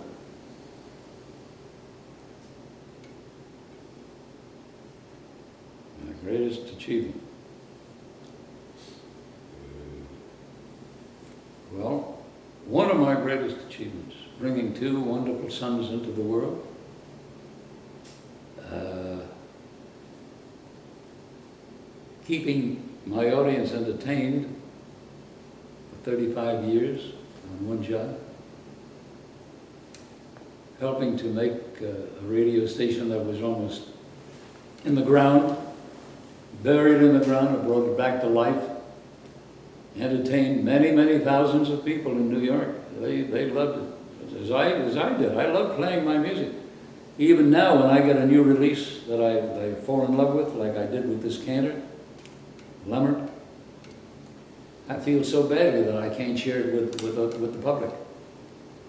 My greatest achievement. Well, one of my greatest achievements, bringing 2 wonderful sons into the world. Keeping my audience entertained for 35 years on one job. Helping to make a radio station that was almost in the ground, buried in the ground, and brought it back to life. Entertained many, many thousands of people in New York. They loved it, as I did. I love playing my music. Even now, when I get a new release that I fall in love with, like I did with this cantor, Leonard, I feel so badly that I can't share it with the public.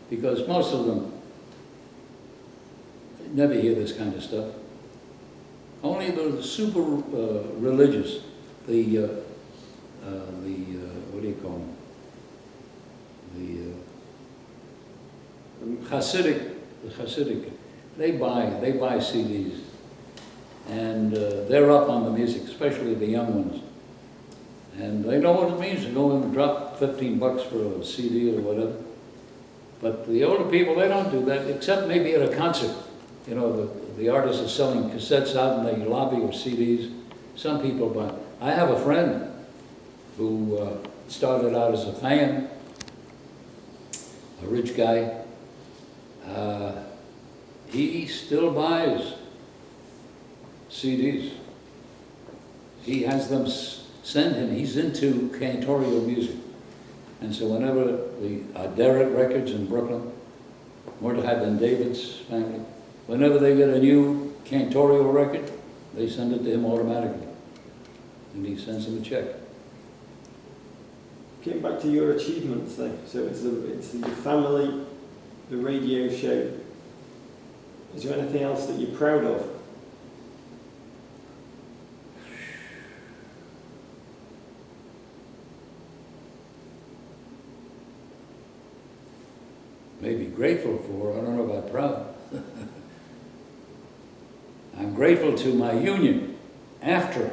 Because most of them never hear this kind of stuff. Only the super religious, what do you call them? The Hasidic the Hasidic, they buy CDs. And they're up on the music, especially the young ones. And they know what it means to go in and drop $15 for a CD or whatever. But the older people, they don't do that, except maybe at a concert. You know, the artist is selling cassettes out in the lobby or CDs. Some people buy. I have a friend who started out as a fan, a rich guy. He still buys CDs. He has them send him. He's into cantorial music. And so whenever the Derek Records in Brooklyn, Mordecai Ben David's family, whenever they get a new cantorial record, they send it to him automatically. And he sends them a check. Getting back to your achievements then, so it's your family, the radio show. Is there anything else that you're proud of? Maybe grateful for, I don't know about proud. I'm grateful to my union after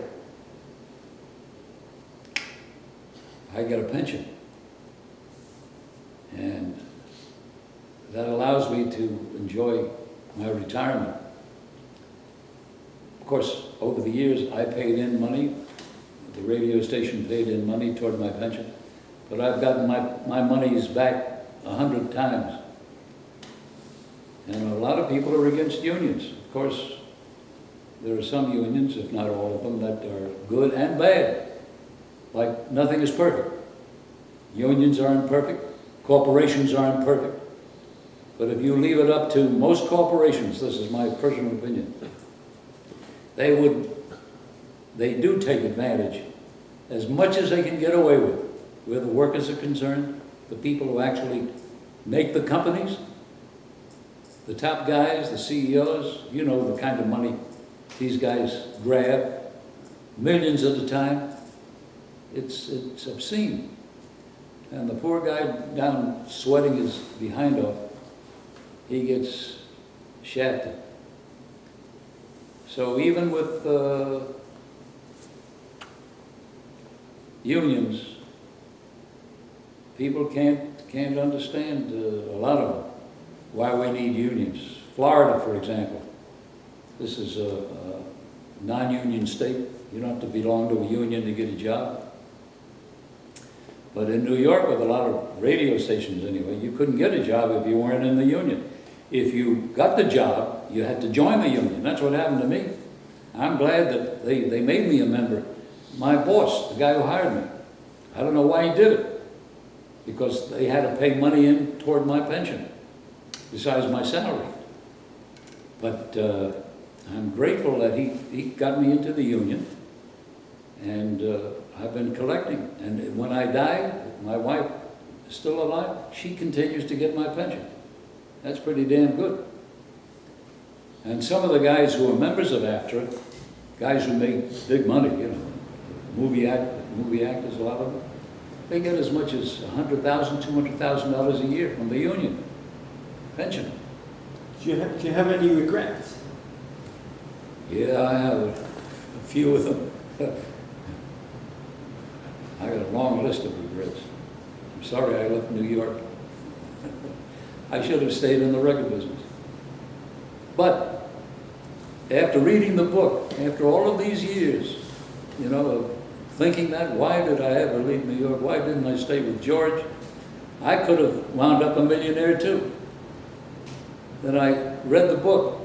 I get a pension. And that allows me to enjoy my retirement. Of course, over the years, I paid in money. The radio station paid in money toward my pension. But I've gotten my monies back 100 times. And a lot of people are against unions. Of course, there are some unions, if not all of them, that are good and bad. Like, nothing is perfect. Unions aren't perfect. Corporations aren't perfect. But if you leave it up to most corporations, this is my personal opinion, they do take advantage as much as they can get away with, where the workers are concerned, the people who actually make the companies, the top guys, the CEOs, you know the kind of money these guys grab, millions at a time. It's obscene. And the poor guy down sweating his behind off, he gets shafted. So even with unions, people can't understand, a lot of them, why we need unions. Florida, for example, this is a non-union state. You don't have to belong to a union to get a job. But in New York, with a lot of radio stations anyway, you couldn't get a job if you weren't in the union. If you got the job, you had to join the union. That's what happened to me. I'm glad that they made me a member. My boss, the guy who hired me, I don't know why he did it. Because they had to pay money in toward my pension, besides my salary. But I'm grateful that he got me into the union, and I've been collecting. And when I die, if my wife is still alive, she continues to get my pension. That's pretty damn good. And some of the guys who are members of AFTRA, guys who make big money, you know, movie actors, a lot of them, they get as much as $100,000, $200,000 a year from the union pension. Do you have any regrets? Yeah, I have a few of them. I got a long list of regrets. I'm sorry I left New York. I should have stayed in the record business. But after reading the book, after all of these years, you know, of thinking that, why did I ever leave New York? Why didn't I stay with George? I could have wound up a millionaire too. Then I read the book,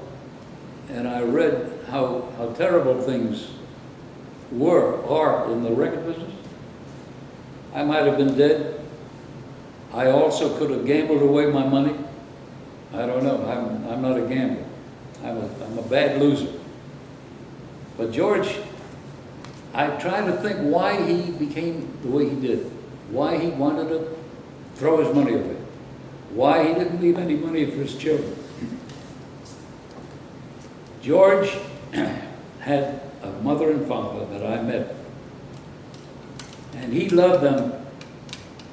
and I read how terrible things are in the record business. I might have been dead. I also could have gambled away my money. I don't know. I'm not a gambler. I'm a bad loser. But George, I try to think why he became the way he did, why he wanted to throw his money away, why he didn't leave any money for his children. George had a mother and father that I met, and he loved them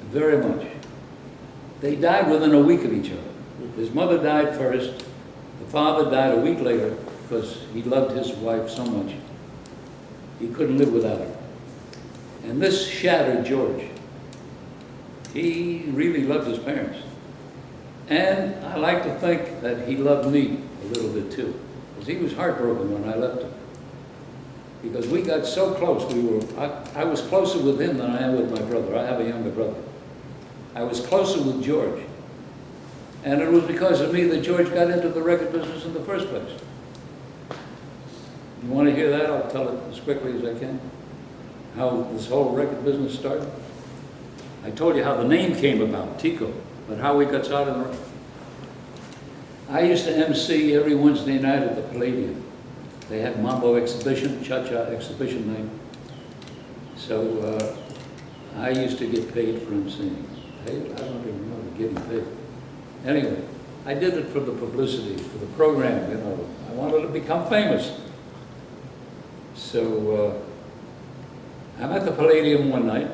very much. They died within a week of each other. His mother died first. The father died a week later because he loved his wife so much. He couldn't live without her. And this shattered George. He really loved his parents. And I like to think that he loved me a little bit too, because he was heartbroken when I left him. Because we got so close, I was closer with him than I am with my brother. I have a younger brother. I was closer with George. And it was because of me that George got into the record business in the first place. You want to hear that? I'll tell it as quickly as I can. How this whole record business started. I told you how the name came about, Tico, but how we got started. I used to MC every Wednesday night at the Palladium. They had Mambo exhibition, Cha-Cha exhibition night. So I used to get paid for emceeing. Paid? I don't even know, getting paid. Anyway, I did it for the publicity, for the program, you know. I wanted to become famous. So I'm at the Palladium one night,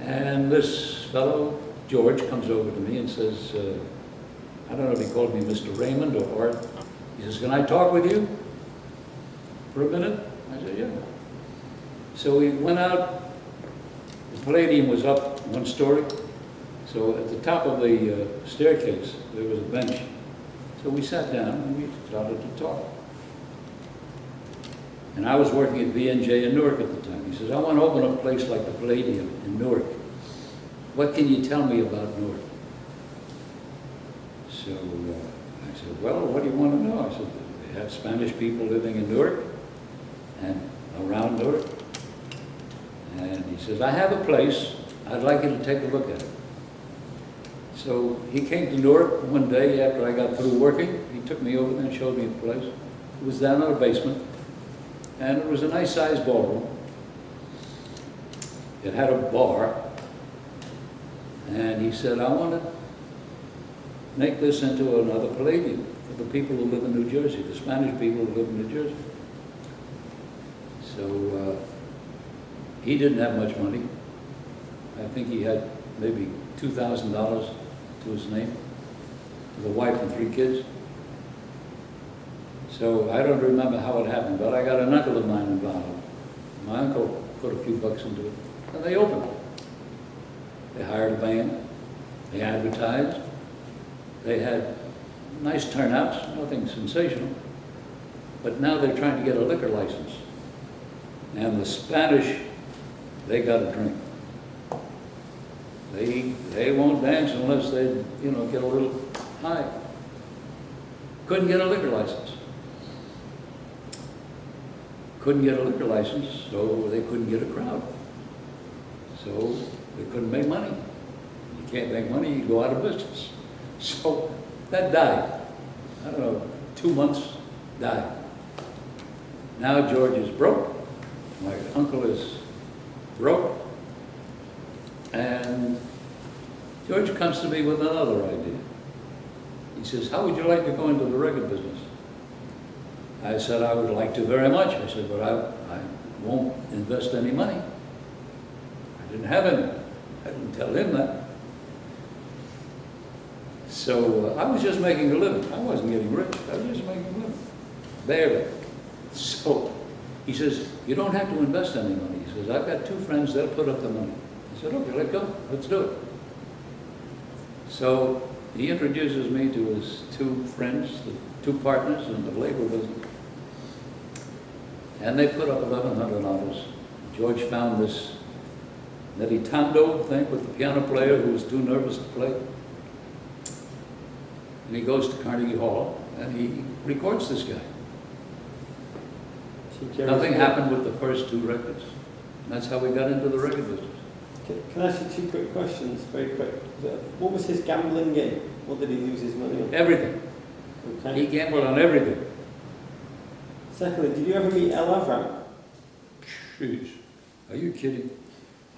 and this fellow, George, comes over to me and says, I don't know if he called me Mr. Raymond or Art. He says, can I talk with you for a minute? I said, yeah. So we went out. The Palladium was up one story. So at the top of the staircase, there was a bench. So we sat down and we started to talk. And I was working at VNJ in Newark at the time. He says, I want to open up a place like the Palladium in Newark. What can you tell me about Newark? So I said, well, what do you want to know? I said, they have Spanish people living in Newark and around Newark. And he says, I have a place. I'd like you to take a look at it. So he came to Newark one day after I got through working. He took me over there and showed me the place. It was down in a basement. And it was a nice sized ballroom. It had a bar. And he said, I want to make this into another Palladium for the people who live in New Jersey, the Spanish people who live in New Jersey. So he didn't have much money. I think he had maybe $2,000 to his name, with a wife and 3 kids. So I don't remember how it happened, but I got an uncle of mine involved. My uncle put a few bucks into it, and they opened. They hired a band, they advertised, they had nice turnouts, nothing sensational, but now they're trying to get a liquor license. And the Spanish, they got a drink. They won't dance unless they, you know, get a little high. Couldn't get a liquor license. Couldn't get a liquor license, so they couldn't get a crowd. So they couldn't make money. You can't make money, you go out of business. So that died. I don't know, 2 months, died. Now George is broke. My uncle is broke. And George comes to me with another idea. He says, how would you like to go into the record business? I said, I would like to very much. I said, but I won't invest any money. I didn't have any. I didn't tell him that. So I was just making a living. I wasn't getting rich. I was just making a living. Barely. So he says, you don't have to invest any money. He says, I've got 2 friends, they'll put up the money. I said, okay, let's go. Let's do it. So he introduces me to his 2 friends, the 2 partners in the labor business. And they put up $1,100. George found this meditando thing with the piano player who was too nervous to play. And he goes to Carnegie Hall and he records this guy. Nothing happened with the first 2 records. And that's how we got into the record business. Can I ask you 2 quick questions, very quick? What was his gambling game? What did he lose his money on? Everything. Okay. He gambled on everything. Secondly, did you ever meet El Avram? Jeez, are you kidding?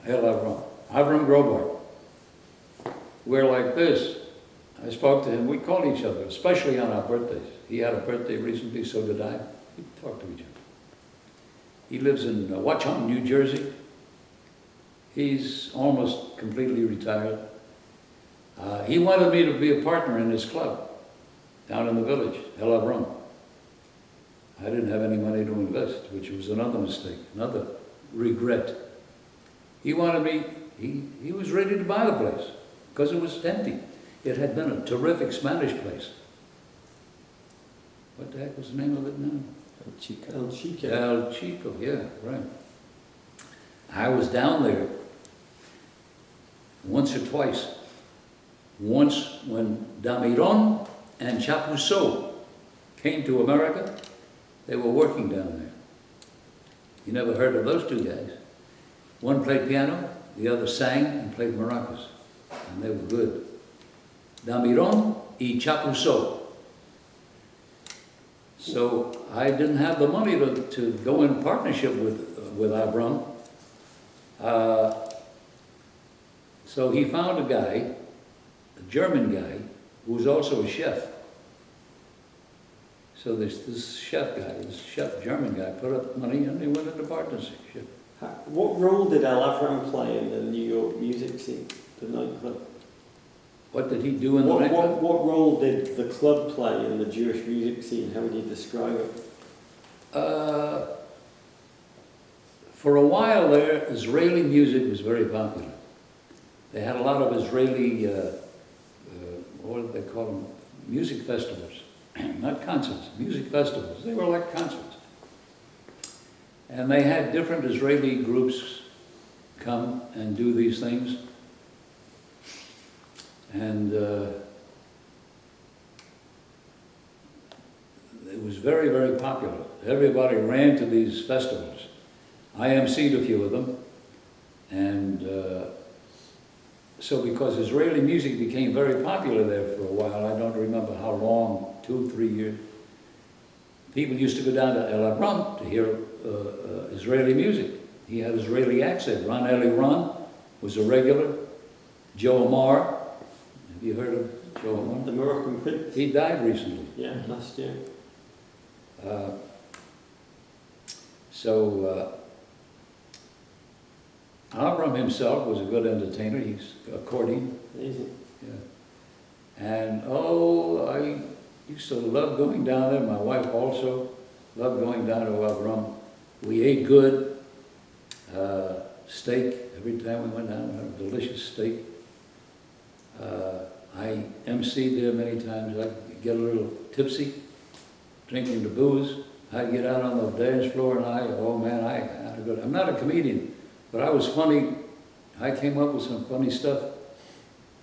El Avram. Avram Grobar. We're like this. I spoke to him. We called each other, especially on our birthdays. He had a birthday recently, so did I. We talked to each other. He lives in Watchung, New Jersey. He's almost completely retired. He wanted me to be a partner in his club down in the village, El Abram. I didn't have any money to invest, which was another mistake, another regret. He wanted me, he was ready to buy the place because it was empty. It had been a terrific Spanish place. What the heck was the name of it now? El Chico. El Chico. El Chico, yeah, right. I was down there once or twice. Once when Damiron and Chapuzot came to America, they were working down there. You never heard of those two guys. One played piano, the other sang and played maracas, and they were good. Damiron y Chapuzot. So I didn't have the money to go in partnership with Abram. So he found a guy, a German guy, who was also a chef. So this chef guy, this German guy, put up money and they went into partnership. What role did El Avram play in the New York music scene, the nightclub? What did he do in the nightclub? What role did the club play in the Jewish music scene? How would you describe it? For a while there, Israeli music was very popular. They had a lot of Israeli, what did they call them? Music festivals. Not concerts, music festivals. They were like concerts. And they had different Israeli groups come and do these things. And it was very, very popular. Everybody ran to these festivals. I emceed a few of them. And so because Israeli music became very popular there for a while, I don't remember how long, 2 or 3 years, people used to go down to El Abram to hear Israeli music. He had Israeli accent. Ron Eliran was a regular. Joe Amar, have you heard of Joe Amar? The Moroccan Prince? He died recently. Yeah, last year. Abram himself was a good entertainer. He's accordion. Amazing. Yeah. And I used to love going down there. My wife also loved going down to Avram. We ate good. Steak. Every time we went down, we had a delicious steak. I emceed there many times. I'd get a little tipsy, drinking the booze. I'd get out on the dance floor and I had a good. I'm not a comedian, but I was funny. I came up with some funny stuff.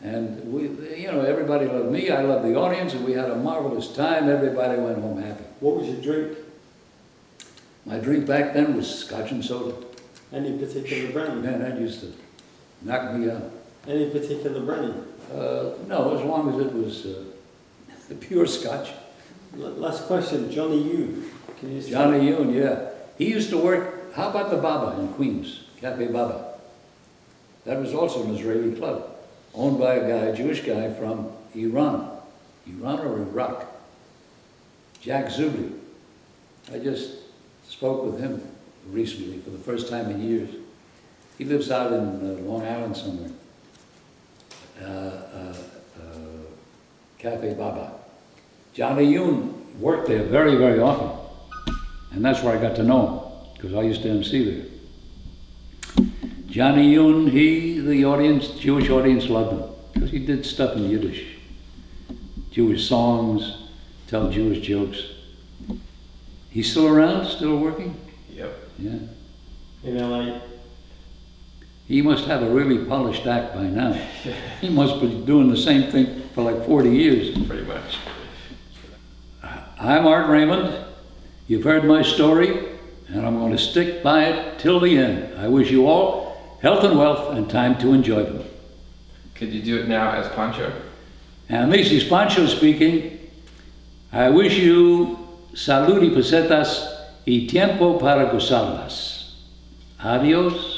And everybody loved me. I loved the audience, and we had a marvelous time. Everybody went home happy. What was your drink? My drink back then was scotch and soda. Any particular brand? Man, that used to knock me out. Any particular brand? No, as long as it was pure scotch. Last question, Johnny Yu. Can you Johnny Yoon, yeah. He used to work, how about the Baba in Queens, Cafe Baba? That was also an Israeli club, owned by a guy, a Jewish guy from Iran. Iran or Iraq? Jack Zubli. I just spoke with him recently for the first time in years. He lives out in Long Island somewhere. Cafe Baba. Johnny Yoon worked there very, very often. And that's where I got to know him, because I used to MC there. Johnny Yoon, the Jewish audience loved him, because he did stuff in Yiddish. Jewish songs, tell Jewish jokes. He's still around, still working? Yep. Yeah. In LA? He must have a really polished act by now. He must be doing the same thing for like 40 years. Pretty much. I'm Art Raymond. You've heard my story, and I'm going to stick by it till the end. I wish you all health and wealth and time to enjoy them. Could you do it now as Pancho? And this is Pancho speaking. I wish you salud y pesetas y tiempo para gozarlas. Adios.